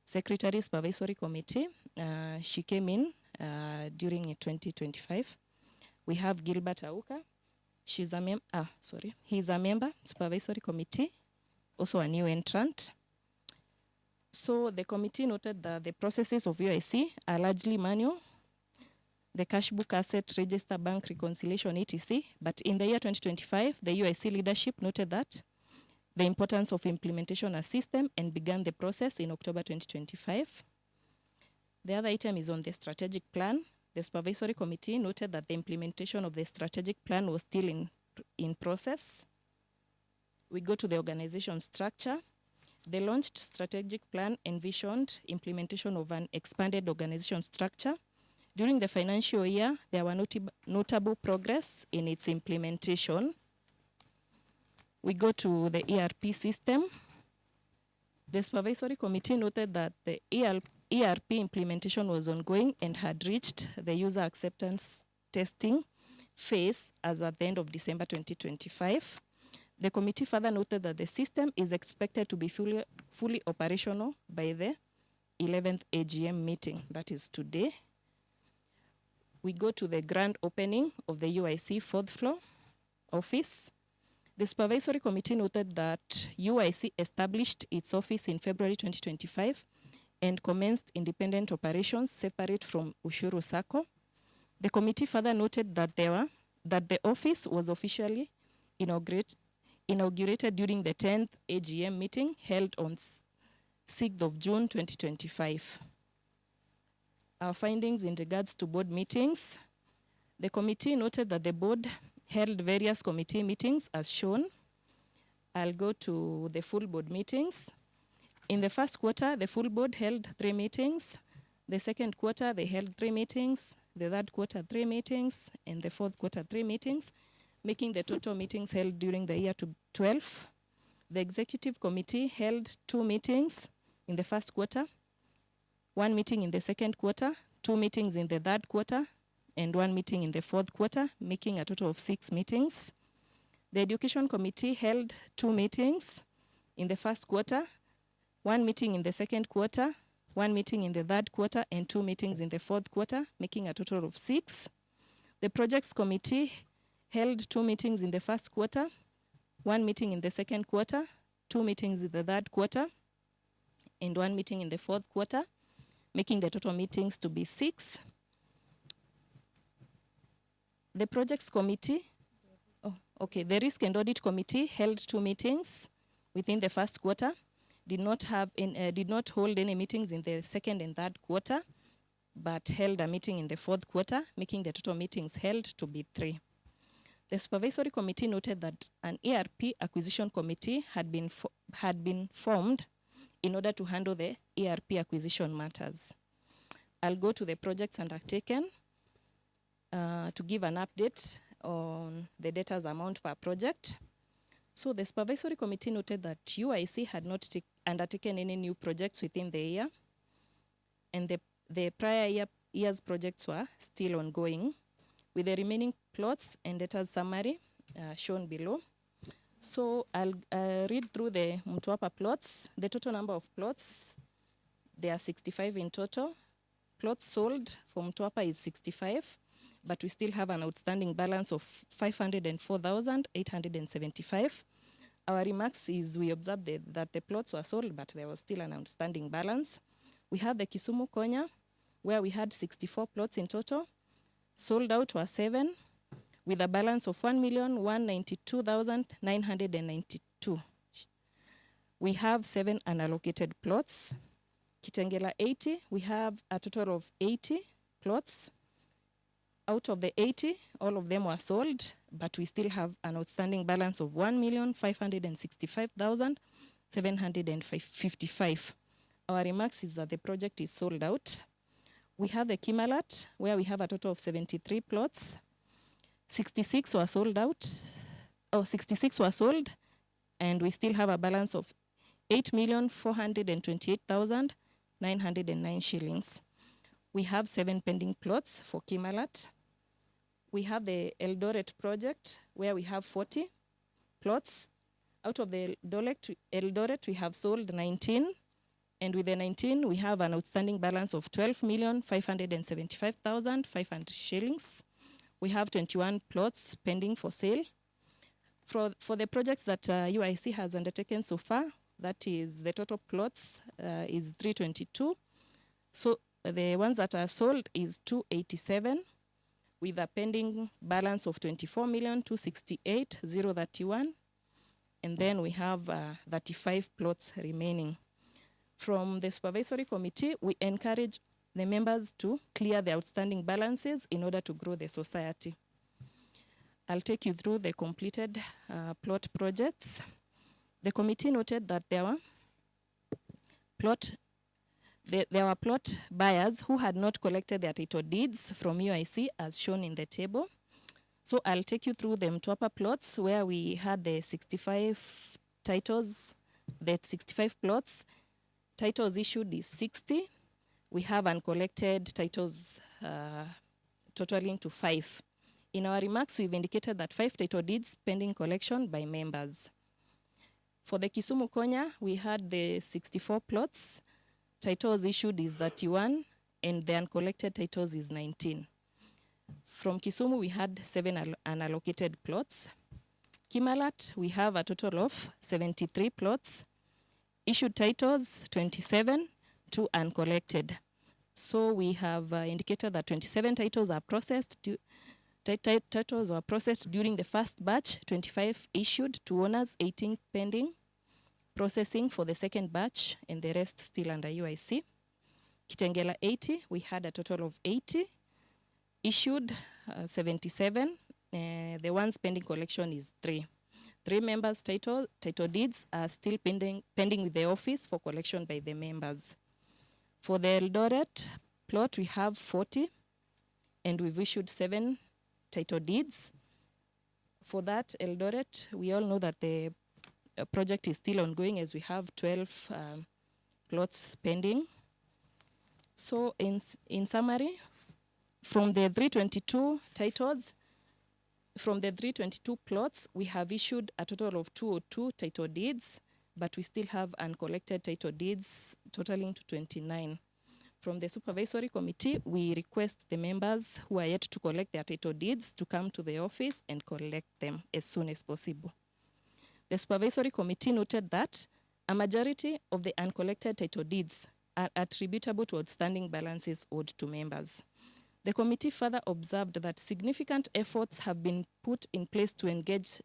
secretary supervisory committee. She came in during 2025. We have Gilbert Auka. He's a member supervisory committee, also a new entrant. So the committee noted that the processes of UIC are largely manual. The cash book asset register bank reconciliation etc. But in the year 2025, the UIC leadership noted that the importance of implementation as system and began the process in October 2025. The other item is on the strategic plan. The supervisory committee noted that the implementation of the strategic plan was still in process. We go to the organization structure. The launched strategic plan envisioned implementation of an expanded organization structure. During the financial year, there were notable progress in its implementation. We go to the ERP system. The supervisory committee noted that the ERP implementation was ongoing and had reached the user acceptance testing phase as at the end of December 2025. The committee further noted that the system is expected to be fully operational by the 11th AGM meeting, that is today. We go to the grand opening of the UIC 4th floor office. The supervisory committee noted that UIC established its office in February 2025 and commenced independent operations separate from Ushuru Sacco. The committee further noted that the office was officially inaugurated during the 10th AGM meeting held on 6th of June 2025. Our findings in regards to board meetings. The committee noted that the board held various committee meetings as shown. I'll go to the full board meetings. In the first quarter, the full board held 3 meetings. The second quarter, they held 3 meetings. The third quarter, 3 meetings. And the fourth quarter, 3 meetings, making the total meetings held during the year to 12. The executive committee held 2 meetings in the first quarter, 1 meeting in the second quarter, 2 meetings in the third quarter, and 1 meeting in the fourth quarter, making a total of 6 meetings. The education committee held 2 meetings in the first quarter, 1 meeting in the second quarter, 1 meeting in the third quarter, and 2 meetings in the fourth quarter, making a total of 6. The projects committee held 2 meetings in the first quarter, 1 meeting in the second quarter, 2 meetings in the third quarter, and 1 meeting in the fourth quarter, making the total meetings to be 6. The projects committee, the risk and audit committee held 2 meetings within the first quarter, did not hold any meetings in the second and third quarter, but held a meeting in the fourth quarter, making the total meetings held to be 3. The supervisory committee noted that an ERP acquisition committee had been formed in order to handle the ERP acquisition matters. I'll go to the projects undertaken to give an update on the debtors amount per project. So the supervisory committee noted that UIC had not undertaken any new projects within the year, and the prior year's projects were still ongoing, with the remaining plots and debtors summary shown below. So I'll read through the Mtwapa plots. The total number of plots, there are 65 in total. Plots sold for Mtwapa is 65, but we still have an outstanding balance of 504,875. Our remarks is we observed that the plots were sold, but there was still an outstanding balance. We have the Kisumu Konya, where we had 64 plots in total. Sold out were 7, with a balance of 1,192,992. We have 7 unallocated plots. Kitengela 80, we have a total of 80 plots. Out of the 80, all of them were sold, but we still have an outstanding balance of 1,565,755. Our remarks is that the project is sold out. We have the Kimalat, where we have a total of 73 plots. 66 were sold out. 66 were sold, and we still have a balance of 8,428,909 shillings. We have 7 pending plots for Kimalat. We have the Eldoret project, where we have 40 plots. Out of the Eldoret, we have sold 19. And with the 19, we have an outstanding balance of 12,575,500 shillings. We have 21 plots pending for sale. For the projects that UIC has undertaken so far, that is the total plots is 322. So the ones that are sold is 287, with a pending balance of 24,268,031. And then we have 35 plots remaining. From the supervisory committee, we encourage the members to clear the outstanding balances in order to grow the society. I'll take you through the completed plot projects. The committee noted that there were plot buyers who had not collected their title deeds from UIC as shown in the table. So I'll take you through the Mtwapa plots where we had the 65 titles, the 65 plots. Titles issued is 60. We have uncollected titles totaling to 5. In our remarks, we've indicated that 5 title deeds pending collection by members. For the Kisumu Konya, we had the 64 plots. Titles issued is 31, and the uncollected titles is 19. From Kisumu, we had 7 unallocated plots. Kimalat, we have a total of 73 plots. Issued titles, 27, 2 uncollected. So we have indicated that 27 titles are processed. Titles were processed during the first batch, 25 issued to owners, 18 pending processing for the second batch, and the rest still under UIC. Kitengela 80, we had a total of 80. Issued 77, the ones pending collection is 3. 3 members' title deeds are still pending with the office for collection by the members. For the Eldoret plot, we have 40, and we've issued 7 title deeds. For that Eldoret, we all know that the project is still ongoing as we have 12 plots pending. So in summary, from the 322 titles, from the 322 plots, we have issued a total of 202 title deeds, but we still have uncollected title deeds totaling to 29. From the supervisory committee, we request the members who are yet to collect their title deeds to come to the office and collect them as soon as possible. The supervisory committee noted that a majority of the uncollected title deeds are attributable to outstanding balances owed to members. The committee further observed that significant efforts have been put in place to engage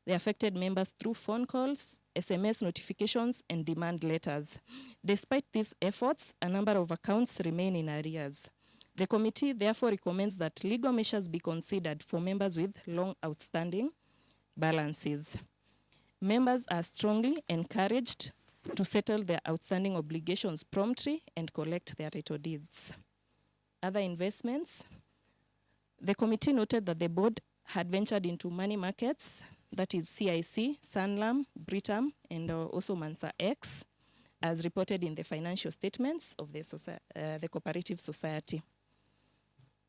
the affected members through phone calls, SMS notifications, and demand letters. Despite these efforts, a number of accounts remain in arrears. The committee therefore recommends that legal measures be considered for members with long outstanding balances. Members are strongly encouraged to settle their outstanding obligations promptly and collect their title deeds. Other investments, the committee noted that the board had ventured into money markets, that is CIC, Sanlam, Britam, and also Mansa X, as reported in the financial statements of the cooperative society.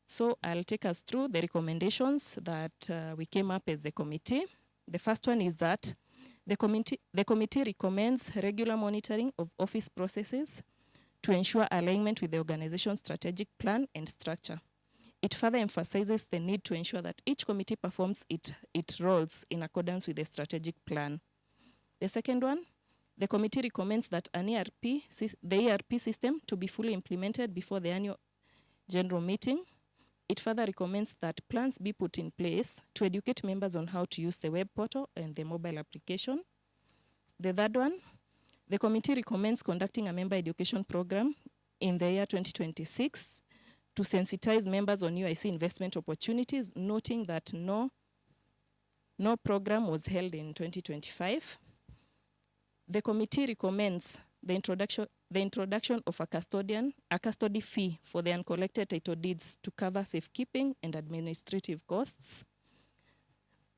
So I'll take us through the recommendations that we came up as a committee. The first one is that the committee recommends regular monitoring of office processes to ensure alignment with the organization's strategic plan and structure. It further emphasizes the need to ensure that each committee performs its roles in accordance with the strategic plan. The second one, the committee recommends that the ERP system to be fully implemented before the annual general meeting. It further recommends that plans be put in place to educate members on how to use the web portal and the mobile application. The third one, the committee recommends conducting a member education program in the year 2026 to sensitize members on UIC investment opportunities, noting that no program was held in 2025. The committee recommends the introduction of a custody fee for the uncollected title deeds to cover safekeeping and administrative costs.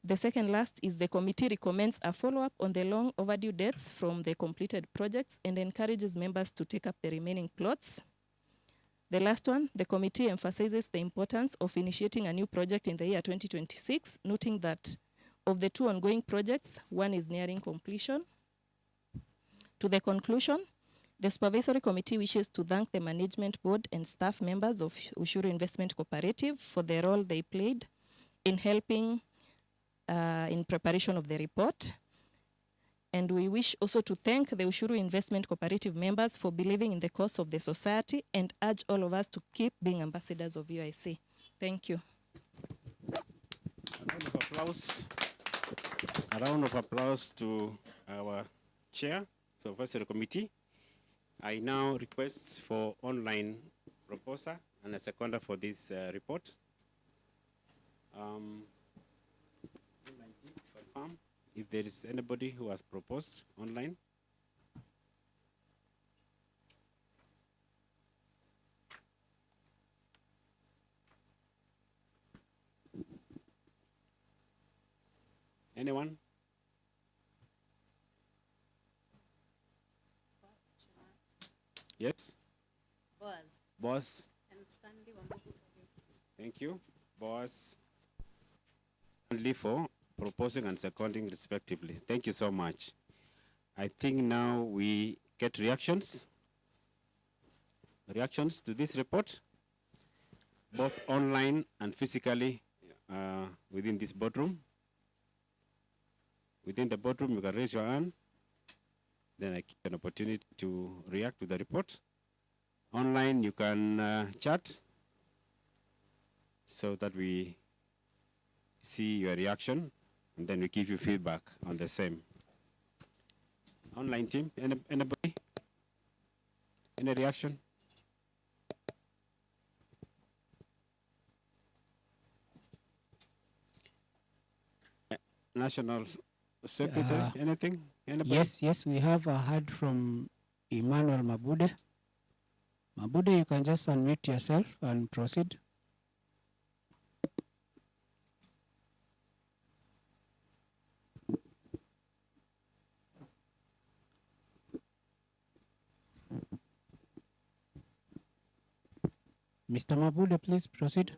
The second last is the committee recommends a follow-up on the long overdue debts from the completed projects and encourages members to take up the remaining plots. The last one, the committee emphasizes the importance of initiating a new project in the year 2026, noting that of the 2 ongoing projects, 1 is nearing completion. To the conclusion, the Supervisory Committee wishes to thank the Management Board and staff members of Ushuru Investment Cooperative for the role they played in helping in preparation of the report. And we wish also to thank the Ushuru Investment Cooperative members for believing in the cause of the society and urge all of us to keep being ambassadors of UIC. Thank you. A round of applause. A round of applause to our chair, Supervisory Committee. I now request for online proposer and a seconder for this report. Confirm if there is anybody who has proposed online. Anyone? Yes? Boss. Thank you. Boss. Only for proposing and seconding respectively. Thank you so much. I think now we get reactions. Reactions to this report, both online and physically within this boardroom. Within the boardroom, you can raise your hand. Then I give you an opportunity to react to the report. Online, you can chat so that we see your reaction, and then we give you feedback on the same. Online team, anybody? Any reaction? National Secretary, anything? Anybody? Yes, we have heard from Emmanuel Mabude. Mabude, you can just unmute yourself and proceed. Mr. Mabude, please proceed.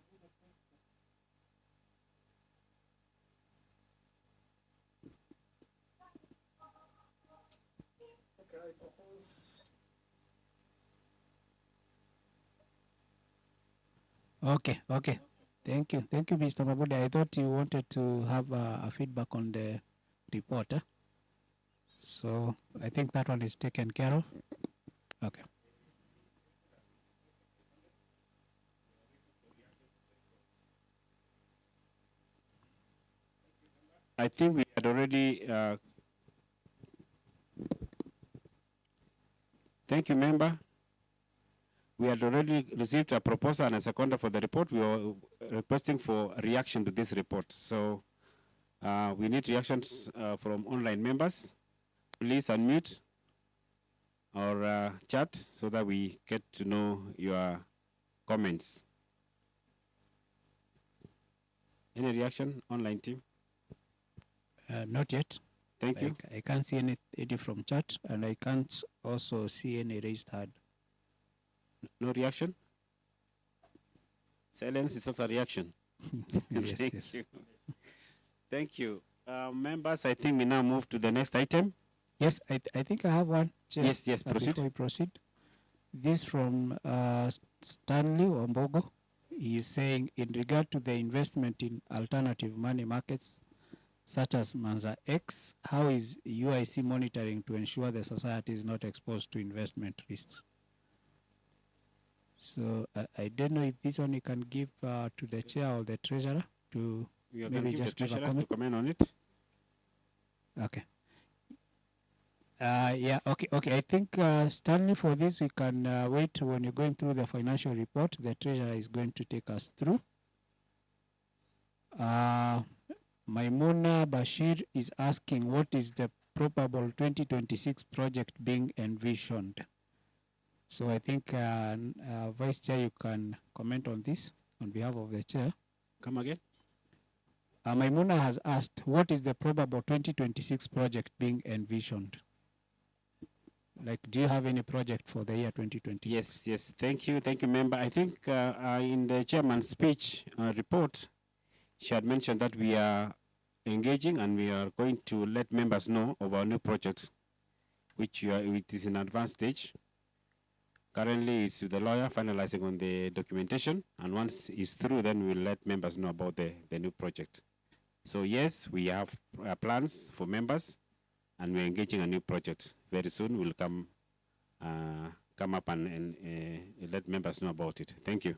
Okay. Thank you, Mr. Mabude. I thought you wanted to have a feedback on the report. So I think that one is taken care of. Okay. I think we had already. Thank you, member. We had already received a proposal and a seconder for the report. We are requesting for a reaction to this report. So we need reactions from online members. Please unmute or chat so that we get to know your comments. Any reaction, online team? Not yet. Thank you. I can't see any from chat, and I can't also see any raised hand. No reaction? Silence is also a reaction. Yes. You. Thank you. Members, I think we now move to the next item. Yes, I think I have one. Chair, Yes, proceed. Before we proceed. This from Stanley Wambogo. he is saying, in regard to the investment in alternative money markets, such as Manza X, how is UIC monitoring to ensure the society is not exposed to investment risks? So I don't know if this one you can give to the chair or the treasurer to You maybe can give just the give a treasurer comment. to comment on it. Okay. Yeah, okay. I think, Stanley, for this, we can wait when you're going through the financial report. The treasurer is going to take us through. Maimuna Bashir is asking, what is the probable 2026 project being envisioned? So I think, Vice Chair, you can comment on this on behalf of the chair. Come again. Maimuna has asked, what is the probable 2026 project being envisioned? Like, do you have any project for the year 2026? Yes. Thank you, member. I think in the chairman's speech report, she had mentioned that we are engaging and we are going to let members know of our new project, which it is in advanced stage. Currently, it's with the lawyer finalizing on the documentation, and once it's through, then we'll let members know about the new project. So yes, we have plans for members, and we're engaging a new project. Very soon, we'll come up and let members know about it. Thank you.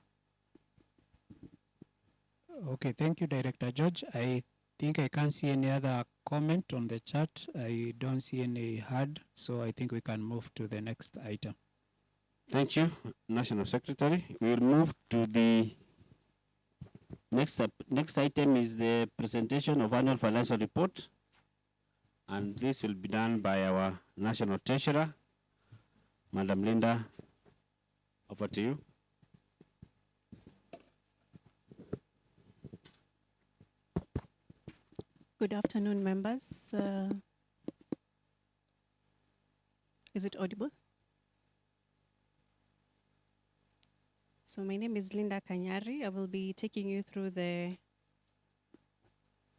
Okay, thank you, Director George. I think I can't see any other comment on the chat. I don't see any hand, so I think we can move to the next item. Thank you, National Secretary. We'll move to the next item is the presentation of annual financial report. And this will be done by our National Treasurer, Madam Linda. Over to you. Good afternoon, members. Is it audible? So my name is Linda Kanyari. I will be taking you through the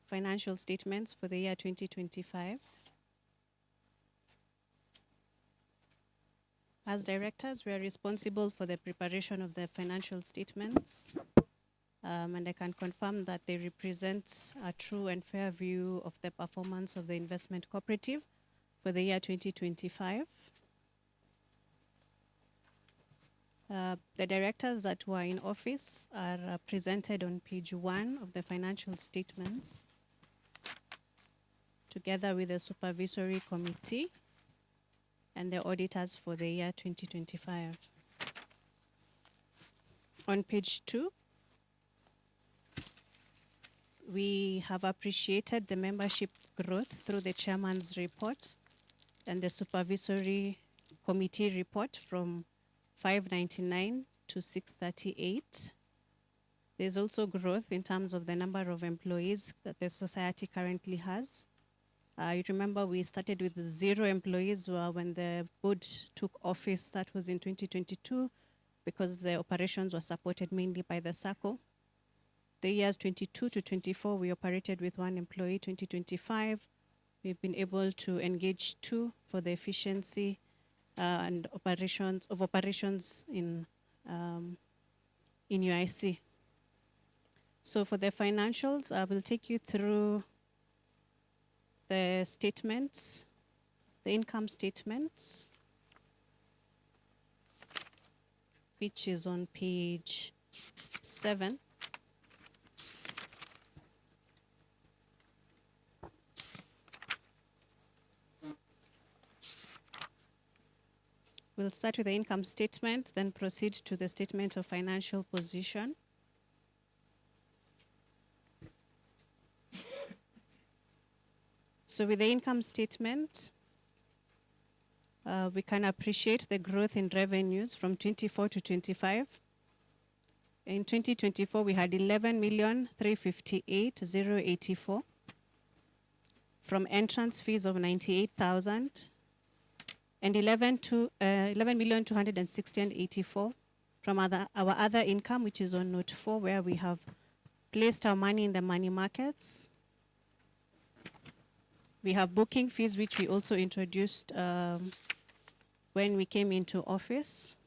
financial statements for the year 2025. As directors, we are responsible for the preparation of the financial statements, and I can confirm that they represent a true and fair view of the performance of the investment cooperative for the year 2025. The directors that were in office are presented on page 1 of the financial statements, together with the supervisory committee and the auditors for the year 2025. On page 2, we have appreciated the membership growth through the chairman's report and the supervisory committee report from 599 to 638. There's also growth in terms of the number of employees that the society currently has. You remember we started with 0 employees when the board took office. That was in 2022 because the operations were supported mainly by the SACCO. The years 22 to 24, we operated with 1 employee. 2025, we've been able to engage 2 for the efficiency and operations in UIC. So for the financials, I will take you through the statements, the income statements, which is on page 7. We'll start with the income statement, then proceed to the statement of financial position. So with the income statement, we can appreciate the growth in revenues from 24 to 25. In 2024, we had 11,358,084 from entrance fees of 98,000 and 11,260,084 from our other income, which is on note 4, where we have placed our money in the money markets. We have booking fees, which we also introduced when we came into office.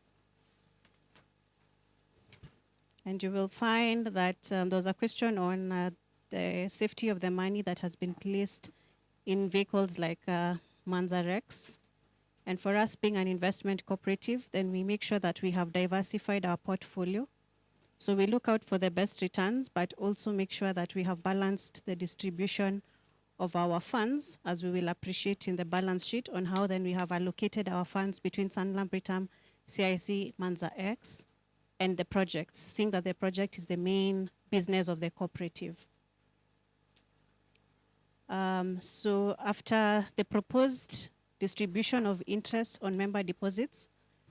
And you will find that there was a question on the safety of the money that has been placed in vehicles like Manza Rex. And for us being an investment cooperative, then we make sure that we have diversified our portfolio. So we look out for the best returns, but also make sure that we have balanced the distribution of our funds, as we will appreciate in the balance sheet on how then we have allocated our funds between Sanlam Britam, CIC, Manza X, and the projects, seeing that the project is the main business of the cooperative. So after the proposed distribution of interest on member deposits,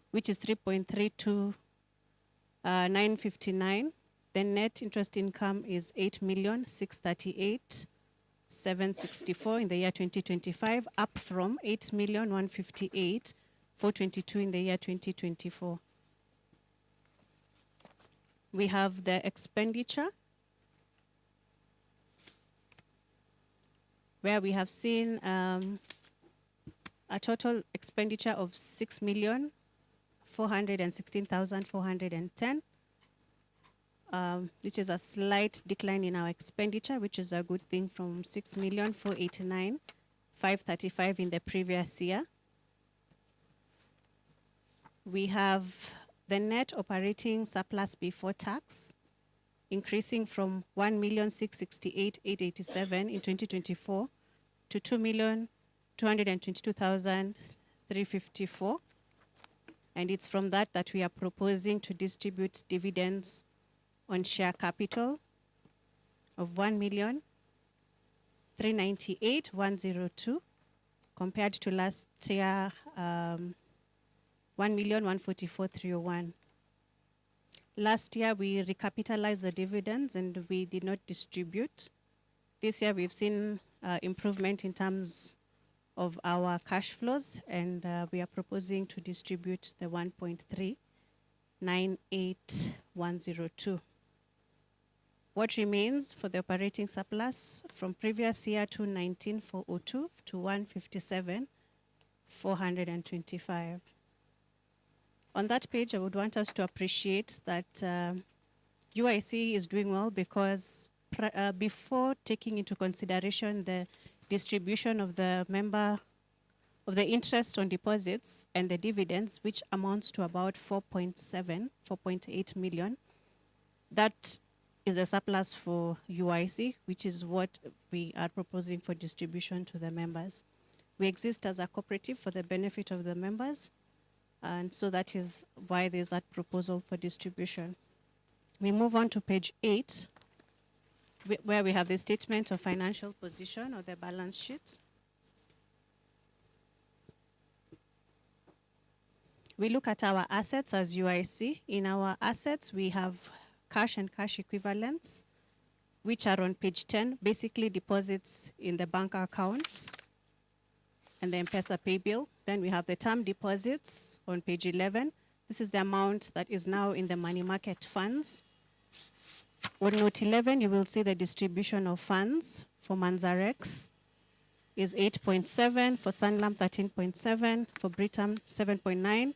which is 3.32959, the net interest income is 8,638,764 in the year 2025, up from 8,158,422 in the year 2024. We have the expenditure, where we have seen a total expenditure of 6,416,410, which is a slight decline in our expenditure, which is a good thing, from 6,489,535 in the previous year. We have the net operating surplus before tax, increasing from 1,668,887 in 2024 to 2,222,354. And it's from that we are proposing to distribute dividends on share capital of 1,398,102, compared to last year 1,144,301. Last year we recapitalized the dividends and we did not distribute. This year we've seen improvement in terms of our cash flows, and we are proposing to distribute the 1.398102. What remains for the operating surplus from previous year, 219,402 to 157,425. On that page, I would want us to appreciate that UIC is doing well, because before taking into consideration the distribution of the interest on deposits and the dividends, which amounts to about 4.8 million, that is a surplus for UIC, which is what we are proposing for distribution to the members. We exist as a cooperative for the benefit of the members, and so that is why there's that proposal for distribution. We move on to page 8, where we have the statement of financial position, or the balance sheet. We look at our assets as UIC. In our assets, we have cash and cash equivalents, which are on page 10, basically deposits in the bank accounts and the M-Pesa pay bill. Then we have the term deposits on page 11. This is the amount that is now in the money market funds. On note 11, you will see the distribution of funds for Manza Rex is 8.7, for Sanlam 13.7, for Britam 7.9,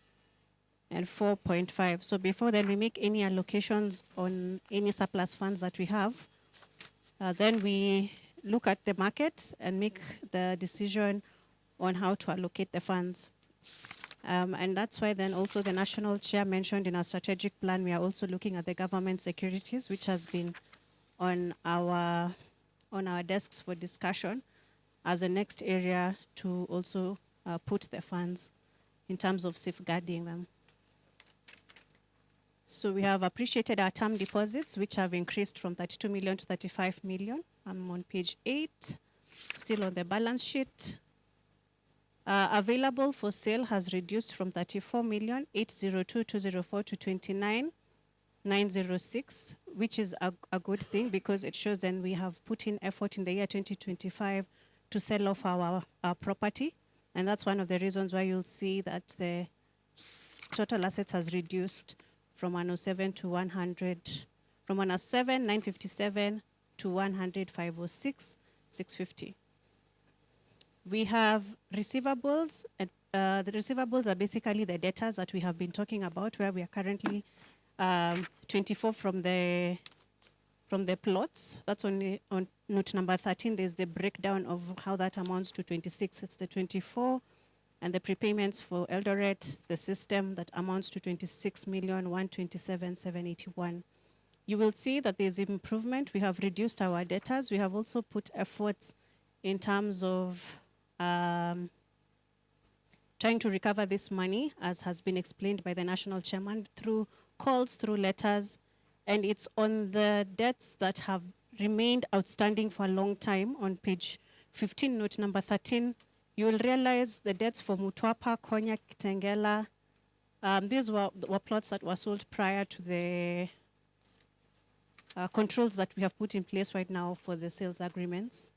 and 4.5. So before then we make any allocations on any surplus funds that we have, then we look at the market and make the decision on how to allocate the funds. And that's why then also the national chair mentioned in our strategic plan, we are also looking at the government securities, which has been on our desks for discussion as the next area to also put the funds in terms of safeguarding them. So we have appreciated our term deposits, which have increased from 32 million to 35 million. I'm on page 8, still on the balance sheet. Available for sale has reduced from 34,802,204 to 29,906, which is a good thing, because it shows then we have put in effort in the year 2025 to sell off our property. And that's one of the reasons why you'll see that the total assets has reduced from 107 to 100, from 107, 957 to 100, 506, 650. We have receivables, and the receivables are basically the debtors that we have been talking about, where we are currently 24 from the plots. That's only on note number 13. There's the breakdown of how that amounts to 26. It's the 24, and the prepayments for Eldoret, the system, that amounts to 26,127,781. You will see that there's improvement. We have reduced our debtors. We have also put efforts in terms of trying to recover this money, as has been explained by the national chairman, through calls, through letters, and it's on the debts that have remained outstanding for a long time. On page 15, note number 13, you will realize the debts for Mutwapa, Konya, Kitengela. These were plots that were sold prior to the controls that we have put in place right now for the sales agreements.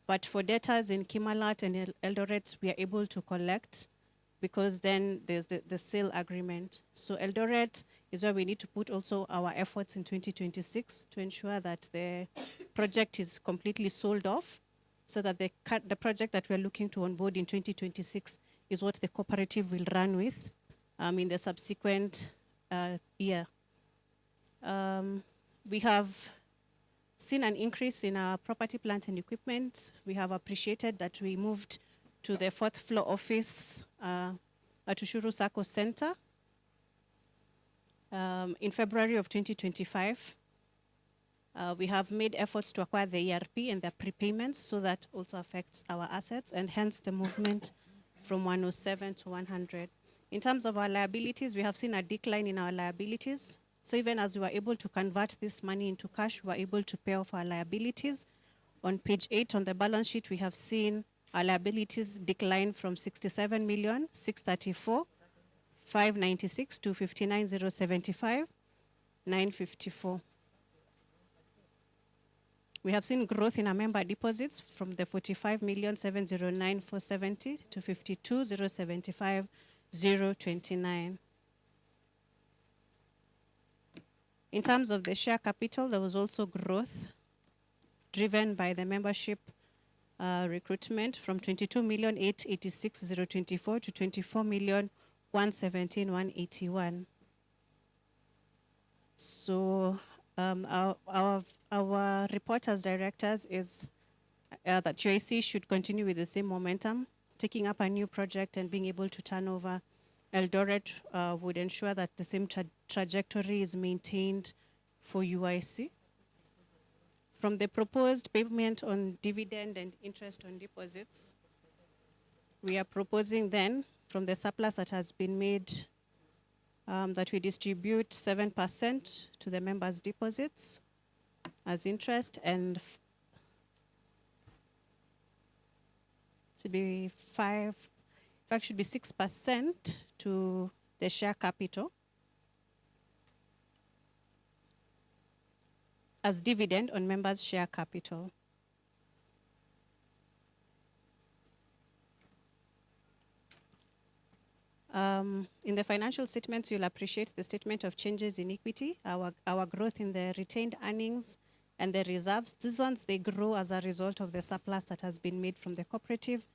But for debtors in Kimalat and Eldoret, we are able to collect, because then there's the sale agreement. So Eldoret is where we need to put also our efforts in 2026 to ensure that the project is completely sold off, so that the project that we're looking to onboard in 2026 is what the cooperative will run with in the subsequent year. We have seen an increase in our property, plant, and equipment. We have appreciated that we moved to the 4th floor office at Ushuru Sacco Center in February of 2025. We have made efforts to acquire the ERP and the prepayments, so that also affects our assets, and hence the movement from 107 to 100. In terms of our liabilities, we have seen a decline in our liabilities. So even as we were able to convert this money into cash, we were able to pay off our liabilities. On page 8 on the balance sheet, we have seen our liabilities decline from 67,634,596 to 59,075,954. We have seen growth in our member deposits from the 45,709,470 to 52,075,029. In terms of the share capital, there was also growth driven by the membership recruitment from 22,886,024 to 24,117,181. So our report as directors is that UIC should continue with the same momentum, taking up a new project and being able to turn over Eldoret would ensure that the same trajectory is maintained for UIC. From the proposed payment on dividend and interest on deposits, we are proposing then, from the surplus that has been made, that we distribute 7% to the members' deposits as interest, and should be 6% to the share capital as dividend on members' share capital. In the financial statements, you'll appreciate the statement of changes in equity, our growth in the retained earnings and the reserves. These ones, they grow as a result of the surplus that has been made from the cooperative.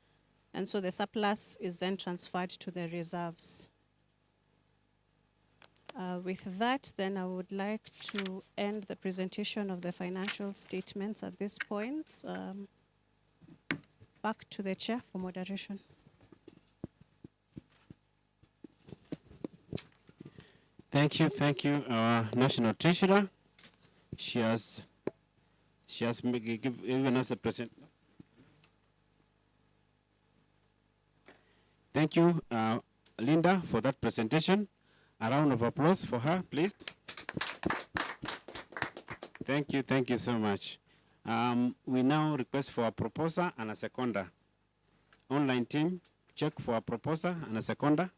And so the surplus is then transferred to the reserves. With that, then I would like to end the presentation of the financial statements at this point. Back to the chair for moderation. Thank you, our National Treasurer. She has given us a present. Thank you, Linda, for that presentation. A round of applause for her, please. Thank you so much. We now request for a proposer and a seconder. Online team, check for a proposer and a seconder.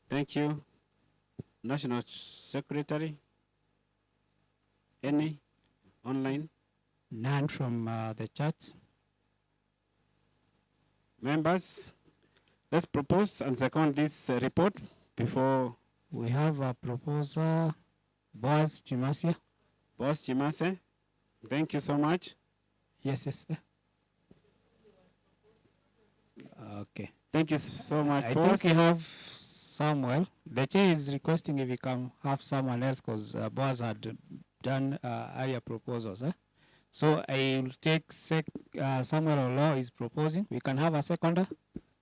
Thank you. National Secretary, any online? None from the chats. Members, let's propose and second this report before. We have a proposer, Boaz Chimasia. Boaz Chimase, thank you so much. Yes. Okay. Thank you so much, I boss. think we have Samuel. The chair is requesting if we can have someone else because Boaz had done earlier proposals. So I will take Samuel Olo is proposing. We can have a seconder.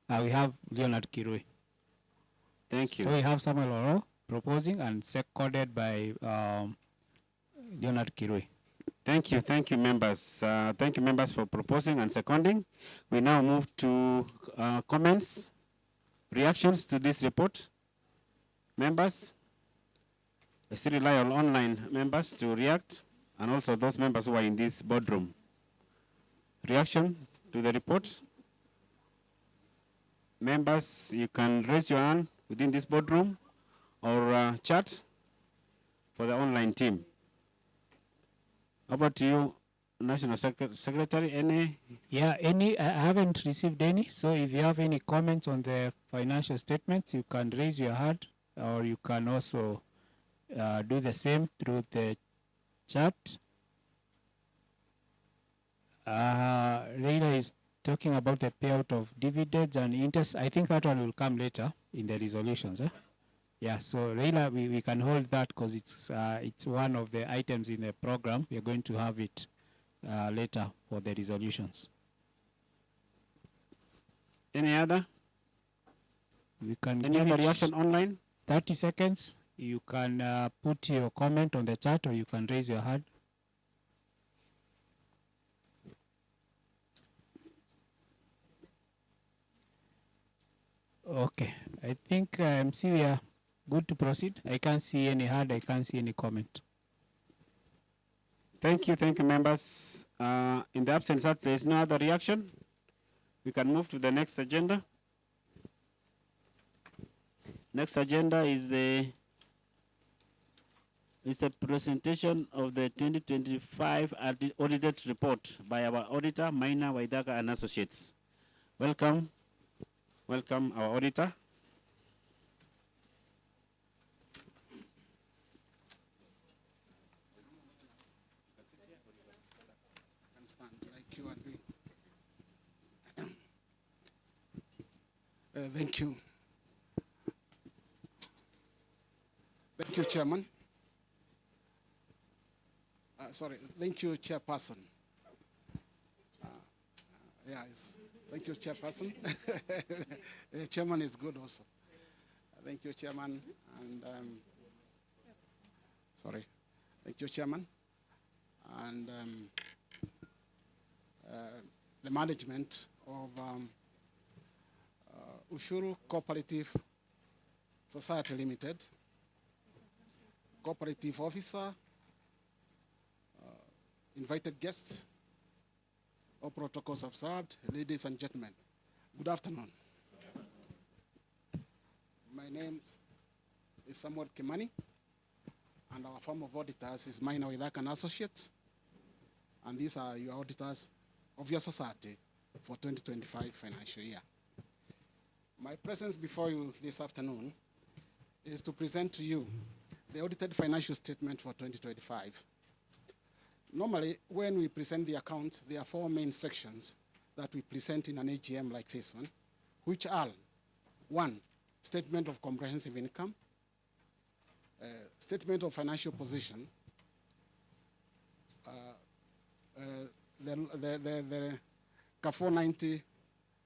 We have Leonard Kirui. Thank you. So we have Samuel Olo proposing and seconded by Leonard Kirui. Thank you, members. Thank you, members, for proposing and seconding. We now move to comments, reactions to this report. Members, I still rely on online members to react, and also those members who are in this boardroom. Reaction to the report. Members, you can raise your hand within this boardroom or chat for the online team. Over to you, National Secretary. Any? Yeah, I haven't received any. So if you have any comments on the financial statements, you can raise your hand, or you can also do the same through the chat. Reina is talking about the payout of dividends and interest. I think that one will come later in the resolutions. Yeah, so Reina, we can hold that because it's one of the items in the program. We are going to have it later for the resolutions. Any other? We can Any give other it reaction online? 30 seconds. You can put your comment on the chat, or you can raise your hand. Okay, I think MC, we are good to proceed. I can't see any hand, I can't see any comment. Thank you, members. In the absence that there is no other reaction, we can move to the next agenda. Next agenda is the presentation of the 2025 audited report by our auditor, Maina Waidaka and Associates. Welcome, our auditor. Thank you. Thank you, Chairman. Thank you, Chairperson. Thank you, Chairperson. The Chairman is good also. Thank you, Chairman. And thank you, Chairman. And the management of Ushuru Cooperative Society Limited, cooperative officer, invited guests, all protocols observed, ladies and gentlemen, good afternoon. My name is Samuel Kimani, and our firm of auditors is Maina Waidaka and Associates, and these are your auditors of your society for 2025 financial year. My presence before you this afternoon is to present to you the audited financial statement for 2025. Normally, when we present the account, there are four main sections that we present in an AGM like this one, which are: one, statement of comprehensive income, statement of financial position, the CAFO 90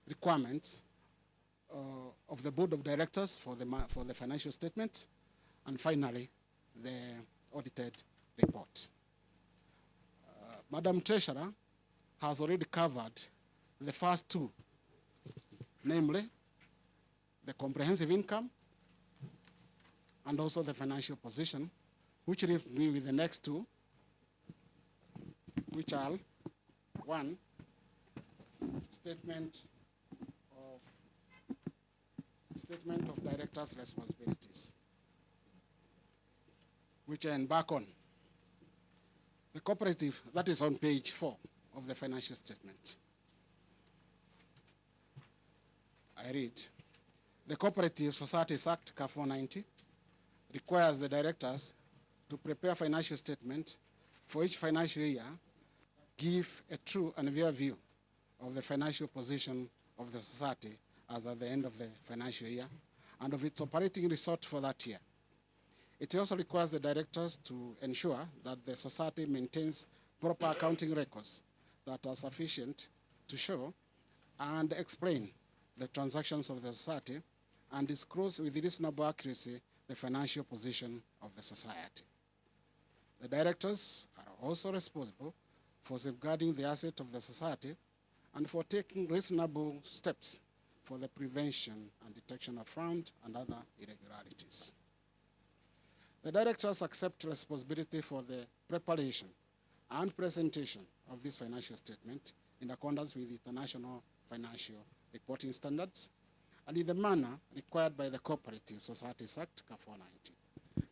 requirements of the Board of Directors for the financial statement, and finally, the audited report. Madam Treasurer has already covered the first two, namely the comprehensive income and also the financial position, which leaves me with the next two, which are: one, statement of directors' responsibilities, which I embark on. The cooperative, that is on page 4 of the financial statement. I read: the Cooperative Societies Act, CAFO 90, requires the directors to prepare financial statement for each financial year, give a true and fair view of the financial position of the society as at the end of the financial year and of its operating result for that year. It also requires the directors to ensure that the society maintains proper accounting records that are sufficient to show and explain the transactions of the society and disclose with reasonable accuracy the financial position of the society. The directors are also responsible for safeguarding the asset of the society and for taking reasonable steps for the prevention and detection of fraud and other irregularities. The directors accept responsibility for the preparation and presentation of this financial statement in accordance with international financial reporting standards and in the manner required by the Cooperative Societies Act, CAF 490.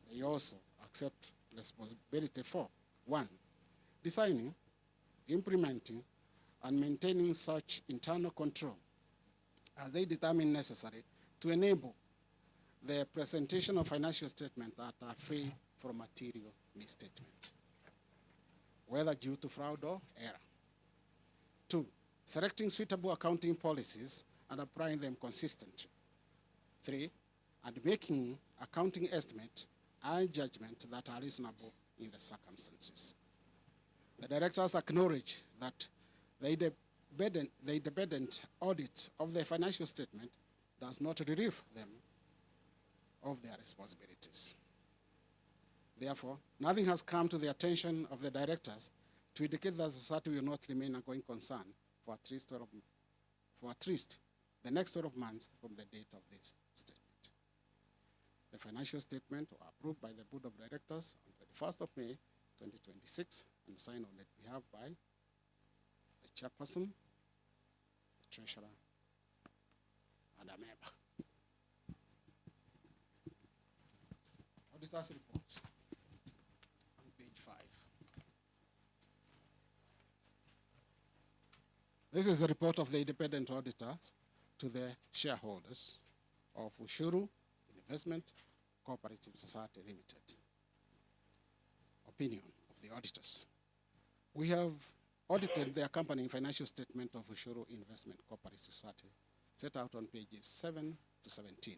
They also accept responsibility for, 1, designing, implementing, and maintaining such internal control as they determine necessary to enable the presentation of financial statements that are free from material misstatement, whether due to fraud or error. 2, selecting suitable accounting policies and applying them consistently. 3, and making accounting estimate and judgment that are reasonable in the circumstances. The directors acknowledge that the independent audit of the financial statement does not relieve them of their responsibilities. Therefore, nothing has come to the attention of the directors to indicate that the society will not remain a going concern for at least the next 12 months from the date of this statement. The financial statement was approved by the Board of Directors on the 1st of May 2026 and signed on behalf by the chairperson, the treasurer, and a member. Auditor's report on page 5. This is the report of the independent auditors to the shareholders of Ushuru Investment Cooperative Society Limited. Opinion of the auditors. We have audited the accompanying financial statement of Ushuru Investment Cooperative Society set out on pages 7 to 17,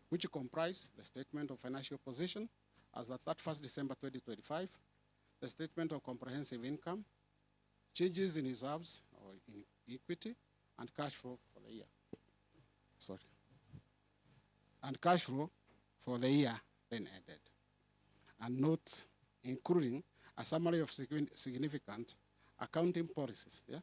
which comprise the statement of financial position as at 31st December 2025, the statement of comprehensive income, changes in reserves or in equity, and cash flow for the year. And cash flow for the year then ended. And notes including a summary of significant accounting policies. Yeah?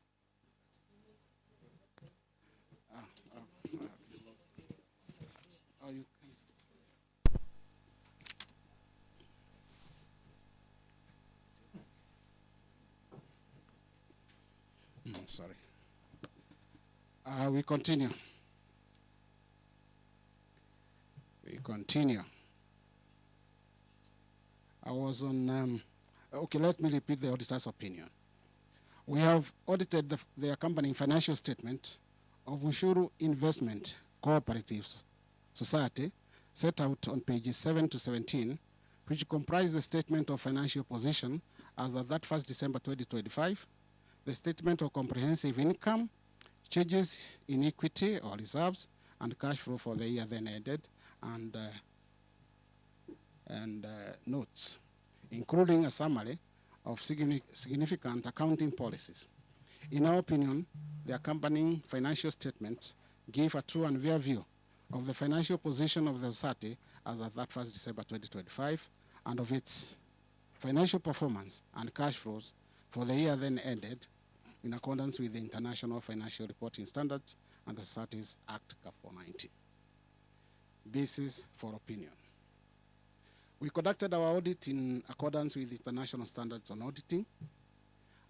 You sorry. We continue. I was on, okay, let me repeat the auditor's opinion. We have audited the accompanying financial statement of Ushuru Investment Cooperative Society set out on pages 7 to 17, which comprise the statement of financial position as of that 1st December 2025, the statement of comprehensive income, changes in equity or reserves, and cash flow for the year then ended, and notes, including a summary of significant accounting policies. In our opinion, the accompanying financial statements give a true and fair view of the financial position of the society as of that 1st December 2025 and of its financial performance and cash flows for the year then ended in accordance with the International Financial Reporting Standards and the Societies Act CAF 490. Basis for opinion. We conducted our audit in accordance with international standards on auditing.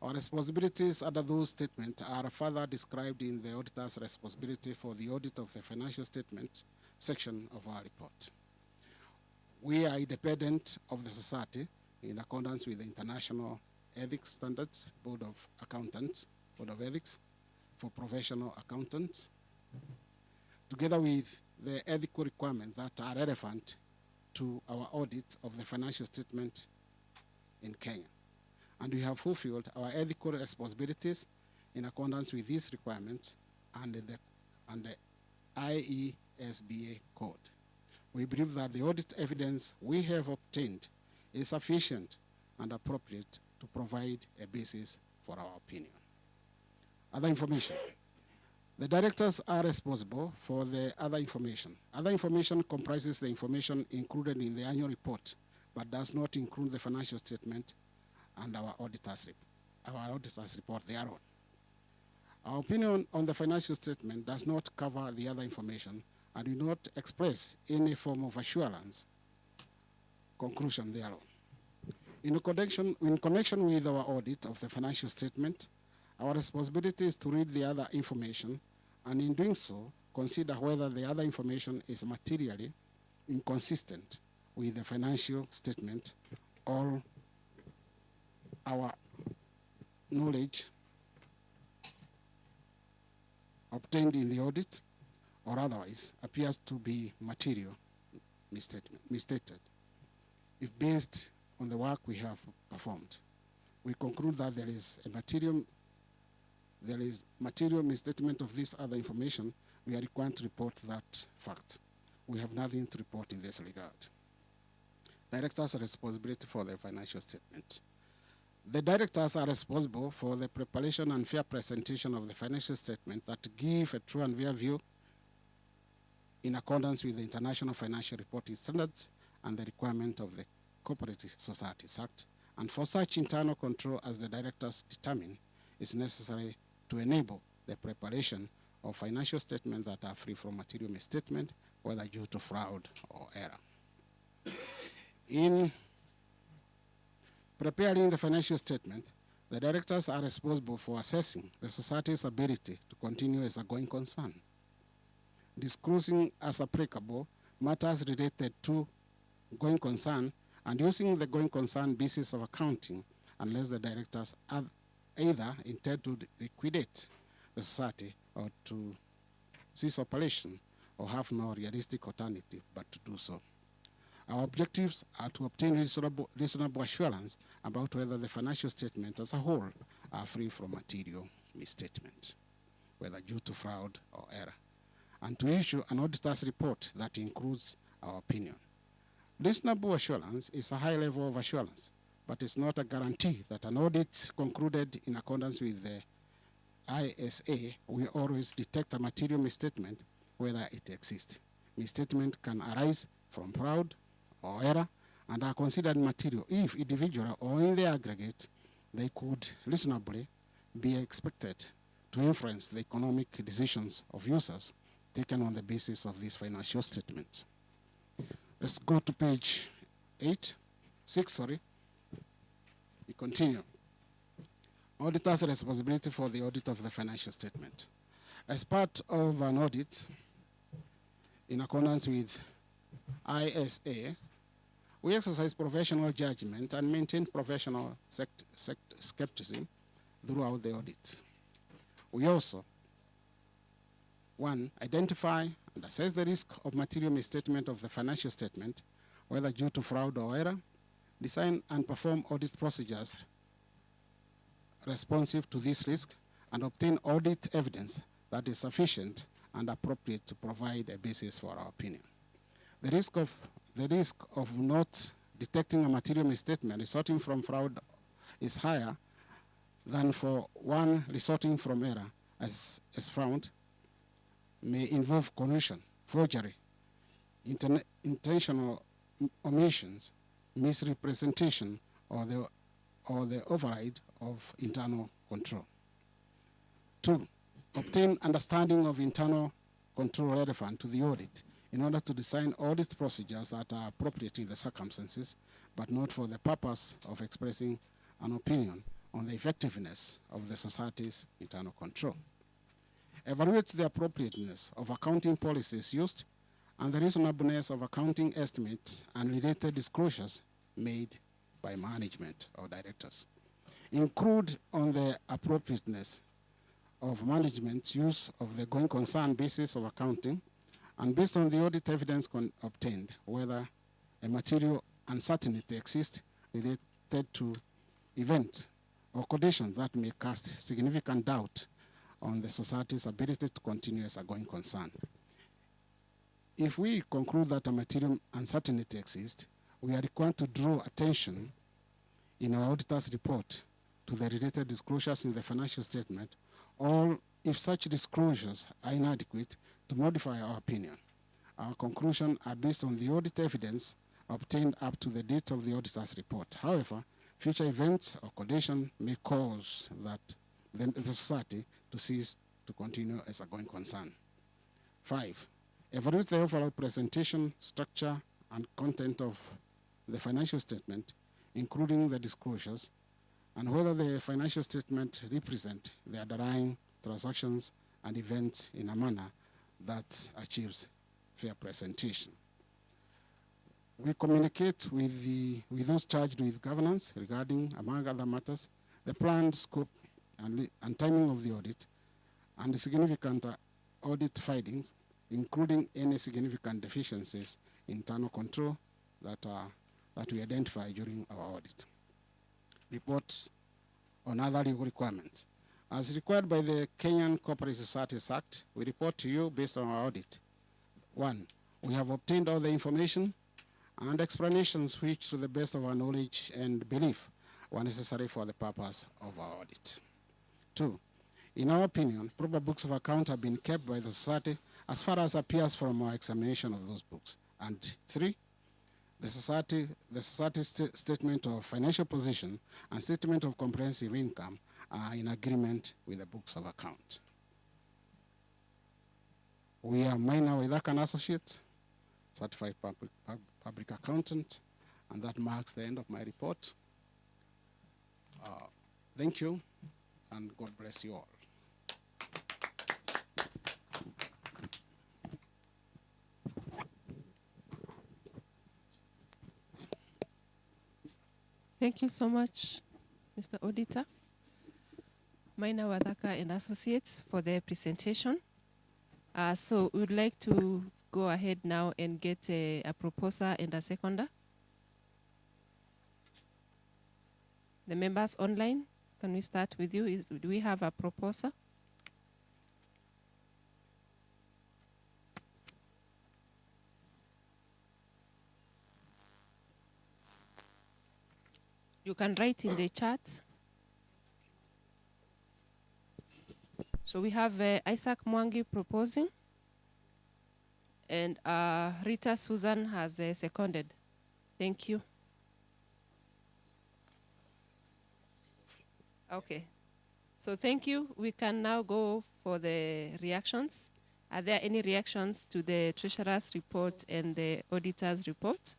Our responsibilities under those statements are further described in the auditor's responsibility for the audit of the financial statements section of our report. We are independent of the society in accordance with the International Ethics Standards, Board of Accountants, Board of Ethics for Professional Accountants, together with the ethical requirements that are relevant to our audit of the financial statement in Kenya. And we have fulfilled our ethical responsibilities in accordance with these requirements and the IESBA code. We believe that the audit evidence we have obtained is sufficient and appropriate to provide a basis for our opinion. Other information. The directors are responsible for the other information. Other information comprises the information included in the annual report, but does not include the financial statement and our auditor's report thereon. Our opinion on the financial statement does not cover the other information and do not express any form of assurance conclusion thereon. In connection with our audit of the financial statement, our responsibility is to read the other information and in doing so, consider whether the other information is materially inconsistent with the financial statement or our knowledge obtained in the audit or otherwise appears to be material misstated. If based on the work we have performed, we conclude that there is material misstatement of this other information, we are required to report that fact. We have nothing to report in this regard. Directors are responsible for the financial statement. The directors are responsible for the preparation and fair presentation of the financial statement that give a true and fair view in accordance with the International Financial Reporting Standards and the requirement of the Cooperative Societies Act, and for such internal control as the directors determine is necessary to enable the preparation of financial statements that are free from material misstatement, whether due to fraud or error. In preparing the financial statement, the directors are responsible for assessing the society's ability to continue as a going concern, disclosing as applicable matters related to going concern, and using the going concern basis of accounting unless the directors either intend to liquidate the society or to cease operation or have no realistic alternative but to do so. Our objectives are to obtain reasonable assurance about whether the financial statement as a whole are free from material misstatement, whether due to fraud or error, and to issue an auditor's report that includes our opinion. Reasonable assurance is a high level of assurance, but it's not a guarantee that an audit concluded in accordance with the ISA will always detect a material misstatement, whether it exists. Misstatement can arise from fraud or error and are considered material if individually or in the aggregate they could reasonably be expected to influence the economic decisions of users taken on the basis of this financial statement. Let's go to page 6. We continue. Auditor's responsibility for the audit of the financial statement. As part of an audit, in accordance with ISA, we exercise professional judgment and maintain professional skepticism throughout the audit. We also, 1, identify and assess the risk of material misstatement of the financial statement, whether due to fraud or error, design and perform audit procedures responsive to this risk, and obtain audit evidence that is sufficient and appropriate to provide a basis for our opinion. The risk of not detecting a material misstatement resulting from fraud is higher than for one resulting from error, as found, may involve collusion, forgery, intentional omissions, misrepresentation, or the override of internal control. 2, obtain understanding of internal control relevant to the audit in order to design audit procedures that are appropriate in the circumstances, but not for the purpose of expressing an opinion on the effectiveness of the society's internal control. Evaluate the appropriateness of accounting policies used and the reasonableness of accounting estimates and related disclosures made by management or directors. Include on the appropriateness of management's use of the going concern basis of accounting, and based on the audit evidence obtained, whether a material uncertainty exists related to events or conditions that may cast significant doubt on the society's ability to continue as a going concern. if we conclude that a material uncertainty exists, we are required to draw attention in our auditor's report to the related disclosures in the financial statement, or if such disclosures are inadequate, to modify our opinion. Our conclusions are based on the audit evidence obtained up to the date of the auditor's report. However, future events or conditions may cause that the society to cease to continue as a going concern. 5, evaluate the overall presentation, structure, and content of the financial statement, including the disclosures, and whether the financial statement represent the underlying transactions and events in a manner that achieves fair presentation. We communicate with those charged with governance regarding, among other matters, the planned scope and timing of the audit, and the significant audit findings, including any significant deficiencies in internal control that we identify during our audit. Reports on other legal requirements. As required by the Kenyan Corporate Societies Act, we report to you based on our audit. 1, we have obtained all the information and explanations which, to the best of our knowledge and belief, were necessary for the purpose of our audit. 2, in our opinion, proper books of account have been kept by the society as far as appears from our examination of those books. And 3, the society's statement of financial position and statement of comprehensive income are in agreement with the books of account. We are Minor Uic and Associates, certified public accountant, and that marks the end of my report. Thank you, and God bless you all. Thank you so much, Mr. Auditor, Minor Wadhaka and Associates, for their presentation. So we would like to go ahead now and get a proposer and a seconder. The members online, can we start with you? Do we have a proposer? You can write in the chat. So we have Isaac Mwangi proposing, and Rita Susan has seconded. Thank you. Okay. So thank you. We can now go for the reactions. Are there any reactions to the Treasurer's report and the Auditor's report?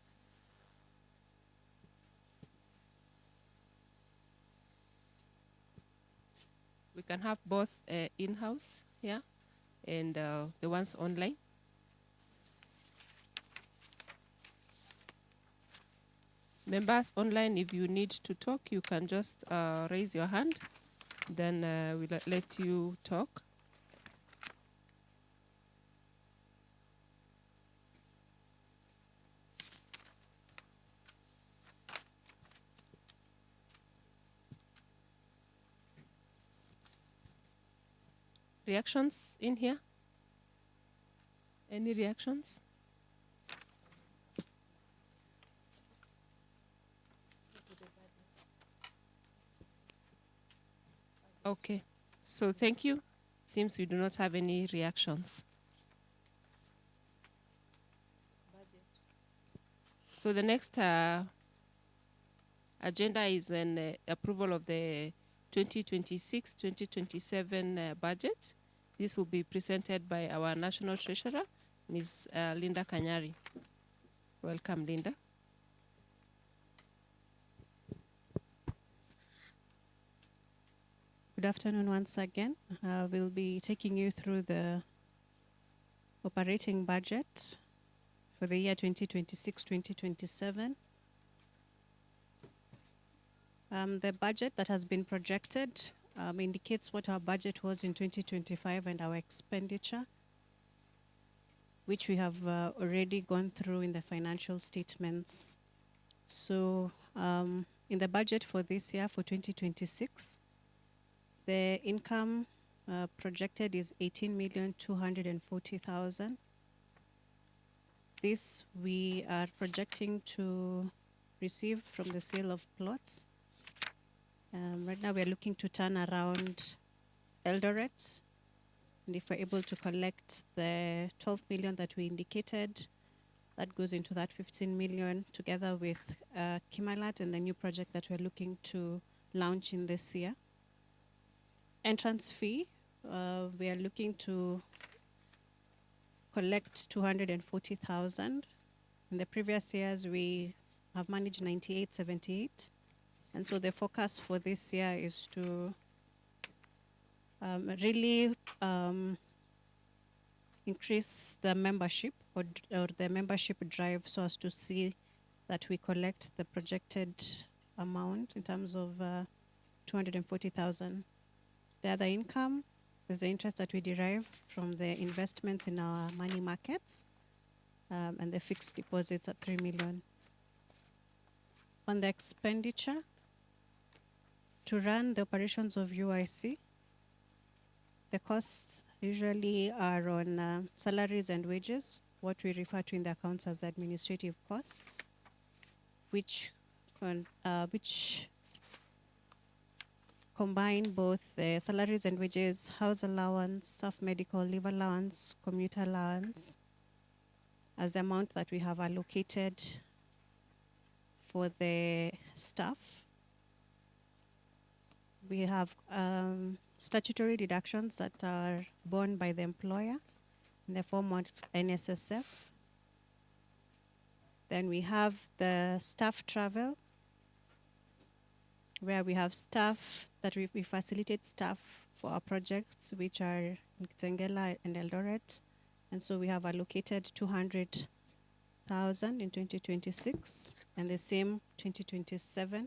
We can have both in-house here and the ones online. Members online, if you need to talk, you can just raise your hand, then we'll let you talk. Reactions in here? Any reactions? Okay, so thank you. Seems we do not have any reactions. So the next agenda is an approval of the 2026-2027 budget. This will be presented by our National Treasurer, Ms. Linda Kanyari. Welcome, Linda. Good afternoon once again. We'll be taking you through the operating budget for the year 2026-2027. The budget that has been projected indicates what our budget was in 2025 and our expenditure, which we have already gone through in the financial statements. So in the budget for this year, for 2026, the income projected is 18,240,000. this we are projecting to receive from the sale of plots. Right now we're looking to turn around Eldoret, and if we're able to collect the 12 million that we indicated, that goes into that 15 million together with Kimalat and the new project that we're looking to launch in this year. Entrance fee, we are looking to collect 240,000. In the previous years, we have managed 98.78. And so the focus for this year is to really increase the membership or the membership drive so as to see that we collect the projected amount in terms of 240,000. The other income is the interest that we derive from the investments in our money markets and the fixed deposits at 3 million. On the expenditure, to run the operations of UIC, the costs usually are on salaries and wages, what we refer to in the accounts as administrative costs, which combine both the salaries and wages, house allowance, staff medical, leave allowance, commuter allowance, as the amount that we have allocated for the staff. We have statutory deductions that are borne by the employer in the form of NSSF. Then we have the staff travel, where we have staff that we facilitate staff for our projects, which are in Kitengela and Eldoret. And so we have allocated 200,000 in 2026 and the same 2027.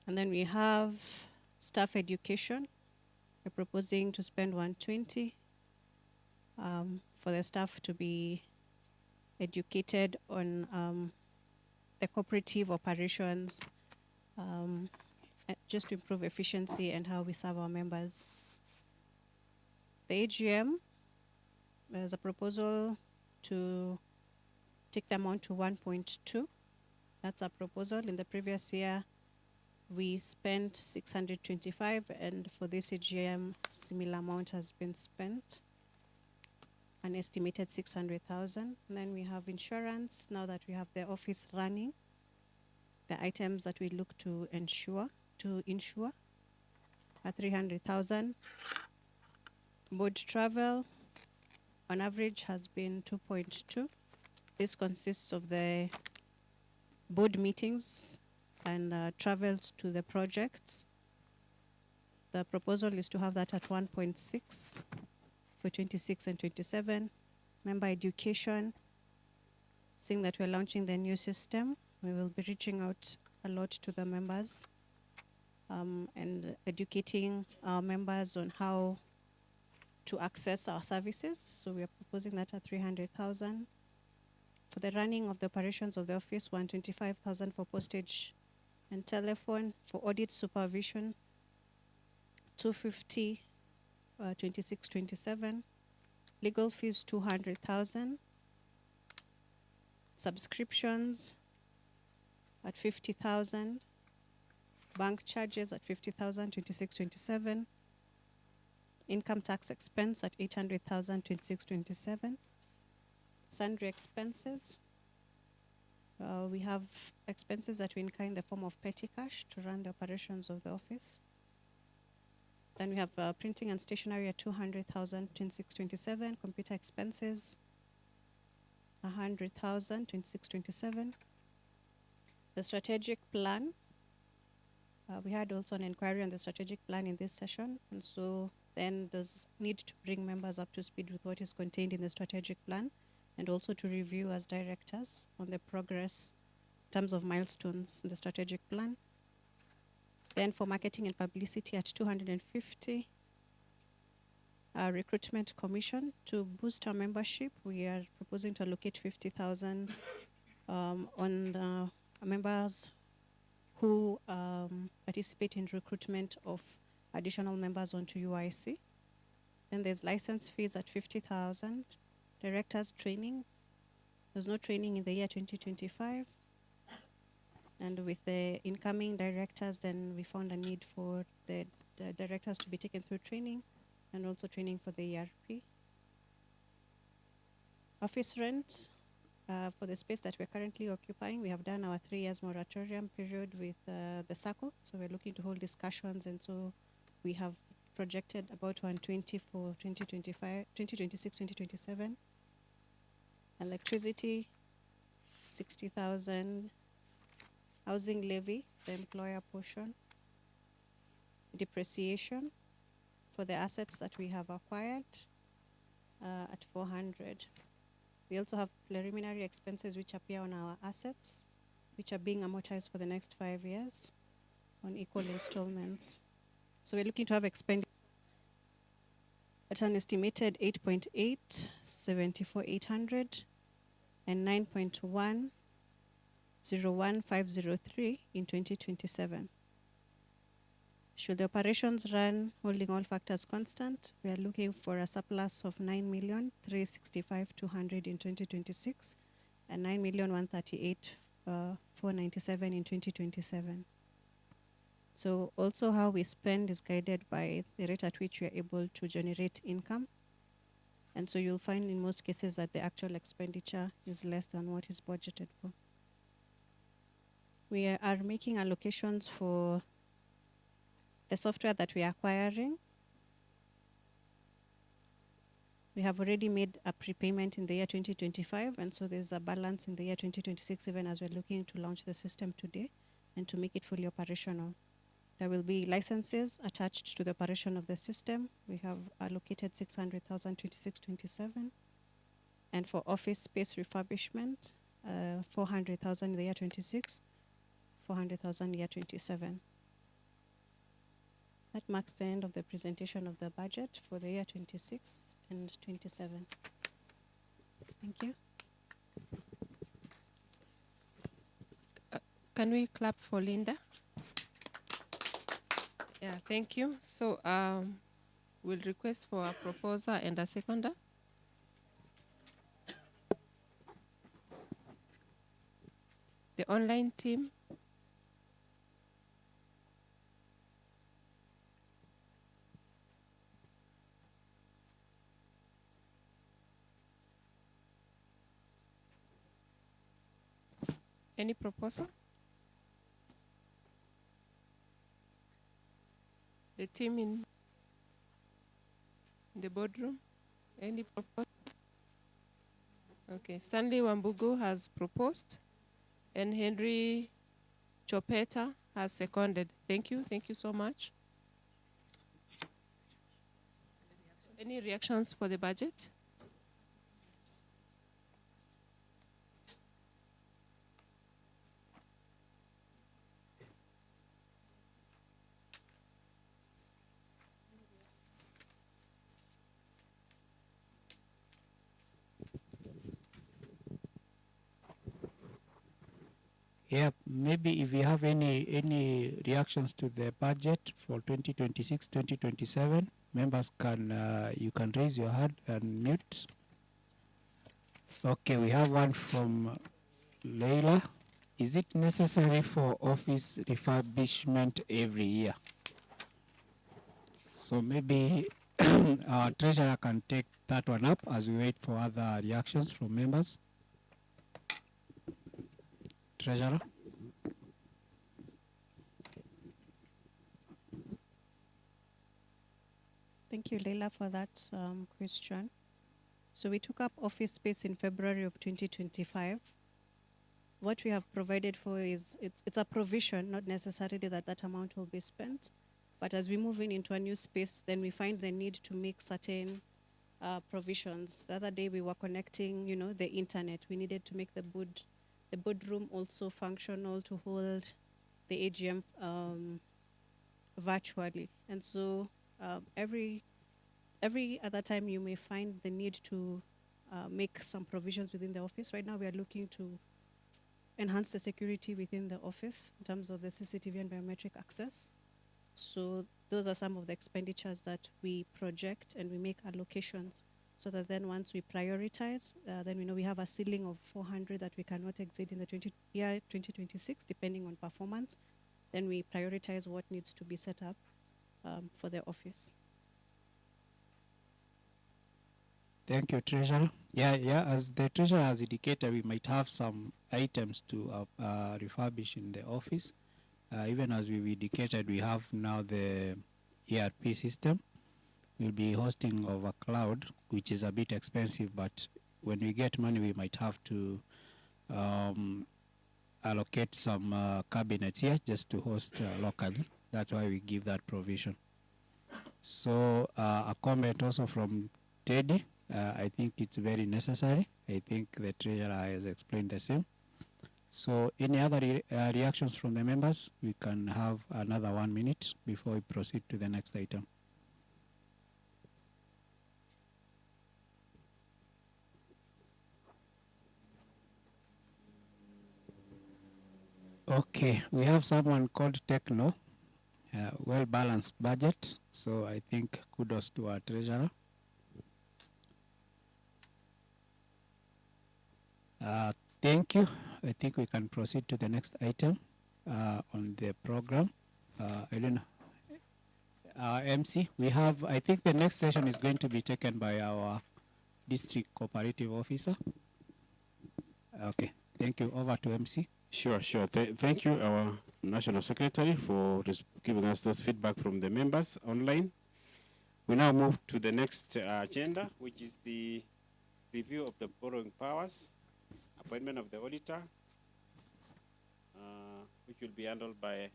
And then we have staff education. We're proposing to spend 120 for the staff to be educated on the cooperative operations, just to improve efficiency and how we serve our members. The AGM, there's a proposal to take the amount to 1.2. That's a proposal. In the previous year, we spent 625, and for this AGM, similar amount has been spent, an estimated 600,000. And then we have insurance. Now that we have the office running, the items that we look to insure are 300,000. Board travel, on average, has been 2.2. This consists of the board meetings and travels to the projects. The proposal is to have that at 1.6 for 26 and 27. Member education, seeing that we're launching the new system, we will be reaching out a lot to the members and educating our members on how to access our services. So we are proposing that at 300,000. For the running of the operations of the office, 125,000 for postage and telephone. For audit supervision, 250, 26, 27. Legal fees, 200,000. Subscriptions at 50,000. Bank charges at 50,000, 26, 27. Income tax expense at 800,000, 26, 27. Sundry expenses. We have expenses that we incur in the form of petty cash to run the operations of the office. Then we have printing and stationery at 200,000, 26, 27. Computer expenses, 100,000, 26, 27. The strategic plan. We had also an inquiry on the strategic plan in this session, and so then there's need to bring members up to speed with what is contained in the strategic plan, and also to review as directors on the progress in terms of milestones in the strategic plan. Then for marketing and publicity at 250. Our recruitment commission, to boost our membership, we are proposing to allocate 50,000 on the members who participate in recruitment of additional members onto UIC. Then there's license fees at 50,000, directors training There's no training in the year 2025. And with the incoming directors, then we found a need for the directors to be taken through training and also training for the ERP. Office rent, for the space that we're currently occupying, we have done our 3 years moratorium period with the SACCO. So we're looking to hold discussions, and so we have projected about 120 for 2025, 2026, 2027. Electricity, 60,000. Housing levy, the employer portion. Depreciation for the assets that we have acquired at 400. We also have preliminary expenses which appear on our assets, which are being amortized for the next 5 years on equal installments. So we're looking to have expenditure at an estimated 8.8, 74,800, and 9.1, 01503 in 2027. Should the operations run holding all factors constant, we are looking for a surplus of 9,365,200 in 2026 and 9,138,497 in 2027. So also how we spend is guided by the rate at which we are able to generate income. And so you'll find in most cases that the actual expenditure is less than what is budgeted for. We are making allocations for the software that we are acquiring. We have already made a prepayment in the year 2025, and so there's a balance in the year 2026, even as we're looking to launch the system today and to make it fully operational. There will be licenses attached to the operation of the system. We have allocated 600,000, 26-27. And for office space refurbishment, 400,000 in the year 26, 400,000 year 27. That marks the end of the presentation of the budget for the year 26 and 27. Thank you. Can we clap for Linda? Yeah, thank you. So we'll request for a proposer and a seconder. The online team. Any proposal? The team in the boardroom? Any proposal? Okay, Stanley Wambugu has proposed and Henry Chopeta has seconded. Thank you so much. Any reactions for the budget? Yeah, maybe if you have any reactions to the budget for 2026, 2027, members can you can raise your hand and mute. Okay, we have one from Leila. Is it necessary for office refurbishment every year? So maybe our treasurer can take that one up as we wait for other reactions from members. Treasurer. Thank you, Leila, for that question. So we took up office space in February of 2025. What we have provided for is, it's a provision, not necessarily that amount will be spent. But as we move into a new space, then we find the need to make certain provisions. The other day we were connecting, the internet. We needed to make the boardroom also functional to hold the AGM virtually. And so every other time you may find the need to make some provisions within the office. Right now we are looking to enhance the security within the office in terms of the CCTV and biometric access. So those are some of the expenditures that we project and we make allocations. so that then once we prioritize, then we know we have a ceiling of 400 that we cannot exceed in the year 2026, depending on performance. Then we prioritize what needs to be set up for the office. Thank you, Treasurer. As the Treasurer has indicated, we might have some items to refurbish in the office. Even as we indicated, we have now the ERP system. We'll be hosting over cloud, which is a bit expensive, but when we get money, we might have to allocate some cabinets here just to host locally. That's why we give that provision. So a comment also from Teddy. I think it's very necessary. I think the Treasurer has explained the same. So any other reactions from the members? We can have another 1 minute before we proceed to the next item. Okay, we have someone called Techno, well-balanced budget. So I think kudos to our Treasurer. Thank you. I think we can proceed to the next item on the program. I don't know. MC, we have, I think the next session is going to be taken by our district cooperative officer. Okay, thank you. Over to MC. Sure. Thank you, our National Secretary, for giving us those feedback from the members online. We now move to the next agenda, which is the review of the borrowing powers, appointment of the auditor, which will be handled by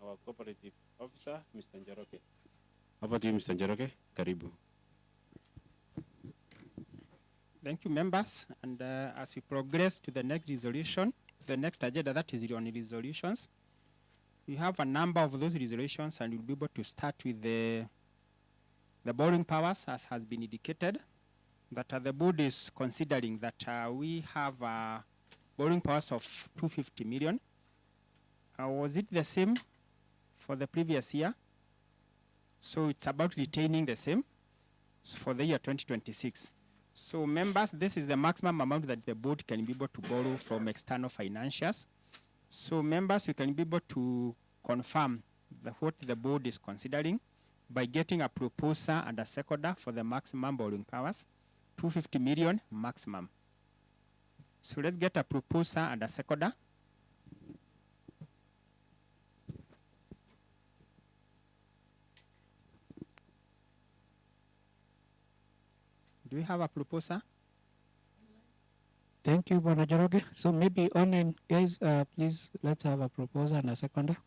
our cooperative officer, Mr. Njoroge. Over to you, Mr. Njoroge. Karibu. Thank you, members. And as we progress to the next resolution, the next agenda, that is on resolutions, we have a number of those resolutions, and we'll be able to start with the borrowing powers, as has been indicated, that the board is considering that we have borrowing powers of 250 million. Was it the same for the previous year? So it's about retaining the same for the year 2026. So members, this is the maximum amount that the board can be able to borrow from external financiers. So members, we can be able to confirm what the board is considering by getting a proposer and a seconder for the maximum borrowing powers, 250 million maximum. So let's get a proposer and a seconder. Do we have a proposer? Thank you, Bwana Njoroge. So maybe online, guys, please, let's have a proposer and a seconder.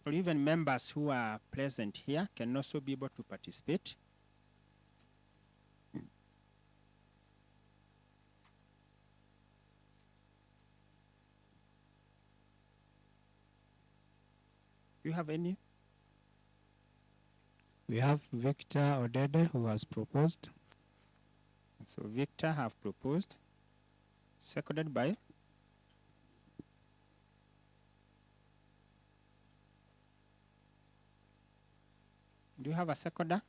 Or even members who are present here can also be able to participate. Do you have any? We have Victor Odede, who has proposed. So Victor have proposed, seconded by do you have a seconder?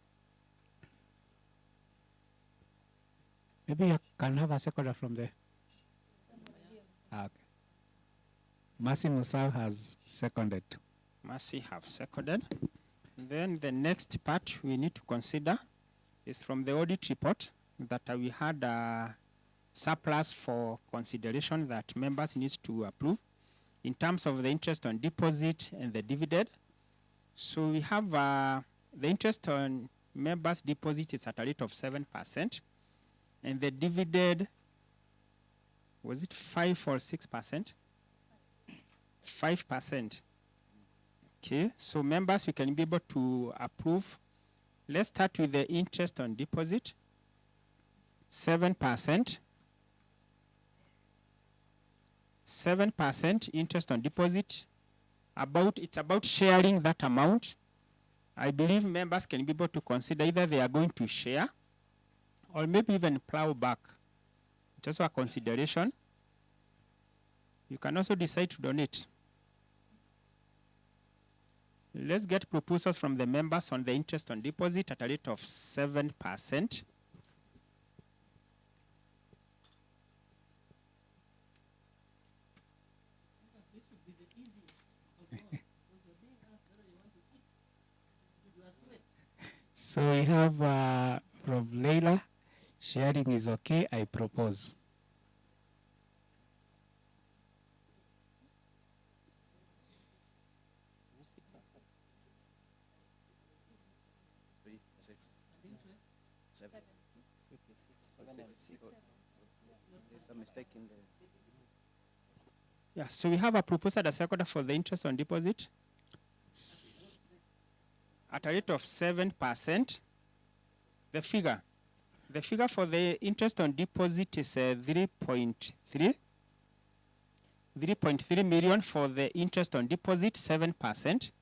Maybe I can have a seconder from there. Okay. Mercy Musau has seconded. Mercy have seconded. Then the next part we need to consider is from the audit report that we had a surplus for consideration that members need to approve in terms of the interest on deposit and the dividend. So we have the interest on members' deposit is at a rate of 7%, and the dividend, was it 5 or 6%? 5%. Okay, so members, we can be able to approve. Let's start with the interest on deposit, 7%. 7% interest on deposit. It's about sharing that amount. I believe members can be able to consider either they are going to share or maybe even plow back. It's also a consideration. You can also decide to donate. Let's get proposals from the members on the interest on deposit at a rate of 7%. So we have from Leila, sharing is okay, I propose. There's a mistake in the... Yeah, so we have a proposal as second for the interest on deposit at a rate of 7%. The figure for the interest on deposit is 3.3 million for the interest on deposit, 7%. Do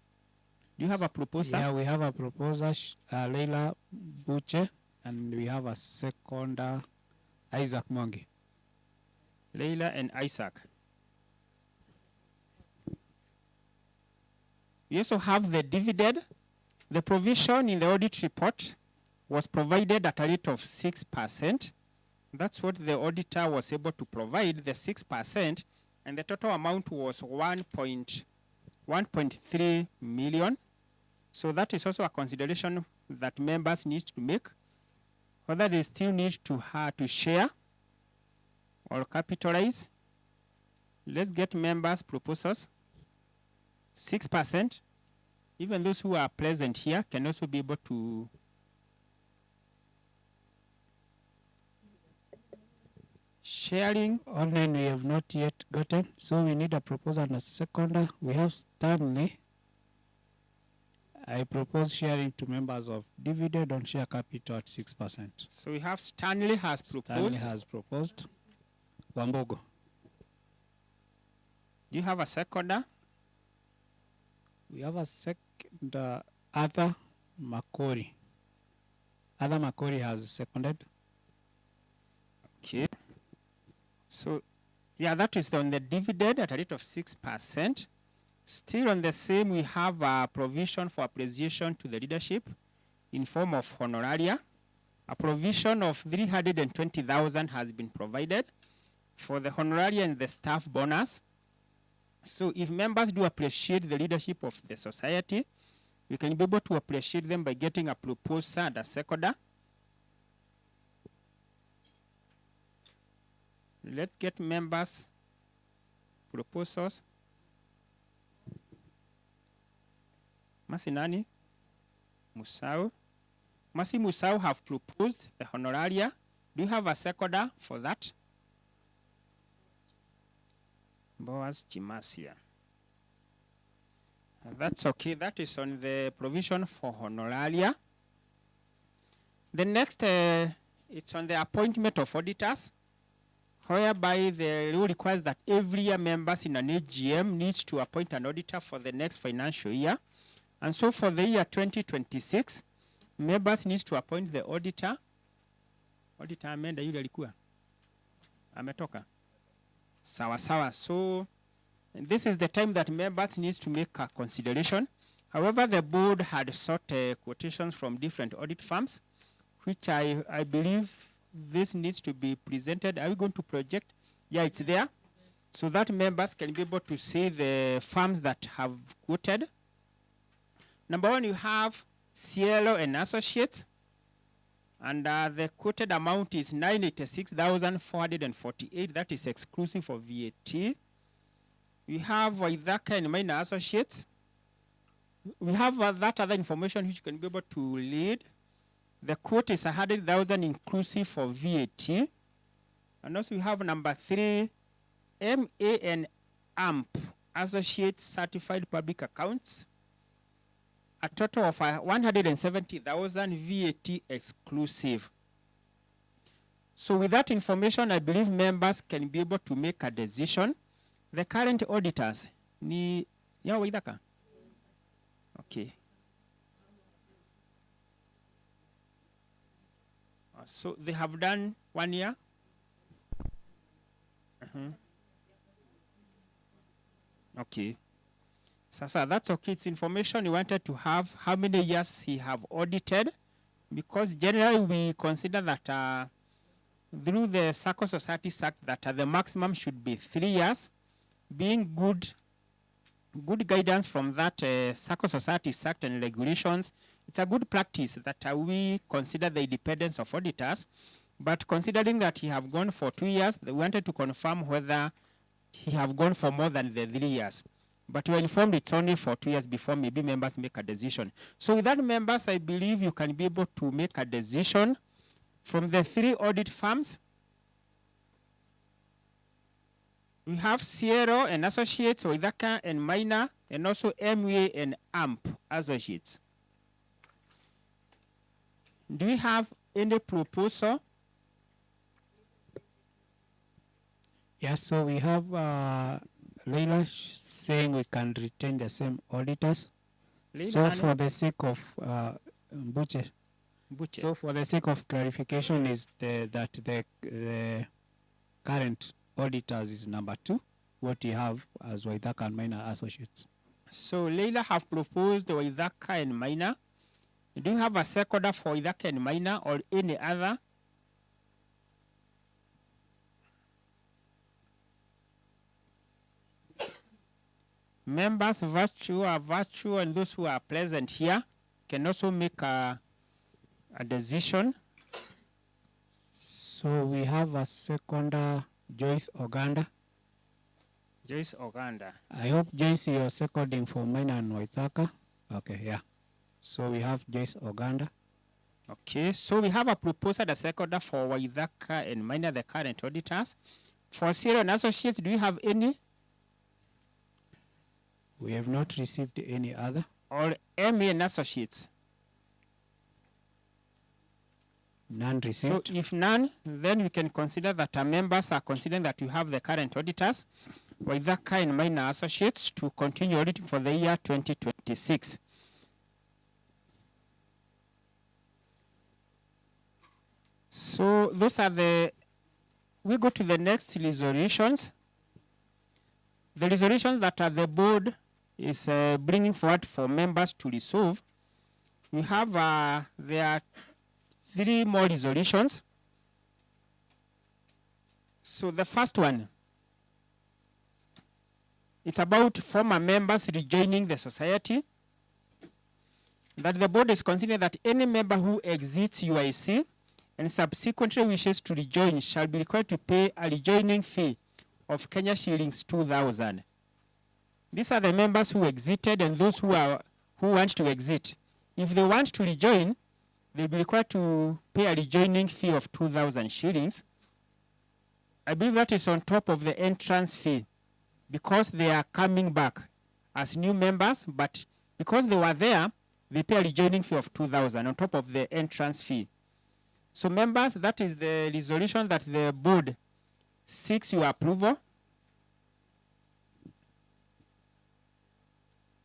you have a proposal? Yeah, we have a proposal, Leila Buche, and we have a second, Isaac Mongi. Leila and Isaac. We also have the dividend. The provision in the audit report was provided at a rate of 6%. That's what the auditor was able to provide, the 6%, and the total amount was 1.3 million. So that is also a consideration that members need to make, whether they still need to share or capitalize. Let's get members' proposals. 6%. Even those who are present here can also be able to sharing. Online we have not yet gotten, so we need a proposal on a second. We have Stanley. I propose sharing to members of dividend on share capital at 6%. So we have Stanley has proposed. Stanley has proposed. Wambogo. Do you have a seconder? We have a second, Arthur Makori. Arthur Makori has seconded. Okay. So, yeah, that is on the dividend at a rate of 6%. Still on the same, we have a provision for appreciation to the leadership in form of honoraria. A provision of 320,000 has been provided for the honoraria and the staff bonus. So if members do appreciate the leadership of the society, we can be able to appreciate them by getting a proposal and a seconder. Let's get members' proposals. Masinani, Musau. Masi Musau have proposed the honoraria. Do you have a seconder for that? Boaz Chimasia. That's okay. That is on the provision for honoraria. The next, it's on the appointment of auditors, whereby the rule requires that every year members in an AGM needs to appoint an auditor for the next financial year. And so for the year 2026, members need to appoint the auditor. Auditor amenda yule alikuwa ametoka. Sawa sawa. So this is the time that members need to make a consideration. However, the board had sought quotations from different audit firms, which I believe this needs to be presented. Are we going to project? Yeah, it's there. So that members can be able to see the firms that have quoted. Number one, you have Cielo and Associates. And the quoted amount is 986,448. That is exclusive of VAT. We have Waithaka and Minor Associates. We have that other information which you can be able to read. The quote is 100,000 inclusive of VAT. And also we have number 3, MAN AMP, Associates Certified Public Accounts. A total of 170,000 VAT exclusive. So with that information, I believe members can be able to make a decision. The current auditors, ni ya Waithaka? Okay. So they have done 1 year? Okay. Sasa, that's okay. It's information we wanted to have, how many years he have audited, because generally we consider that through the Circle Societies Act that the maximum should be 3 years, being good guidance from that Circle Societies Act and regulations. It's a good practice that we consider the independence of auditors, but considering that he have gone for 2 years, they wanted to confirm whether he have gone for more than the 3 years. But we're informed it's only for 2 years before maybe members make a decision. So with that, members, I believe you can be able to make a decision from the 3 audit firms. We have Sierra and Associates, Oidaka and Minor, and also MUA and AMP Associates. Do we have any proposal? Yes, so we have Leila saying we can retain the same auditors. Leila, So for the sake of Buche, so for the sake of clarification is that the current auditors is number 2, what you have as Waithaka and Minor Associates. So Leila have proposed Waithaka and Minor. Do you have a seconder for Waithaka and Minor or any other? Members, virtue, and those who are present here can also make a decision. So we have a seconder, Joyce Oganda. Joyce Oganda. I hope, Joyce, you're seconding for Minor and Waithaka. Okay, yeah. So we have Joyce Oganda. Okay, so we have a proposal, the seconder for Waithaka and Minor, the current auditors. For Sierra and Associates, do you have any? We have not received any other. Or MA and Associates? None received. So if none, then we can consider that our members are considering that you have the current auditors, Waithaka and Minor Associates, to continue auditing for the year 2026. So those are we go to the next resolutions. The resolutions that the board is bringing forward for members to resolve. We have, there are 3 more resolutions. So the first one, it's about former members rejoining the society. That the board is considering that any member who exits UIC and subsequently wishes to rejoin shall be required to pay a rejoining fee of Kenya shillings 2,000. These are the members who exited and those who want to exit. If they want to rejoin, they'll be required to pay a rejoining fee of 2,000 shillings. I believe that is on top of the entrance fee because they are coming back as new members, but because they were there, they pay a rejoining fee of 2,000 on top of the entrance fee. So members, that is the resolution that the board seeks your approval.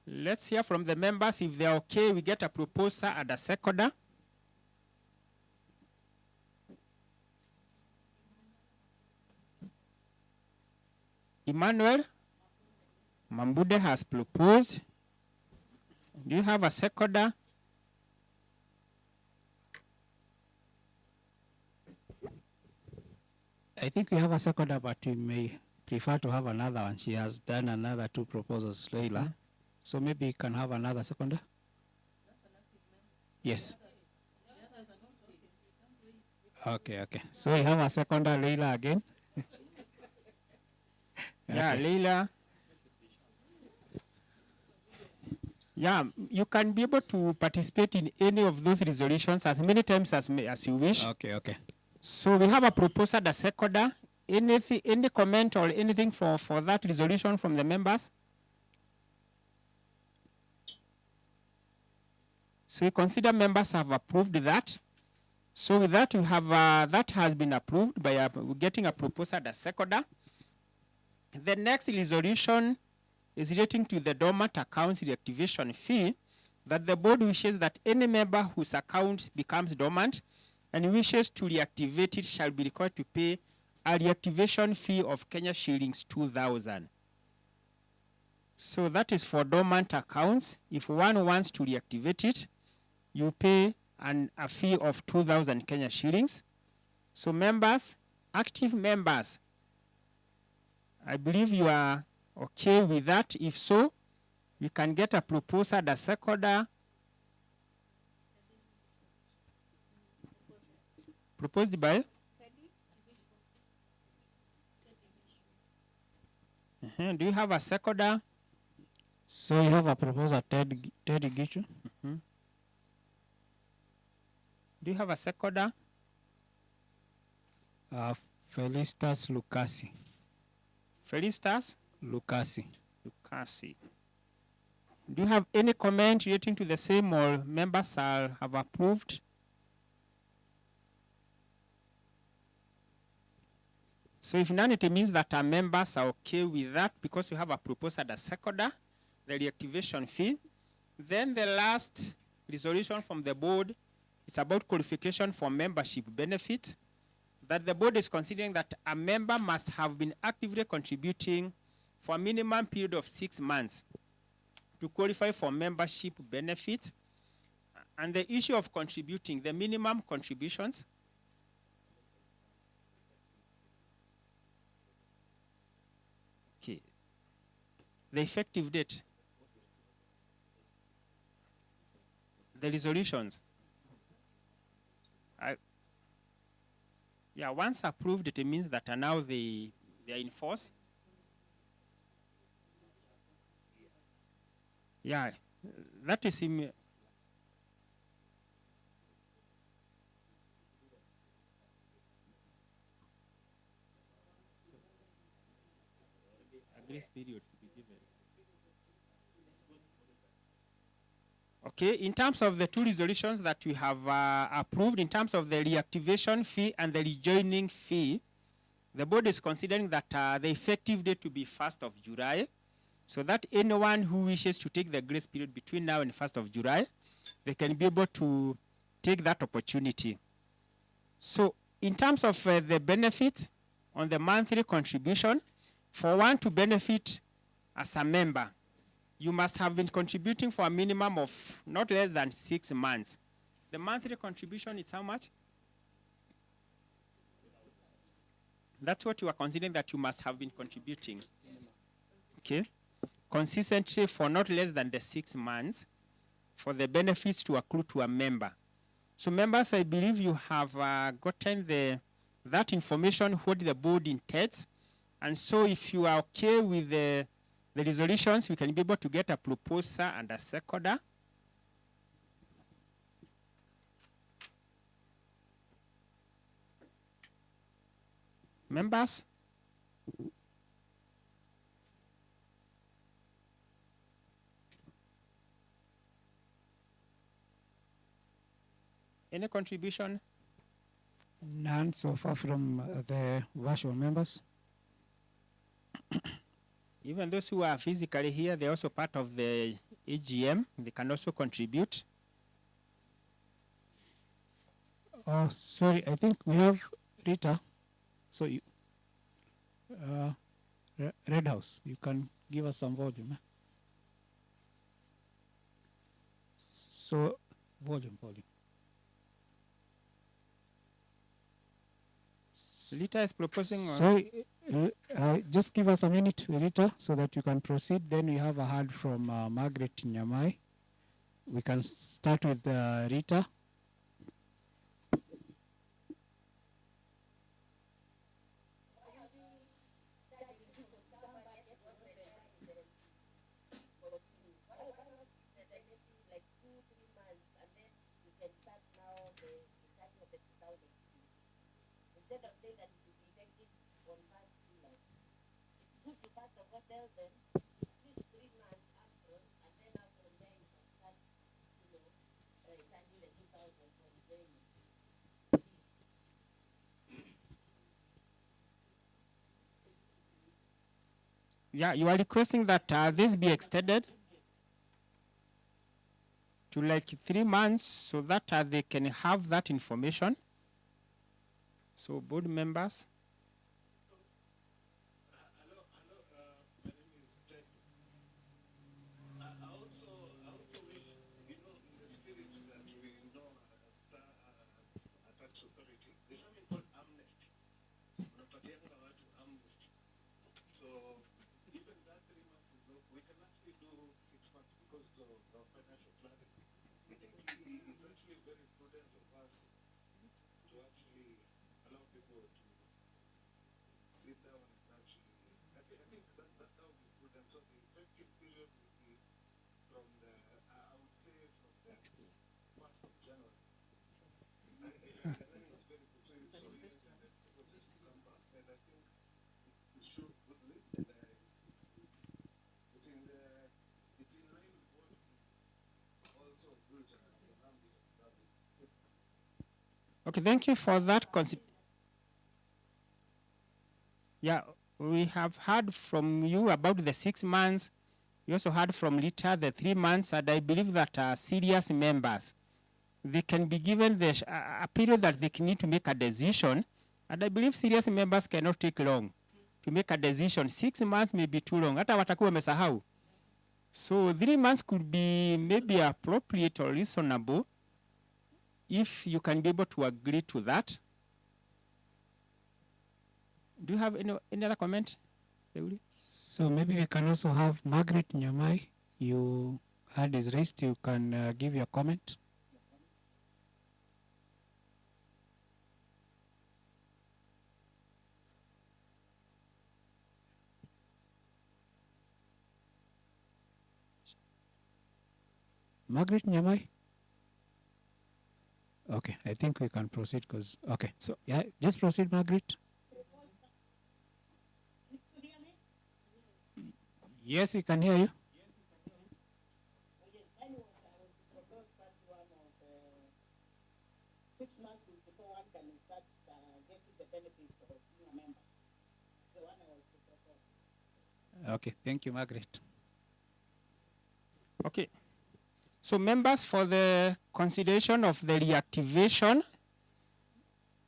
Let's hear from the members. If they're okay, we get a proposer and a seconder. Emmanuel Mambude has proposed. Do you have a seconder? I think we have a seconder, but we may prefer to have another one. She has done another 2 proposals, Leila. So maybe you can have another seconder? Yes. Okay. So we have a seconder, Leila, again. Yeah, Okay. Leila. Yeah, you can be able to participate in any of those resolutions as many times as you wish. Okay. So we have a proposal, the seconder. Any comment or anything for that resolution from the members? So we consider members have approved that. So with that, we have that has been approved by getting a proposal, the seconder. The next resolution is relating to the dormant accounts reactivation fee, that the board wishes that any member whose account becomes dormant and wishes to reactivate it shall be required to pay a reactivation fee of Kenya shillings 2,000. So that is for dormant accounts. If one wants to reactivate it, you pay a fee of 2,000 Kenya shillings. So members, active members, I believe you are okay with that. If so, we can get a proposal, the seconder proposed by do you have a seconder? So you have a proposal, Ted Gichu. Do you have a seconder? Felistas Lucasi. Felistas Lucasi. Lucasi. Do you have any comment relating to the same, or members have approved? So if none, it means that our members are okay with that because you have a proposal as seconder, the reactivation fee. Then the last resolution from the board is about qualification for membership benefit, that the board is considering that a member must have been actively contributing for a minimum period of 6 months to qualify for membership benefit. And the issue of contributing, the minimum contributions, okay, the effective date, the resolutions. Yeah, once approved, it means that now they are in force. Yeah, that is grace period to be given. Okay, in terms of the two resolutions that we have approved, in terms of the reactivation fee and the rejoining fee, the board is considering that the effective date to be 1st of July, so that anyone who wishes to take the grace period between now and 1st of July, they can be able to take that opportunity. So in terms of the benefit on the monthly contribution, for one to benefit as a member, you must have been contributing for a minimum of not less than 6 months. The monthly contribution is how much? That's what you are considering that you must have been contributing. Okay. Consistently for not less than the 6 months for the benefits to accrue to a member. So members, I believe you have gotten that information, what the board intends. And so if you are okay with the resolutions, we can be able to get a proposer and a seconder. Members? Any contribution? None so far from the virtual members. Even those who are physically here, they're also part of the AGM. They can also contribute. Oh, sorry, I think we have Rita. So, Red House, you can give us some volume. Eh? So, volume. Rita is proposing. Sorry, just give us a minute, Rita, so that you can proceed. Then we have a hand from Margaret Nyamai. We can start with Rita. Yeah, you are requesting that this be extended to like 3 months so that they can have that information. So board members. Okay, thank you for that. Yeah, we have heard from you about the 6 months. We also heard from Lita the 3 months, and I believe that serious members, they can be given a period that they need to make a decision, and I believe serious members cannot take long to make a decision. 6 months may be too long. Hata watakuwa wamesahau. So 3 months could be maybe appropriate or reasonable if you can be able to agree to that. Do you have any other comment? So maybe we can also have Margaret Nyamai. You hand is raised. You can give your comment. Margaret Nyamai? Okay, I think we can proceed because, okay. So, yeah, just proceed, Margaret. Yes, we can hear you. Okay, thank you, Margaret. Okay. So members, for the consideration of the reactivation,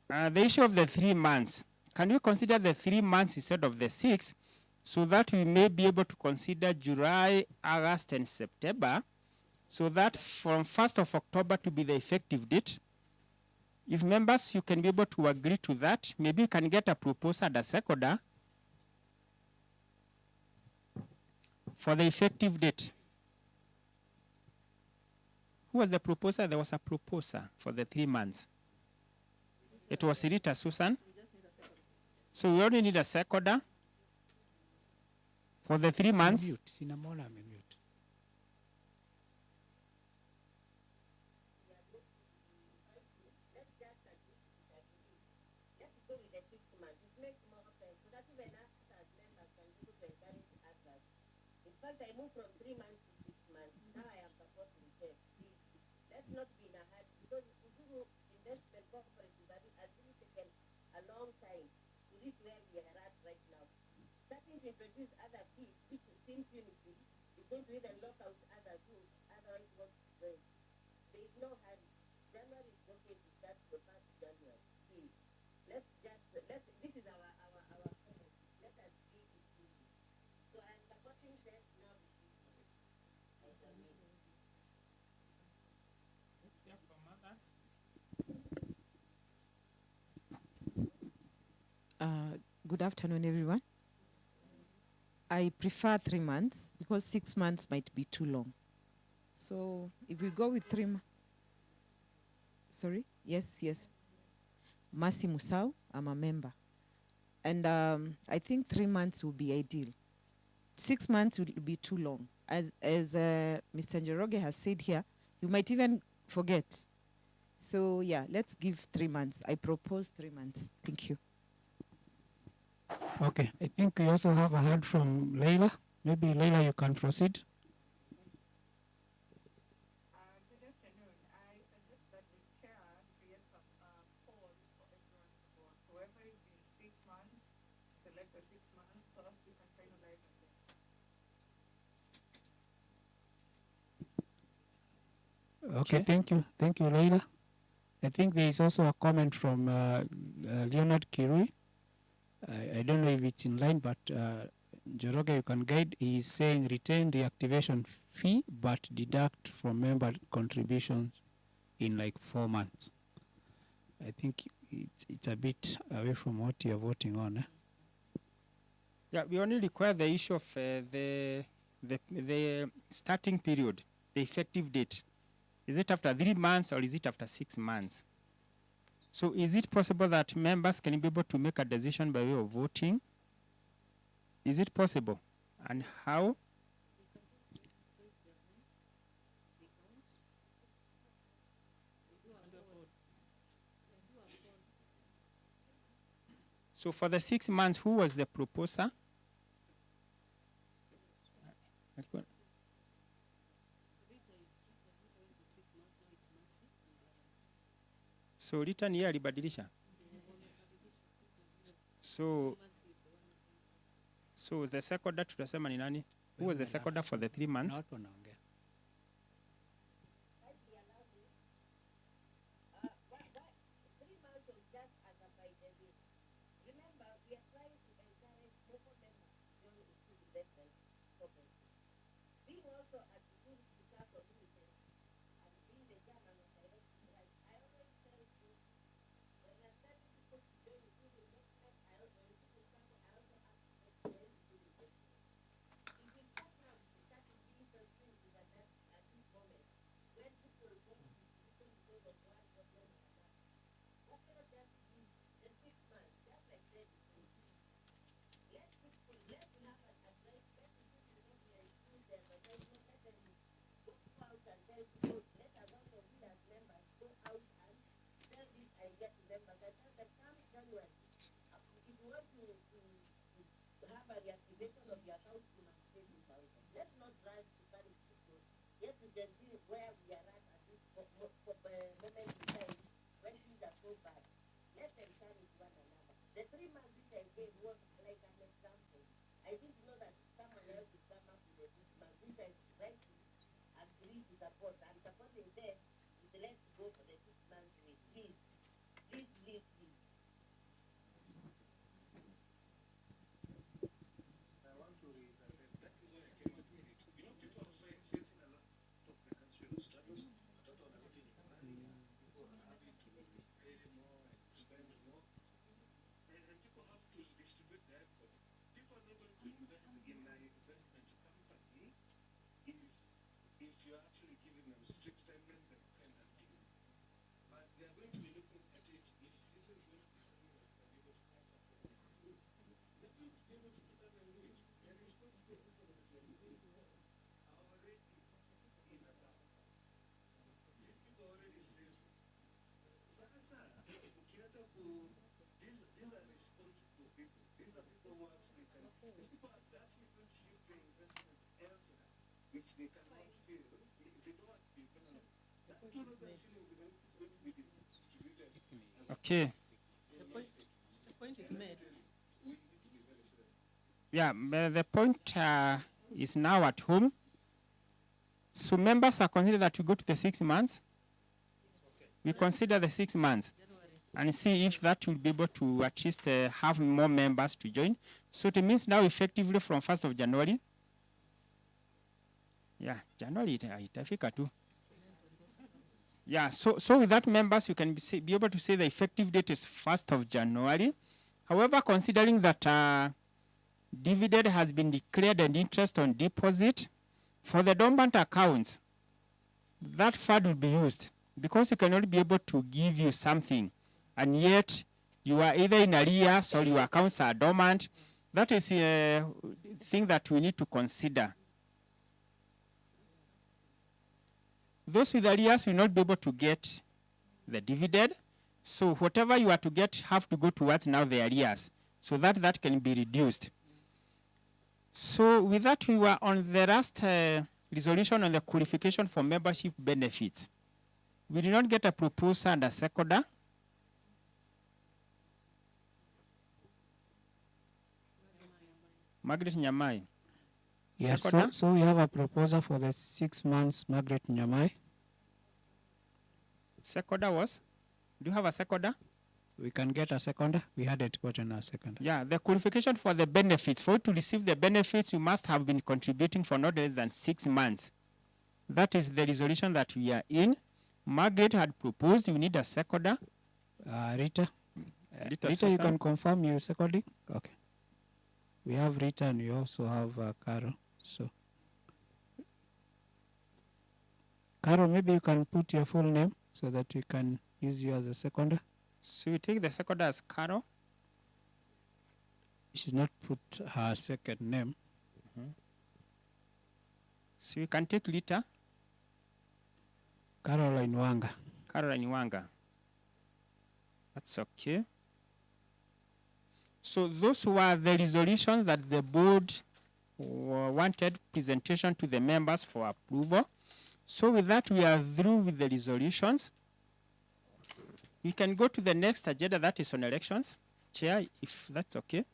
the issue of the 3 months, can we consider the 3 months instead of the 6 so that we may be able to consider July, August, and September, so that from 1st of October to be the effective date? If members, you can be able to agree to that, maybe you can get a proposal at a seconder for the effective date. Who was the proposer? There was a proposer for the 3 months. It was Rita Susan. So we only need a seconder for the 3 months. I moved from 3 months to 6 months. Now I am supporting it. Let's not be in a hurry because Uhuru investment cooperative has really taken a long time to reach where we are at right now. Starting to introduce other fees, which seems punitive, is going to even lock out others who otherwise want to join. There is no hurry. January is okay to start the 1st January. Please. This is our policy. Let us be inclusive. So I am supporting that now. Let's hear from others. Good afternoon, everyone. I prefer 3 months because 6 months might be too long. So if we go with 3 months, sorry, yes. Mercy Musau, I'm a member. And I think 3 months will be ideal. 6 months will be too long. As Mr. Njoroge has said here, you might even forget. So yeah, let's give 3 months. I propose 3 months. Thank you. Okay, I think we also have a hand from Leila. Maybe Leila, you can proceed. Good afternoon. I suggest that the chair create some polls for everyone to vote. Whoever is in 6 months, select the 6 months so as we can finalize on them. Okay, thank you. Thank you, Leila. I think there is also a comment from Leonard Kirui. I don't know if it's in line, but Njoroge, you can guide. He is saying retain the activation fee, but deduct from member contributions in like 4 months. I think it's a bit away from what you're voting on. Yeah, we only require the issue of the starting period, the effective date. Is it after 3 months or is it after 6 months? So is it possible that members can be able to make a decision by way of voting? Is it possible? And how? So for the 6 months, who was the proposer? So Rita ni yeye alibadilisha. So the seconder tutasema ni nani? Who was the seconder for the 3 months? Okay. The point is made. Yeah, the point is now at home. So members are considered that we go to the 6 months. We consider the 6 months and see if that will be able to at least have more members to join. So it means now effectively from 1st of January. Yeah, January itafika tu. Yeah, so with that members, you can be able to say the effective date is 1st of January. However, considering that dividend has been declared and interest on deposit, for the dormant accounts, that fund will be used because you cannot be able to give you something and yet you are either in arrears or your accounts are dormant. That is a thing that we need to consider. Those with arrears will not be able to get the dividend. So whatever you are to get have to go towards now the arrears so that can be reduced. So with that, we were on the last resolution on the qualification for membership benefits. We did not get a proposal and a seconder. Margaret Nyamai. Yes, Seconder? so we have a proposal for the 6 months, Margaret Nyamai. Seconder was? Do you have a seconder? We can get a seconder. We hadn't gotten a seconder. Yeah, the qualification for the benefits. For you to receive the benefits, you must have been contributing for not less than 6 months. That is the resolution that we are in. Margaret had proposed we need a seconder. Rita? Rita, Rita, you can confirm your seconding? Okay. We have Rita and we also have Carol. So, Carol, maybe you can put your full name so that we can use you as a seconder. So we take the second as Carol. She's not put her second name. So you can take Lita. Caroline Wanga. Caroline Wanga. That's okay. So those were the resolutions that the board wanted presentation to the members for approval. So with that, we are through with the resolutions. We can go to the next agenda, that is on elections. Chair, if that's okay.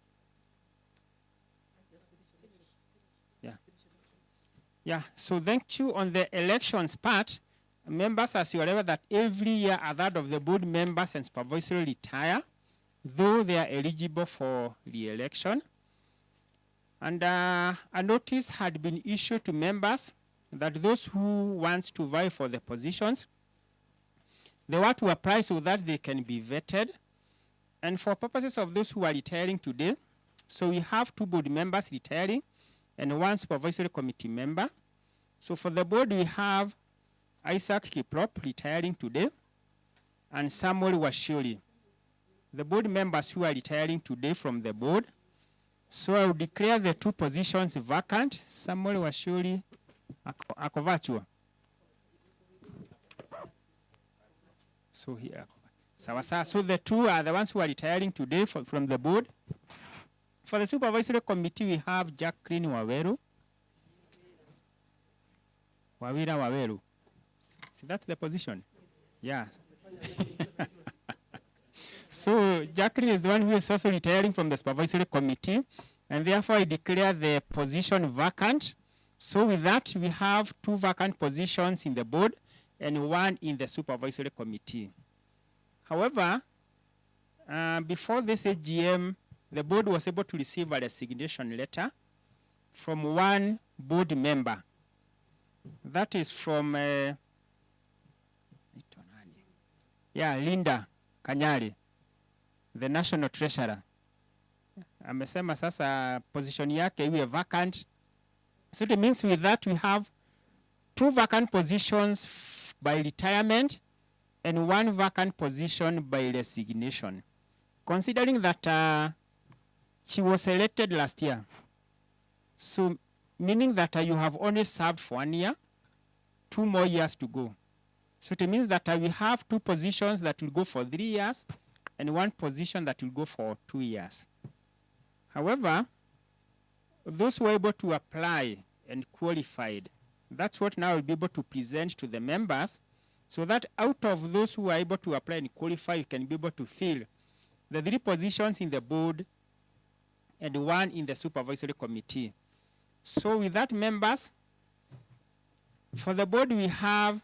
Yeah. Yeah, so thank you. On the elections part, members, as you are aware that every year a third of the board members and supervisory retire, though they are eligible for re-election. And a notice had been issued to members that those who want to vie for the positions, they want to apply so that they can be vetted. And for purposes of those who are retiring today, so we have 2 board members retiring and 1 supervisory committee member. So for the board, we have Isaac Kiprop retiring today and Samuel Washuri, the board members who are retiring today from the board. So I will declare the 2 positions vacant. Samuel Washuri, ako virtual. So here, so the 2 are the ones who are retiring today from the board. For the supervisory committee, we have Jacqueline Waweru. Wawira Waweru. See, that's the position. Yeah. So Jacqueline is the one who is also retiring from the supervisory committee, and therefore I declare the position vacant. So with that, we have 2 vacant positions in the board and 1 in the supervisory committee. However, before this AGM, the board was able to receive a resignation letter from 1 board member. That is from Linda Kanyari, the national treasurer. Amesema sasa position yake iwe vacant. So it means with that we have 2 vacant positions by retirement and 1 vacant position by resignation. Considering that she was elected last year, so meaning that you have only served for 1 year, 2 more years to go. So it means that we have 2 positions that will go for 3 years and 1 position that will go for 2 years. However, those who are able to apply and qualified, that's what now we'll be able to present to the members, so that out of those who are able to apply and qualify, you can be able to fill the 3 positions in the board and 1 in the supervisory committee. So with that, members, for the board we have,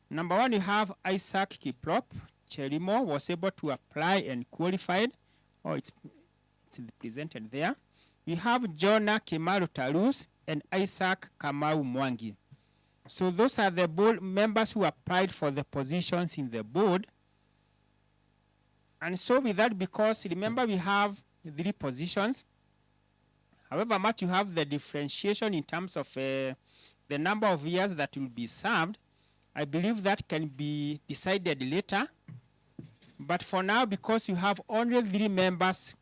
number 1, we have Isaac Kiprop. Cherimo was able to apply and qualified. Oh, it's presented there. We have Jonah Kimaru Tarus and Isaac Kamau Mwangi. So those are the board members who applied for the positions in the board. And so with that, because remember we have 3 positions, however much you have the differentiation in terms of the number of years that will be served, I believe that can be decided later. But for now, because you have only 3 members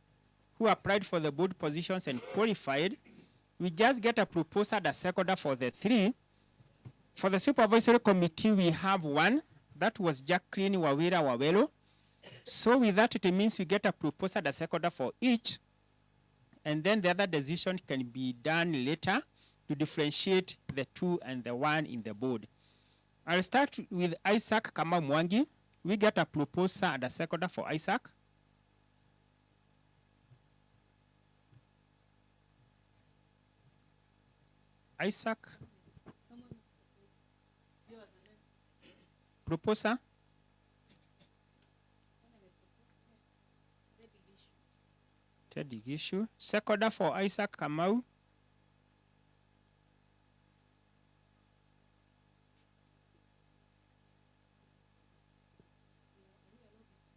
who applied for the board positions and qualified, we just get a proposal as seconder for the 3. For the supervisory committee, we have 1. That was Jacqueline Wawira Wawelo. So with that, it means we get a proposal as seconder for each. And then the other decision can be done later to differentiate the 2 and the 1 in the board. I'll start with Isaac Kamau Mwangi. We get a proposal as seconder for Isaac. Isaac. Proposer. Teddy Gishu. Seconder for Isaac Kamau.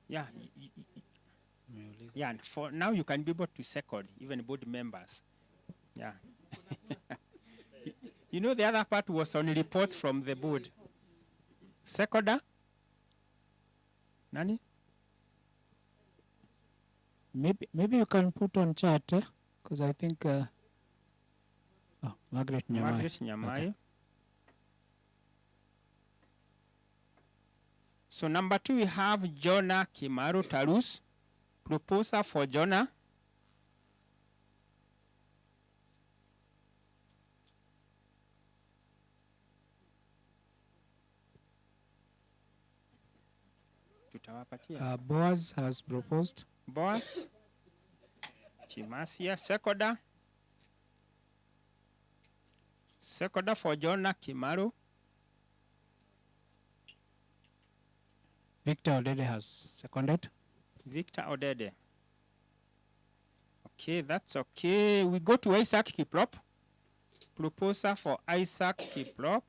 Yeah. Yeah, and for now you can be able to second, even board members. Yeah. You know, the other part was on reports from the board. Seconder? Nani? maybe you can put on chat, because I think Margaret Nyamai. Margaret Nyamai. Okay. So number 2, we have Jonah Kimaru Tarus. Proposer for Jonah. Boaz has proposed. Boaz. Chimasia Sekoda. Sekoda for Jonah Kimaru. Victor Odede has seconded. Victor Odede. Okay, that's okay. We go to Isaac Kiprop. Proposer for Isaac Kiprop.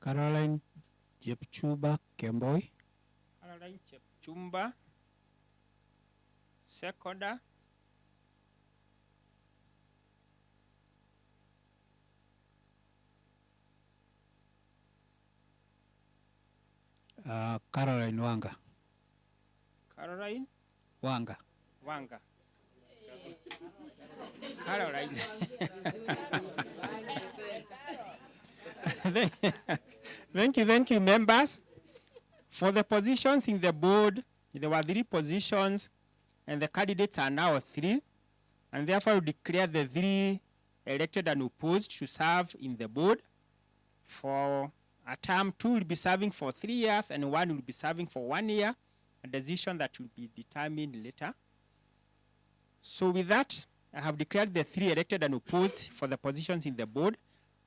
Caroline Jepchuba Kemboy. Caroline Chepchumba. Sekoda. Caroline Wanga. Caroline Wanga. Wanga. Caroline. Thank you, members. For the positions in the board, there were 3 positions, and the candidates are now 3, and therefore we declare the 3 elected and opposed to serve in the board for a term. 2 will be serving for 3 years, and 1 will be serving for 1 year, a decision that will be determined later. So with that, I have declared the 3 elected and opposed for the positions in the board.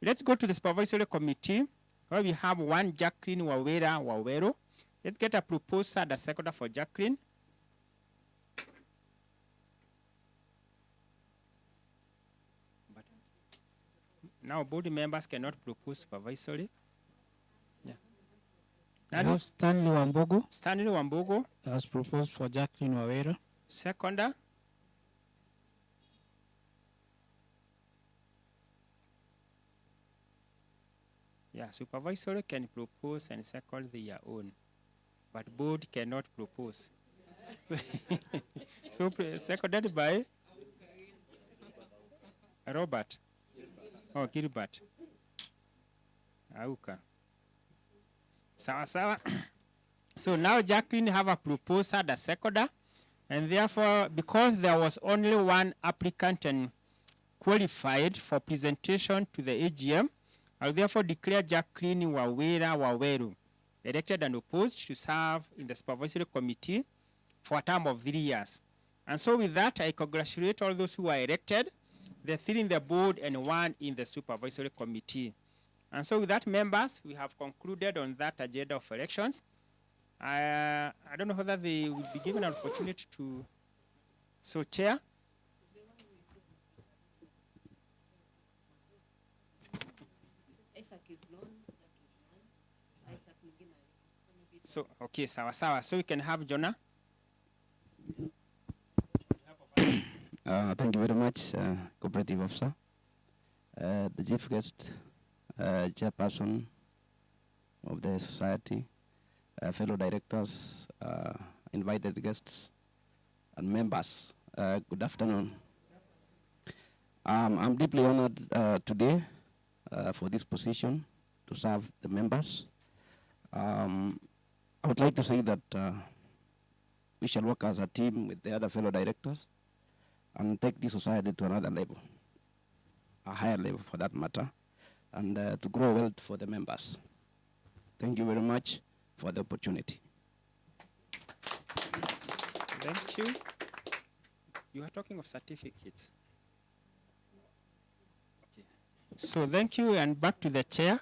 Let's go to the supervisory committee, where we have 1 Jacqueline Wawera Wawero. Let's get a proposer and a seconder for Jacqueline. Now board members cannot propose supervisory. Yeah. I have Stanley Wambogo. Stanley Wambogo has proposed for Jacqueline Wawera. Seconder. Yeah, supervisory can propose and second their own, but board cannot propose. So seconded by Robert. Oh, Gilbert. Auka. Sawa. So now Jacqueline have a proposer, the seconder, and therefore, because there was only 1 applicant and qualified for presentation to the AGM, I will therefore declare Jacqueline Wawera Waweru elected and opposed to serve in the supervisory committee for a term of 3 years. And so with that, I congratulate all those who are elected, the 3 in the board and 1 in the supervisory committee. And so with that, members, we have concluded on that agenda of elections. I don't know whether they will be given an opportunity to, so Chair. So, okay, sawa. So we can have Jonah. Thank you very much, Cooperative Officer. The chief guest, chairperson of the society, fellow directors, invited guests, and members, good afternoon. I'm deeply honored today for this position to serve the members. I would like to say that we shall work as a team with the other fellow directors and take this society to another level, a higher level for that matter, and to grow wealth for the members. Thank you very much for the opportunity. Thank you. You are talking of certificates. Okay. So thank you, and back to the chair.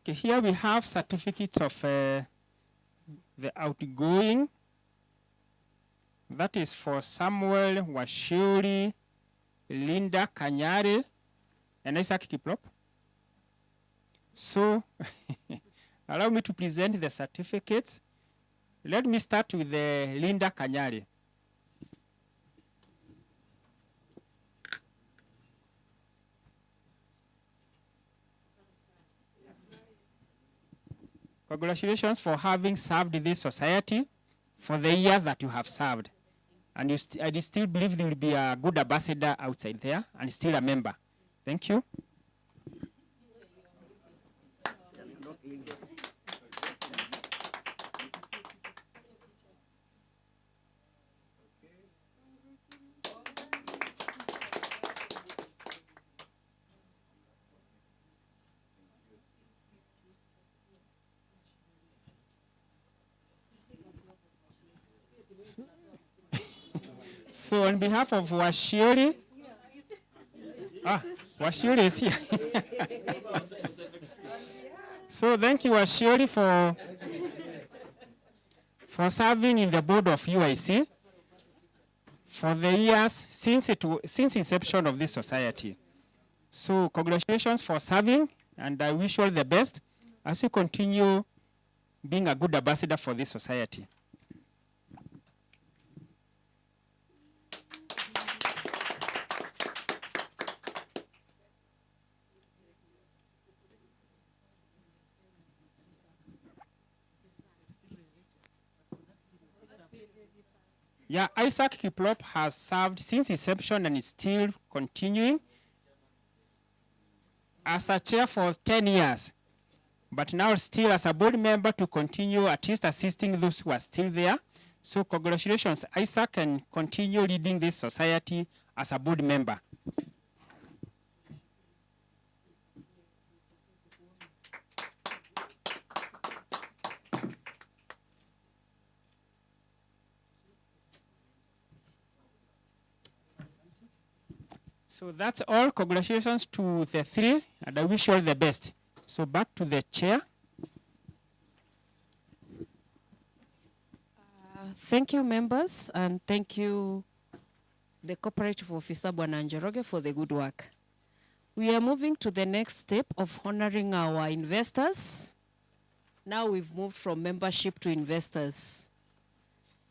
Okay, here we have certificates of the outgoing. That is for Samuel Washuri, Linda Kanyari, and Isaac Kiprop. So allow me to present the certificates. Let me start with Linda Kanyari. Congratulations for having served this society for the years that you have served. And I still believe you will be a good ambassador outside there and still a member. Thank you. So on behalf of Washiori, Washiori is here. So thank you, Washiori, for serving in the board of UIC for the years since inception of this society. So congratulations for serving, and I wish you all the best as you continue being a good ambassador for this society. Yeah, Isaac Kiplop has served since inception and is still continuing as a chair for 10 years, but now still as a board member to continue at least assisting those who are still there. So congratulations, Isaac, and continue leading this society as a board member. So that's all. Congratulations to the three, and I wish you all the best. So back to the chair. Thank you, members, and thank you, the cooperative officer, Bwana Njoroge, for the good work. We are moving to the next step of honoring our investors. Now we've moved from membership to investors.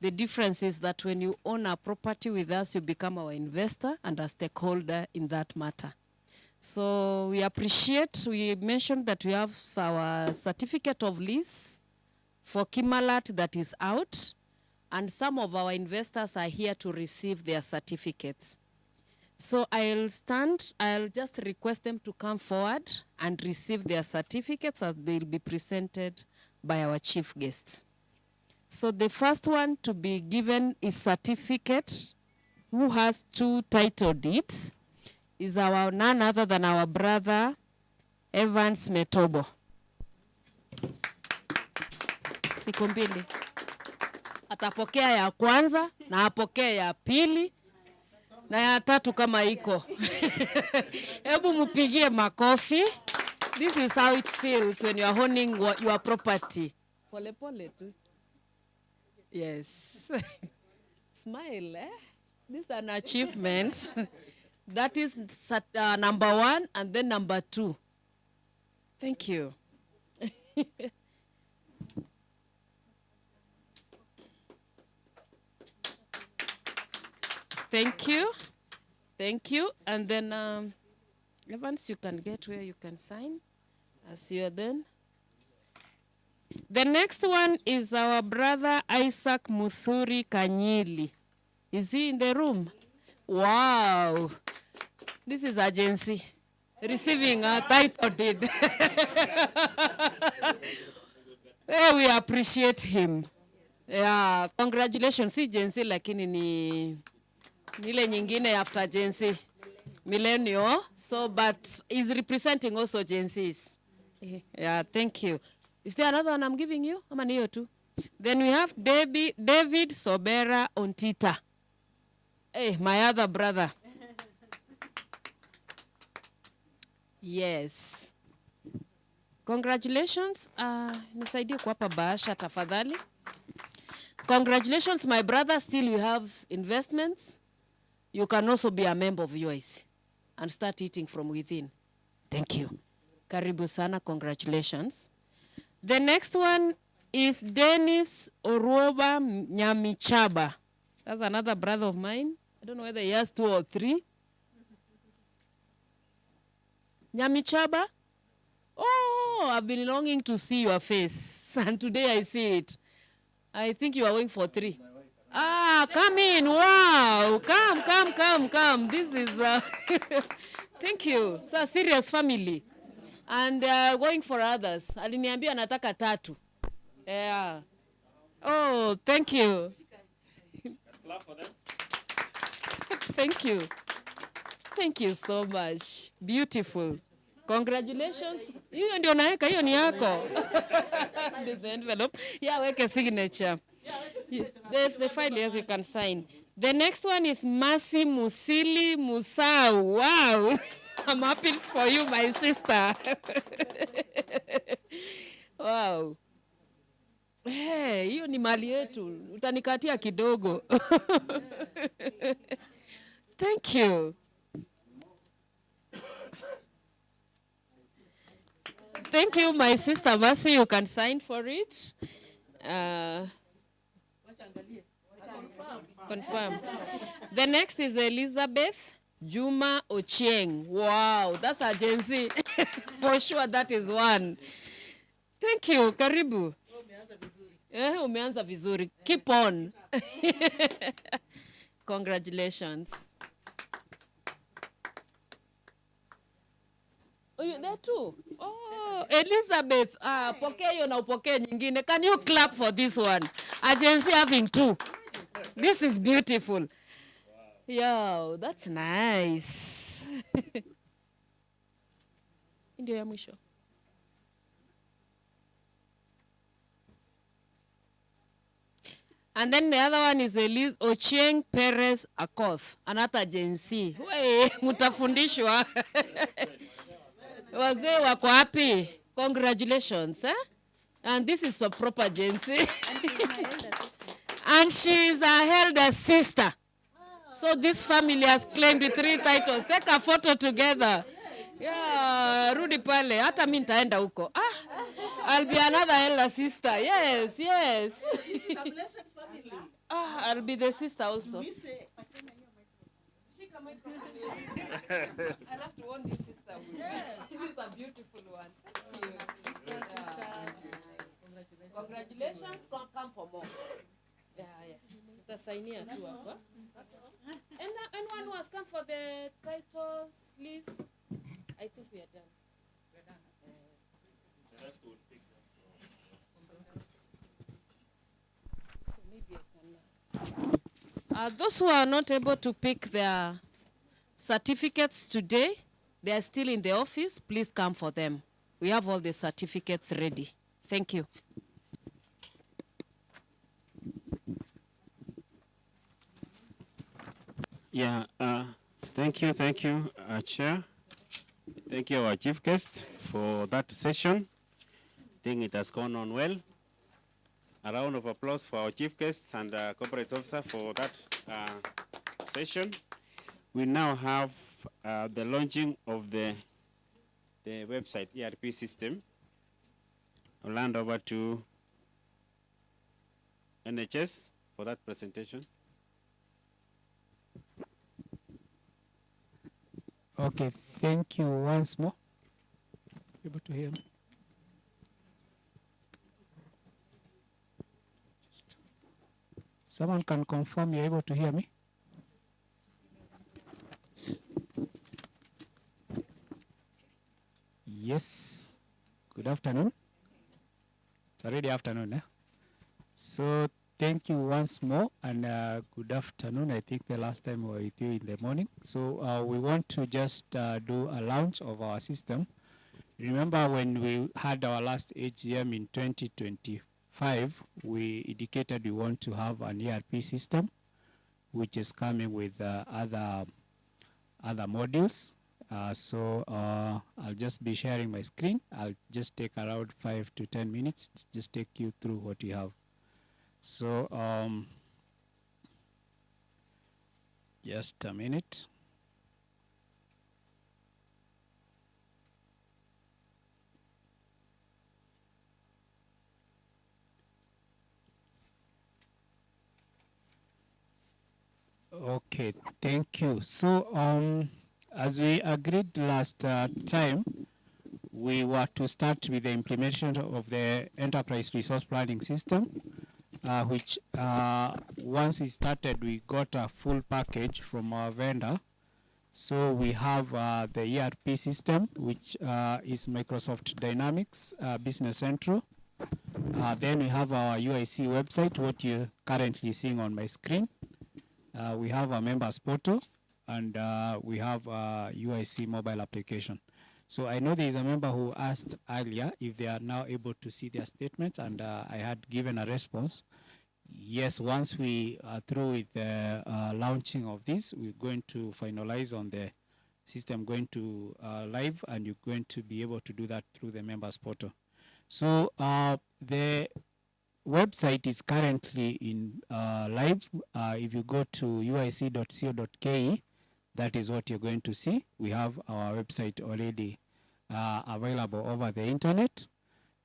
The difference is that when you own a property with us, you become our investor and a stakeholder in that matter. So we mentioned that we have our certificate of lease for Kimalat that is out, and some of our investors are here to receive their certificates. So I'll just request them to come forward and receive their certificates as they'll be presented by our chief guests. So the first one to be given is certificate, who has 2 title deeds, is none other than our brother, Evans Metobo. Siku mbili. Atapokea ya kwanza, na apokea ya pili, na ya tatu kama iko. Hebu mupigie makofi. This is how it feels when you are owning your property. Pole pole tu. Yes. Smile, eh? This is an achievement. That is number 1 and then number 2. Thank you. Thank you. Thank you. And then, Evans, you can get where you can sign as you are done. The next one is our brother Isaac Muthuri Kanyili. Is he in the room? Wow. This is agency receiving a title deed. Hey, we appreciate him. Yeah, congratulations. Si agency lakini ni nile nyingine after agency. Millennial. So, but he's representing also agencies. Yeah, thank you. Is there another one I'm giving you? How many too? Then we have David Sobera Ontita. Hey, my other brother. Yes. Congratulations. Nisaidie kuwapa bahasha tafadhali. Congratulations, my brother. Still you have investments. You can also be a member of UIC and start eating from within. Thank you. Karibu sana, congratulations. The next one is Dennis Oruoba Nyamichaba. That's another brother of mine. I don't know whether he has 2 or 3. Nyamichaba? Oh, I've been longing to see your face. And today I see it. I think you are going for 3. Ah, come in. Wow. Come. This is, thank you. It's a serious family. And going for others. Aliniambia anataka 3. Yeah. Oh, thank you. Clap for them. Thank you. Thank you so much. Beautiful. Congratulations. Hiyo ndio naeka, hiyo ni yako. The envelope. Yeah, weke signature. The file, yes, you can sign. The next one is Mercy Musili Musau. Wow. I'm happy for you, my sister. Wow. Hey, hiyo ni mali yetu. Utanikatia kidogo. Thank you. Thank you, my sister Mercy. You can sign for it. Confirm. The next is Elizabeth Juma Ochieng. Wow, that's a Gen Z. For sure, that is one. Thank you. Karibu. Umeanza vizuri. Keep on. Congratulations. Oh, you there too? Oh, Elizabeth. Pokea hiyo na upokee nyingine. Can you clap for this one? Agency having 2. This is beautiful. Wow. Yo, that's nice. Ndio ya mwisho. And then the other one is Elise Ochieng Perez Akoth, another agency. Wey, mutafundishwa. Wazee wako wapi? Congratulations. And this is a proper agency. And she is a elder sister. So this family has claimed 3 titles. Take a photo together. Yeah, rudi pale. Hata mimi nitaenda huko. I'll be another elder sister. Yes. I'll be the sister also. I have to own this sister. This is a beautiful one. Thank you. Congratulations. Come for more. Yeah. Tutasainia tu hapa. Anyone who has come for the titles list? I think we are done. The rest will pick them. So maybe I can. Those who are not able to pick their certificates today, they are still in the office. Please come for them. We have all the certificates ready. Thank you. Yeah, thank you, Chair. Thank you, our chief guest, for that session. I think it has gone on well. A round of applause for our chief guests and corporate officer for that session. We now have the launching of the website ERP system. I'll hand over to NHS for that presentation. Okay, thank you once more. Able to hear me? Someone can confirm you're able to hear me? Yes. Good afternoon. It's already afternoon, eh? So thank you once more, and good afternoon. I think the last time we were with you in the morning. So we want to just do a launch of our system. Remember when we had our last AGM in 2025, we indicated we want to have an ERP system, which is coming with other modules. So I'll just be sharing my screen. I'll just take around 5 to 10 minutes, just take you through what you have. So just a minute. Okay, thank you. So, as we agreed last time, we were to start with the implementation of the enterprise resource planning system, which once we started, we got a full package from our vendor. So we have the ERP system, which is Microsoft Dynamics Business Central. Then we have our UIC website, what you're currently seeing on my screen. We have a members portal, and we have a UIC mobile application. So I know there is a member who asked earlier if they are now able to see their statements, and I had given a response. Yes, once we are through with the launching of this, we're going to finalize on the system going to live, and you're going to be able to do that through the members portal. So the website is currently in live. If you go to uic.co.ke, that is what you're going to see. We have our website already available over the internet,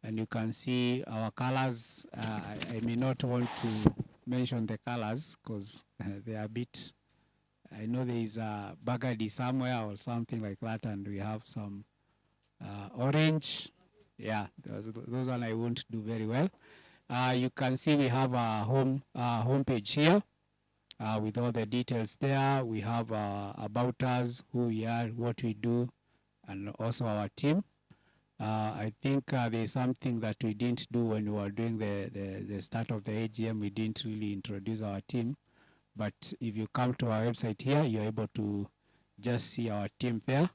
and you can see our colors. I may not want to mention the colors because they are a bit, I know there is a burgundy somewhere or something like that, and we have some orange. Yeah, those one I won't do very well. You can see we have a homepage here with all the details there. We have about us, who we are, what we do, and also our team. I think there's something that we didn't do when we were doing the start of the AGM. We didn't really introduce our team. But if you come to our website here, you're able to just see our team there,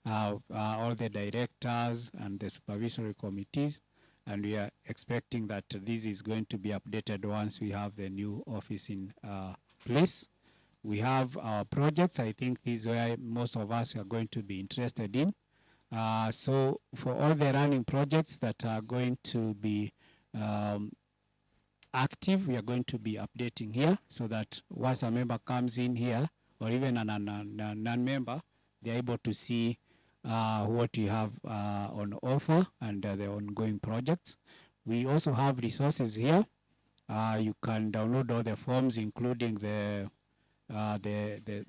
all the directors and the supervisory committees. And we are expecting that this is going to be updated once we have the new office in place. We have our projects. I think this is where most of us are going to be interested in. So for all the running projects that are going to be active, we are going to be updating here so that once a member comes in here, or even a non-member, they're able to see what you have on offer and the ongoing projects. We also have resources here. You can download all the forms, including the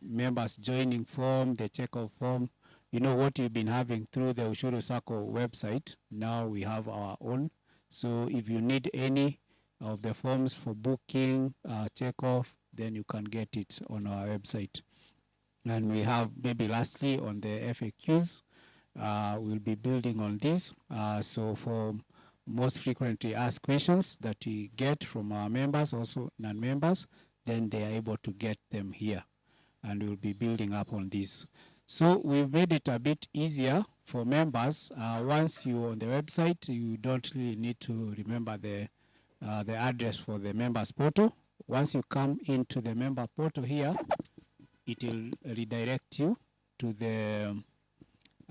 members joining form, the checkoff form. You know what you've been having through the Ushuru Sacco website. Now we have our own. So if you need any of the forms for booking, checkoff, then you can get it on our website. And we have, maybe lastly, on the FAQs, we'll be building on this. So for most frequently asked questions that we get from our members, also non-members, then they are able to get them here. And we'll be building up on this. So we've made it a bit easier for members. Once you're on the website, you don't really need to remember the address for the members portal. Once you come into the member portal here, it will redirect you to the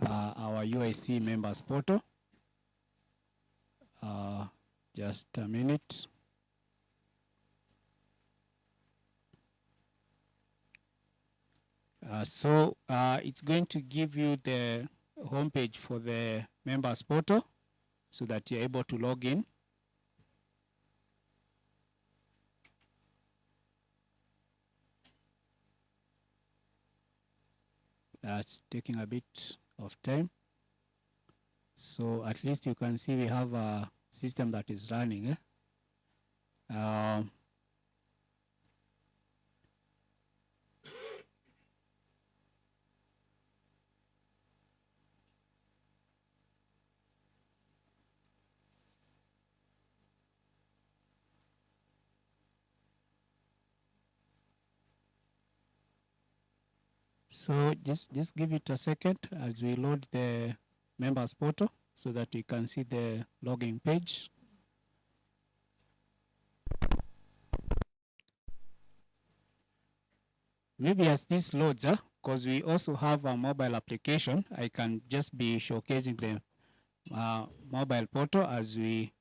our UIC members portal. Just a minute. So it's going to give you the homepage for the members portal so that you're able to log in. It's taking a bit of time. So at least you can see we have a system that is running. So just give it a second as we load the members portal so that you can see the login page. Maybe as this loads, because we also have a mobile application, I can just be showcasing the mobile portal as we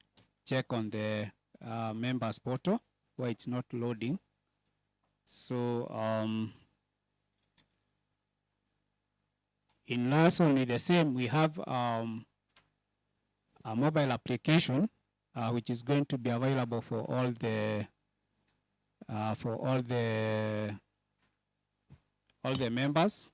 check on the members portal where it's not loading. So in last only the same, we have a mobile application which is going to be available for all the all the members.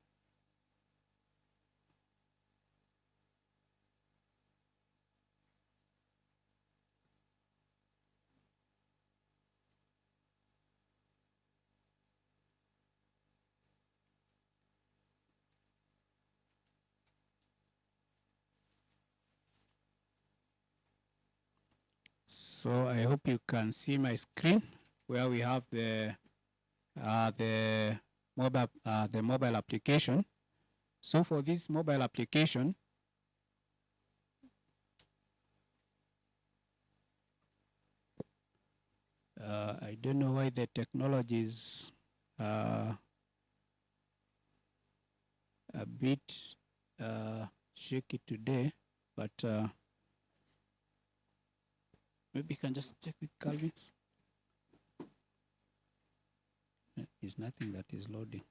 So I hope you can see my screen where we have the mobile application. So for this mobile application, I don't know why the technology is a bit shaky today, but maybe you can just check with Calvin's. There's nothing that is loading.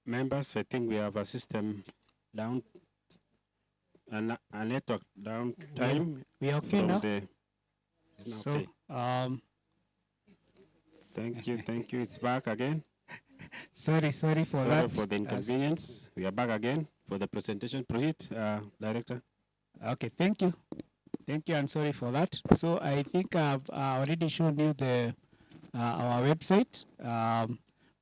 Members, I think we have a system down, a network down time. We are okay from now? It's now So, okay. Thank you. It's back again. Sorry for that. Sorry for the inconvenience. We are back again for the presentation. Proceed, Director. Okay, thank you. Thank you, and sorry for that. So I think I've already shown you the our website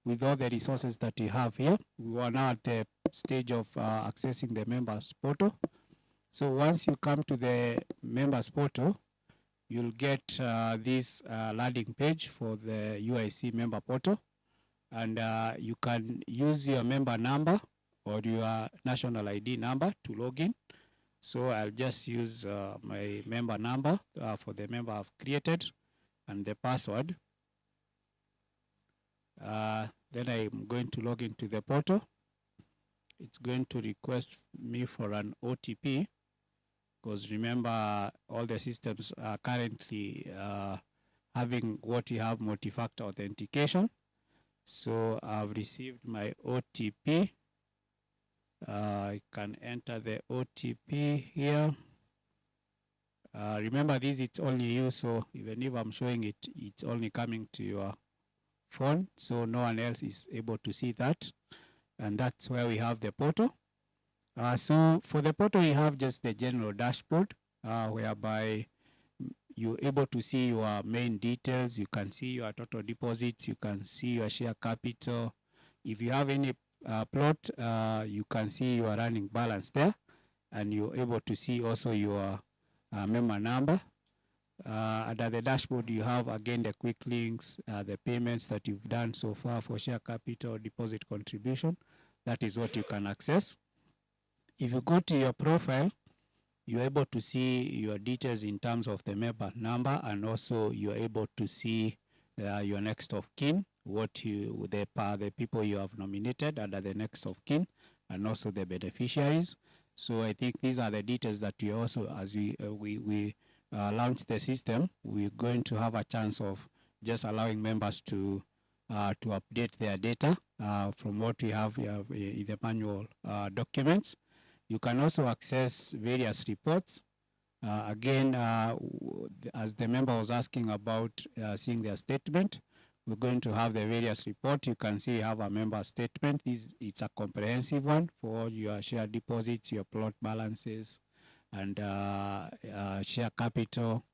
with all the resources that we have here. We are now at the stage of accessing the members portal. So once you come to the members portal, you'll get this landing page for the UIC member portal. And you can use your member number or your national ID number to log in. So I'll just use my member number for the member I've created and the password. Then I'm going to log into the portal. It's going to request me for an OTP, because remember, all the systems are currently having what we have, multi-factor authentication. So I've received my OTP. I can enter the OTP here. Remember, this it's only you, so even if I'm showing it, it's only coming to your phone, so no one else is able to see that. And that's where we have the portal. So for the portal, we have just the general dashboard, whereby you're able to see your main details. You can see your total deposits. You can see your share capital. If you have any plot, you can see your running balance there. And you're able to see also your member number. Under the dashboard, you have, again, the quick links, the payments that you've done so far for share capital, deposit contribution. That is what you can access. If you go to your profile, you're able to see your details in terms of the member number, and also you're able to see your next of kin, the people you have nominated under the next of kin, and also the beneficiaries. So I think these are the details that we also, as we launch the system, we're going to have a chance of just allowing members to update their data from what we have in the manual documents. You can also access various reports. Again, as the member was asking about seeing their statement, we're going to have the various reports. You can see you have a member statement. It's a comprehensive one for your share deposits, your plot balances, and share capital.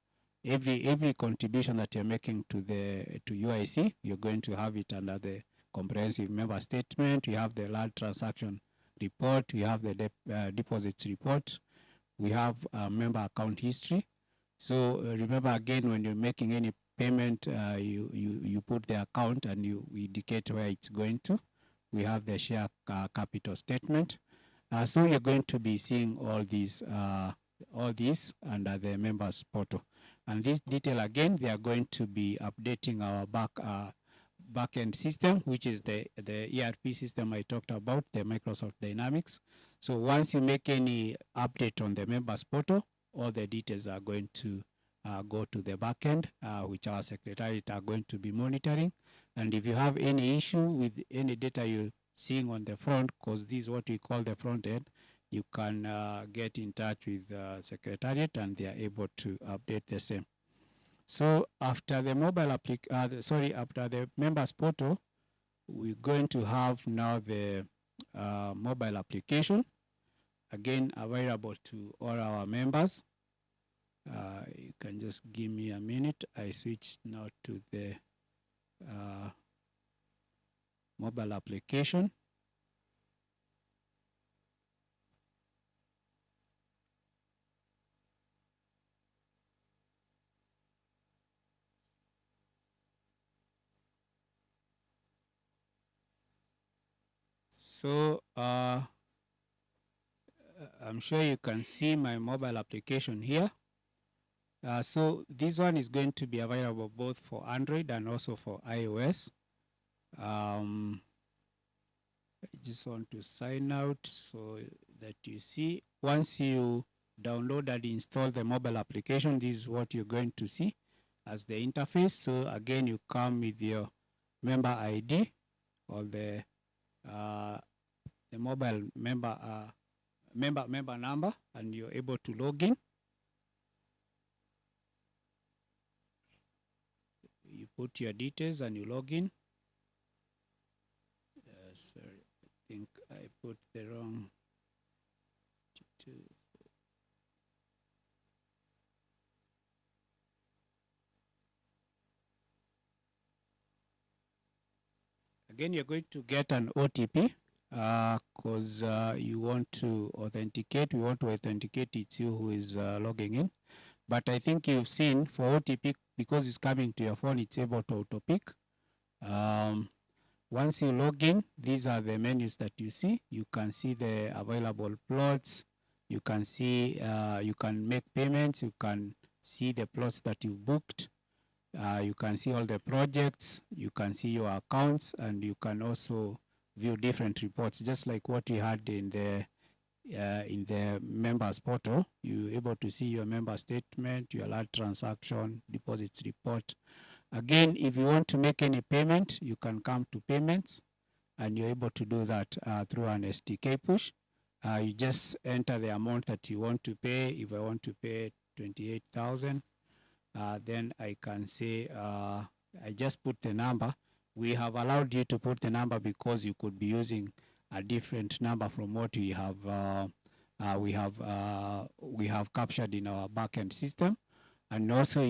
Every contribution that you're making to UIC, you're going to have it under the comprehensive member statement. You have the large transaction report. We have the deposits report. We have member account history. So remember, again, when you're making any payment, you put the account and you indicate where it's going to. We have the share capital statement. So you're going to be seeing all these under the members portal. And this detail, again, they are going to be updating our back-end system, which is the ERP system I talked about, the Microsoft Dynamics. So once you make any update on the members portal, all the details are going to go to the back-end, which our secretariat are going to be monitoring. And if you have any issue with any data you're seeing on the front, because this is what we call the front end, you can get in touch with the secretariat and they are able to update the same. So after the after the members portal, we're going to have now the mobile application, again available to all our members. You can just give me a minute. I switch now to the mobile application. So I'm sure you can see my mobile application here. So this one is going to be available both for Android and also for iOS. I just want to sign out so that you see. Once you download and install the mobile application, this is what you're going to see as the interface. So again, you come with your member ID or the mobile member number, and you're able to log in. You put your details and you log in. Sorry, I think I put the wrong. Again, you're going to get an OTP because you want to authenticate. We want to authenticate it's you who is logging in. But I think you've seen for OTP, because it's coming to your phone, it's able to auto-pick. Once you log in, these are the menus that you see. You can see the available plots. You can see, you can make payments. You can see the plots that you booked. You can see all the projects, you can see your accounts, and you can also view different reports, just like what you had in the members portal. You're able to see your member statement, your large transaction, deposits report. Again, if you want to make any payment, you can come to payments, and you're able to do that through an STK push. You just enter the amount that you want to pay. If I want to pay 28,000, then I can say, I just put the number. We have allowed you to put the number because you could be using a different number from what we have captured in our backend system. And also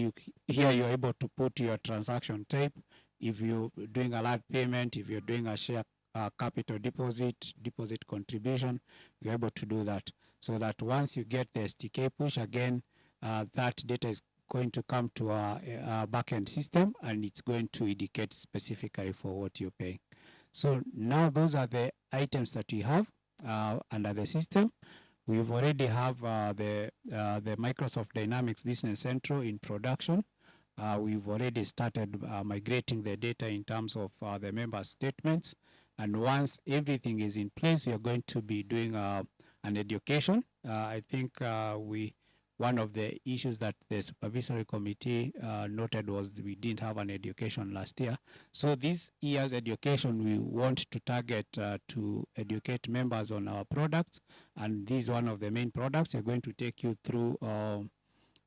here you're able to put your transaction type. If you're doing a large payment, if you're doing a share capital deposit contribution, you're able to do that. So that once you get the STK push, again, that data is going to come to our backend system, and it's going to indicate specifically for what you're paying. So now those are the items that we have under the system. We've already have the Microsoft Dynamics Business Central in production. We've already started migrating the data in terms of the member statements. And once everything is in place, we are going to be doing an education. I think one of the issues that the supervisory committee noted was that we didn't have an education last year. So this year's education, we want to target to educate members on our products. And this is one of the main products. We're going to take you through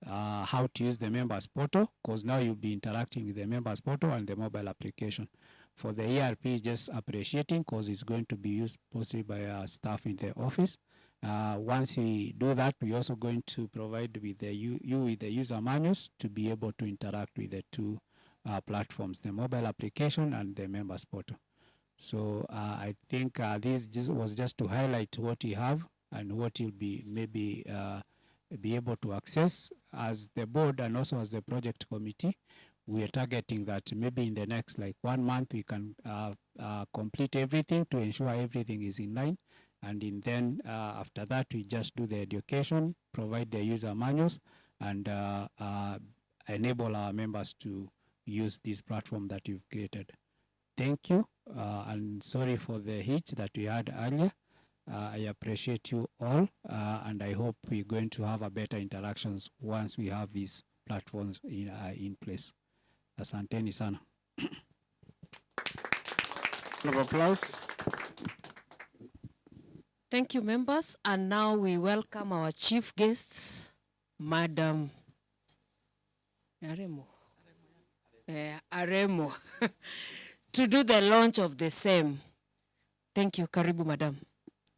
how to use the members portal, because now you'll be interacting with the members portal and the mobile application. For the ERP, just appreciating, because it's going to be used mostly by our staff in the office. Once we do that, we're also going to provide with you with the user manuals to be able to interact with the two platforms, the mobile application and the members portal. So I think this was just to highlight what you have and what you'll be maybe be able to access as the board and also as the project committee. We are targeting that maybe in the next 1 month we can complete everything to ensure everything is in line. And then after that, we just do the education, provide the user manuals, and enable our members to use this platform that you've created. Thank you, and sorry for the hitch that we had earlier. I appreciate you all, and I hope we're going to have a better interactions once we have these platforms in place. Asanteni sana. Round of applause. Thank you, members. And now we welcome our chief guests, Madam Aremo, to do the launch of the same. Thank you, Karibu, Madam.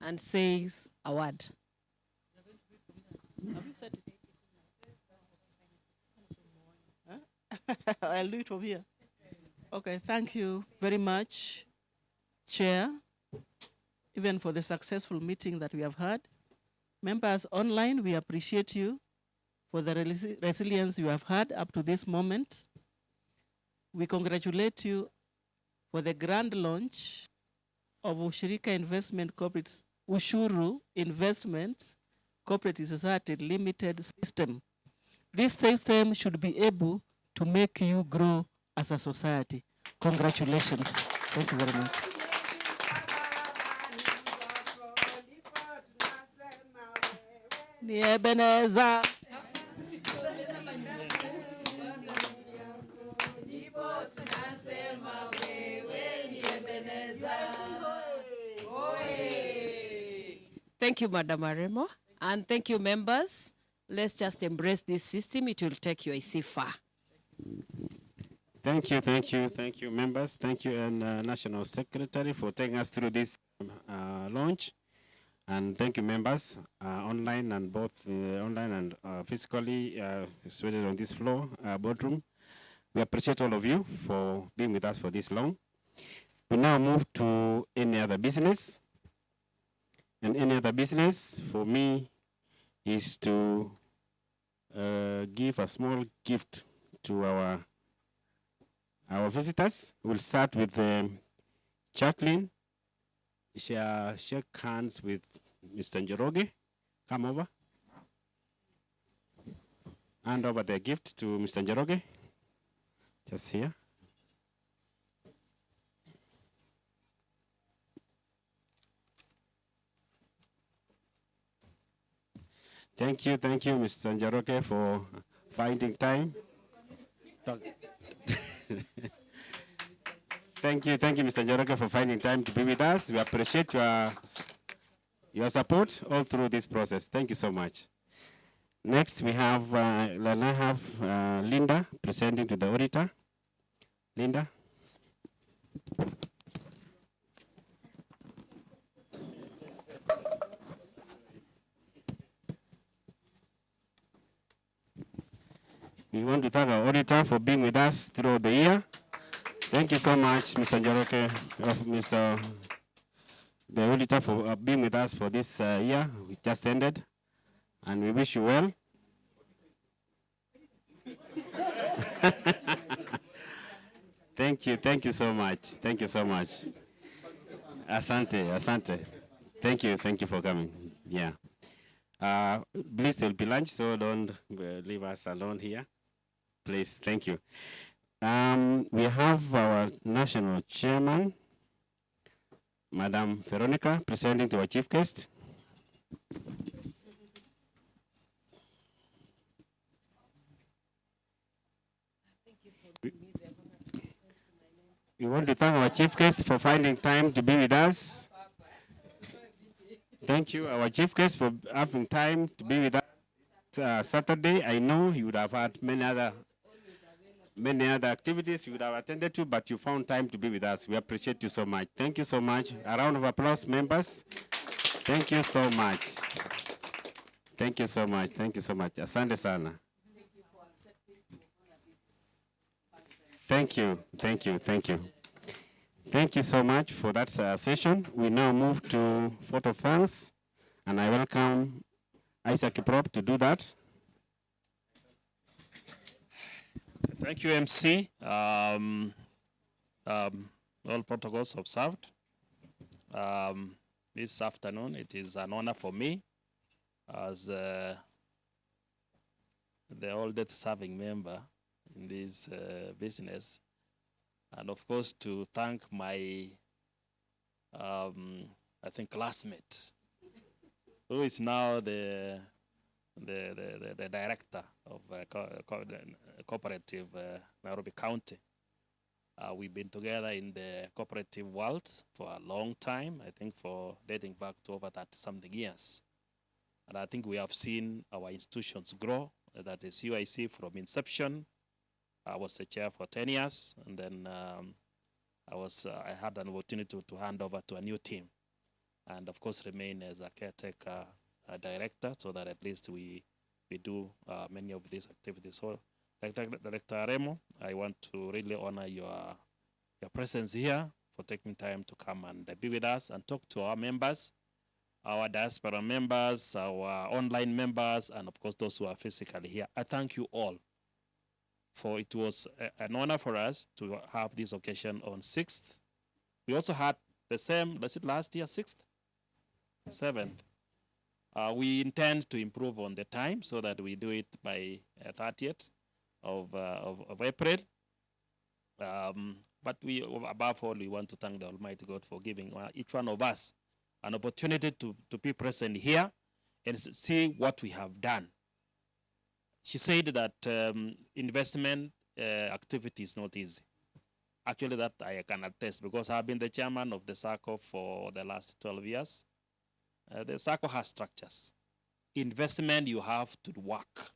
And says a word. Have you said it? Huh? I'll do it from here. Okay, thank you very much, Chair, even for the successful meeting that we have had. Members online, we appreciate you for the resilience you have had up to this moment. We congratulate you for the grand launch of Ushirika Investment Corporate Ushuru Investment Cooperative Society Limited system. This system should be able to make you grow as a society. Congratulations. Thank you very much. Ni Ebeneza. Thank you, Madam Aremo, and thank you, members. Let's just embrace this system. It will take UIC far. Thank you, members. Thank you, and National Secretary, for taking us through this launch. And thank you, members, online and both online and physically situated on this floor, boardroom. We appreciate all of you for being with us for this long. We now move to any other business. And any other business for me is to give a small gift to our visitors. We'll start with Jacqueline. Shake hands with Mr. Njoroge. Come over. Hand over the gift to Mr. Njoroge. Just here. Thank you, Mr. Njaroke, for finding time. Thank you, Mr. Njaroke, for finding time to be with us. We appreciate your support all through this process. Thank you so much. Next, we have Linda presenting to the auditor. Linda. We want to thank our auditor for being with us throughout the year. Thank you so much, Mr. Njaroke, the auditor, for being with us for this year. We just ended, and we wish you well. Thank you so much. Thank you so much. Asante. Thank you for coming. Yeah. Please, there'll be lunch, so don't leave us alone here. Please, thank you. We have our national chairman, Madam Veronica, presenting to our chief guest. We want to thank our chief guest for finding time to be with us. Thank you, our chief guest, for having time to be with us Saturday. I know you would have had many other activities you would have attended to, but you found time to be with us. We appreciate you so much. Thank you so much. A round of applause, members. Thank you so much. Thank you so much. Asante sana. Thank you. Thank you so much for that session. We now move to vote of thanks, and I welcome Isaac Kiprop to do that. Thank you, MC. All protocols observed. This afternoon, it is an honor for me as the oldest serving member in this business, and of course to thank my, I think, classmate, who is now the director of cooperative Nairobi County. We've been together in the cooperative world for a long time, I think for dating back to over 30-something years. And I think we have seen our institutions grow, that is UIC from inception. I was the chair for 10 years, and then I had an opportunity to hand over to a new team, and of course remain as a caretaker director, so that at least we do many of these activities. So, Director Aremo, I want to really honor your presence here, for taking time to come and be with us and talk to our members, our diaspora members, our online members, and of course those who are physically here. I thank you all, for it was an honor for us to have this occasion on 6th. We also had the same, was it last year, 6th? 7th. We intend to improve on the time so that we do it by 30th of April. But above all, we want to thank the Almighty God for giving each one of us an opportunity to be present here and see what we have done. She said that investment activity is not easy. Actually, that I can attest, because I've been the chairman of the SACCO for the last 12 years. The SACCO has structures. Investment, you have to work.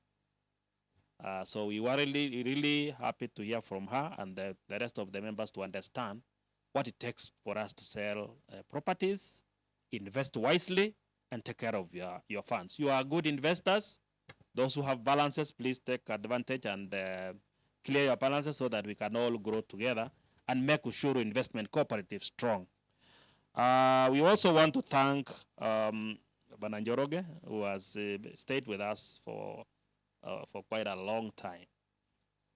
So we were really happy to hear from her and the rest of the members to understand what it takes for us to sell properties, invest wisely, and take care of your funds. You are good investors. Those who have balances, please take advantage and clear your balances so that we can all grow together and make Ushuru Investment Cooperative strong. We also want to thank Bananjoroge, who has stayed with us for quite a long time.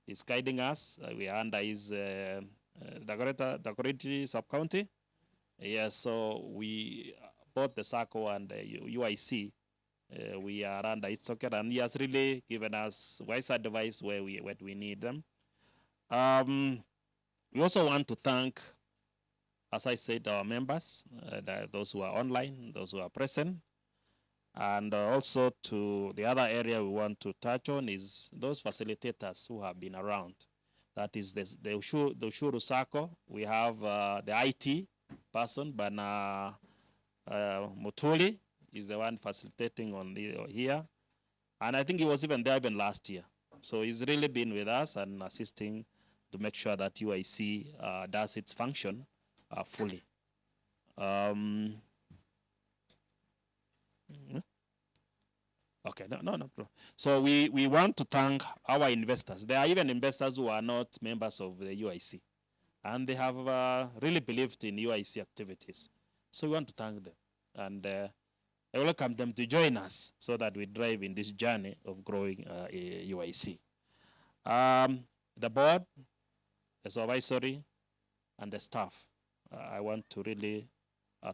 He's guiding us. We are under his Dagoretti sub-county. Yes, so we, both the SACCO and UIC, we are under its socket, and he has really given us wise advice where we need them. We also want to thank, as I said, our members, those who are online, those who are present. And also to the other area we want to touch on is those facilitators who have been around. That is the Ushuru Sacco. We have the IT person, Bana Mutuli is the one facilitating on here. And I think he was even there even last year. So he's really been with us and assisting to make sure that UIC does its function fully. Okay, no. So we want to thank our investors. There are even investors who are not members of the UIC, and they have really believed in UIC activities. So we want to thank them, and I welcome them to join us so that we drive in this journey of growing UIC. The board, the supervisory, and the staff, I want to really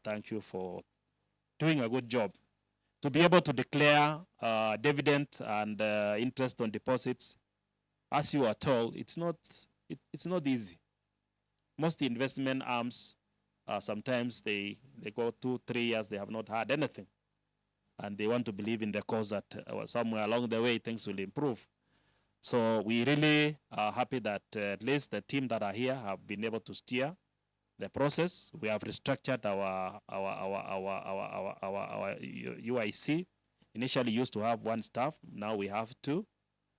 thank you for doing a good job. To be able to declare dividend and interest on deposits, as you are told, it's not easy. Most investment arms, sometimes they go 2-3 years, they have not had anything. And they want to believe in the cause that somewhere along the way things will improve. So we really are happy that at least the team that are here have been able to steer the process. We have restructured our UIC. Initially used to have 1 staff, now we have 2.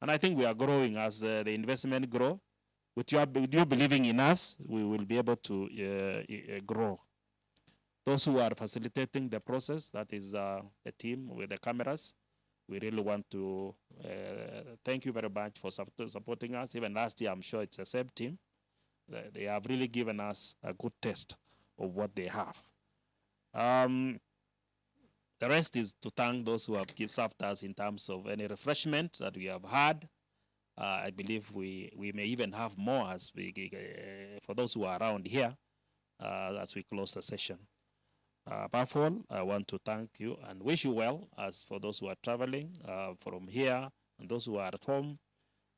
And I think we are growing as the investment grow. With you believing in us, we will be able to grow. Those who are facilitating the process, that is the team with the cameras, we really want to thank you very much for supporting us. Even last year, I'm sure it's the same team. They have really given us a good taste of what they have. The rest is to thank those who have served us in terms of any refreshments that we have had. I believe we may even have more as for those who are around here as we close the session. Above all, I want to thank you and wish you well as for those who are traveling from here and those who are at home,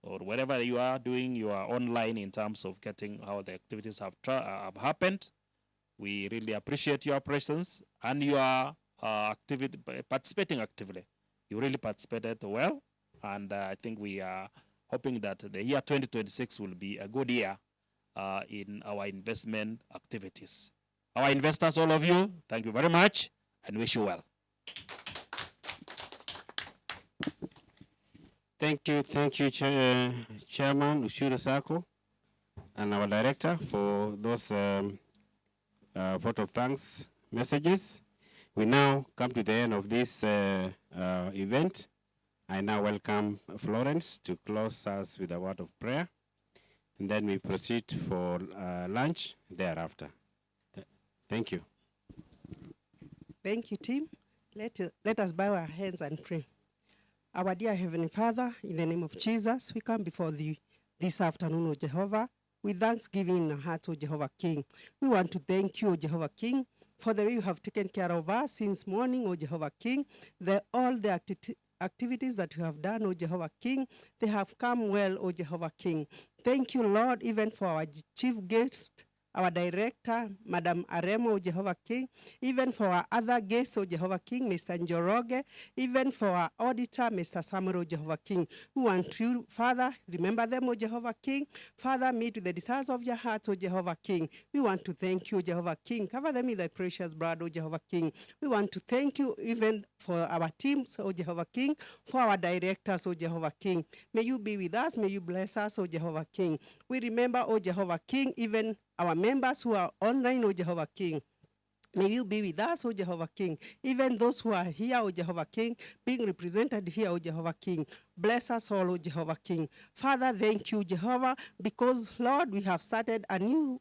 or wherever you are doing, you are online in terms of getting how the activities have happened. We really appreciate your presence and your participating actively. You really participated well, and I think we are hoping that the year 2026 will be a good year in our investment activities. Our investors, all of you, thank you very much and wish you well. Thank you, Chairman Ushuru Sacco and our director for those vote of thanks messages. We now come to the end of this event. I now welcome Florence to close us with a word of prayer, and then we proceed for lunch thereafter. Thank you. Thank you, team. Let us bow our heads and pray. Our dear Heavenly Father, in the name of Jesus, we come before thee this afternoon, O Jehovah, with thanksgiving in our hearts, O Jehovah King. We want to thank you, O Jehovah King, for the way you have taken care of us since morning, O Jehovah King. All the activities that you have done, O Jehovah King, they have come well, O Jehovah King. Thank you, Lord, even for our chief guest, our director, Madam Aremo, O Jehovah King, even for our other guests, O Jehovah King, Mr. Njoroge, even for our auditor, Mr. Samuel, O Jehovah King. We want you, Father, remember them, O Jehovah King. Father, meet with the desires of your hearts, O Jehovah King. We want to thank you, O Jehovah King. Cover them in thy precious blood, O Jehovah King. We want to thank you even for our teams, O Jehovah King, for our directors, O Jehovah King. May you be with us, may you bless us, O Jehovah King. We remember, O Jehovah King, even our members who are online, O Jehovah King. May you be with us, O Jehovah King. Even those who are here, O Jehovah King, being represented here, O Jehovah King. Bless us all, O Jehovah King. Father, thank you, Jehovah, because, Lord, we have started a new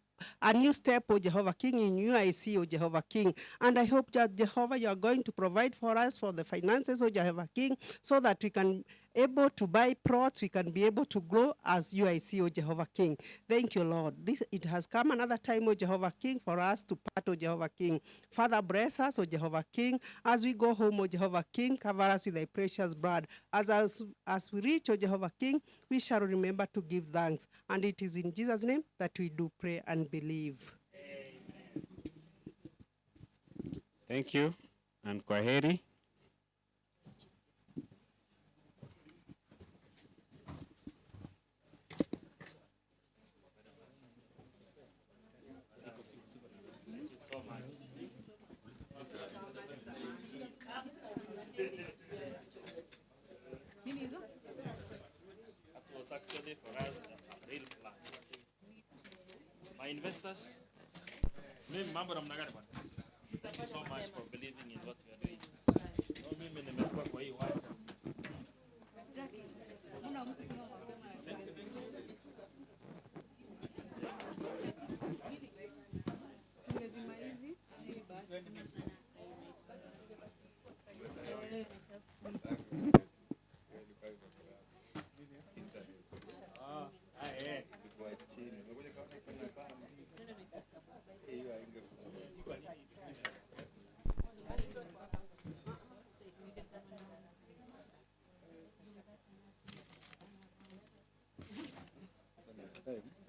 step, O Jehovah King, in UIC, O Jehovah King. And I hope that, Jehovah, you are going to provide for us for the finances, O Jehovah King, so that we can able to buy plots, we can be able to grow as UIC, O Jehovah King. Thank you, Lord. It has come another time, O Jehovah King, for us to part, O Jehovah King. Father, bless us, O Jehovah King, as we go home, O Jehovah King, cover us with thy precious blood. As we reach, O Jehovah King, we shall remember to give thanks. And it is in Jesus' name that we do pray and believe. Thank you, and kwaheri. That was actually for us, that's a real plus. My investors, mimi mambo namna gani bwana? Thank you so much for believing in what we are doing. No, mimi nimekuwa kwa hii watu. Next time.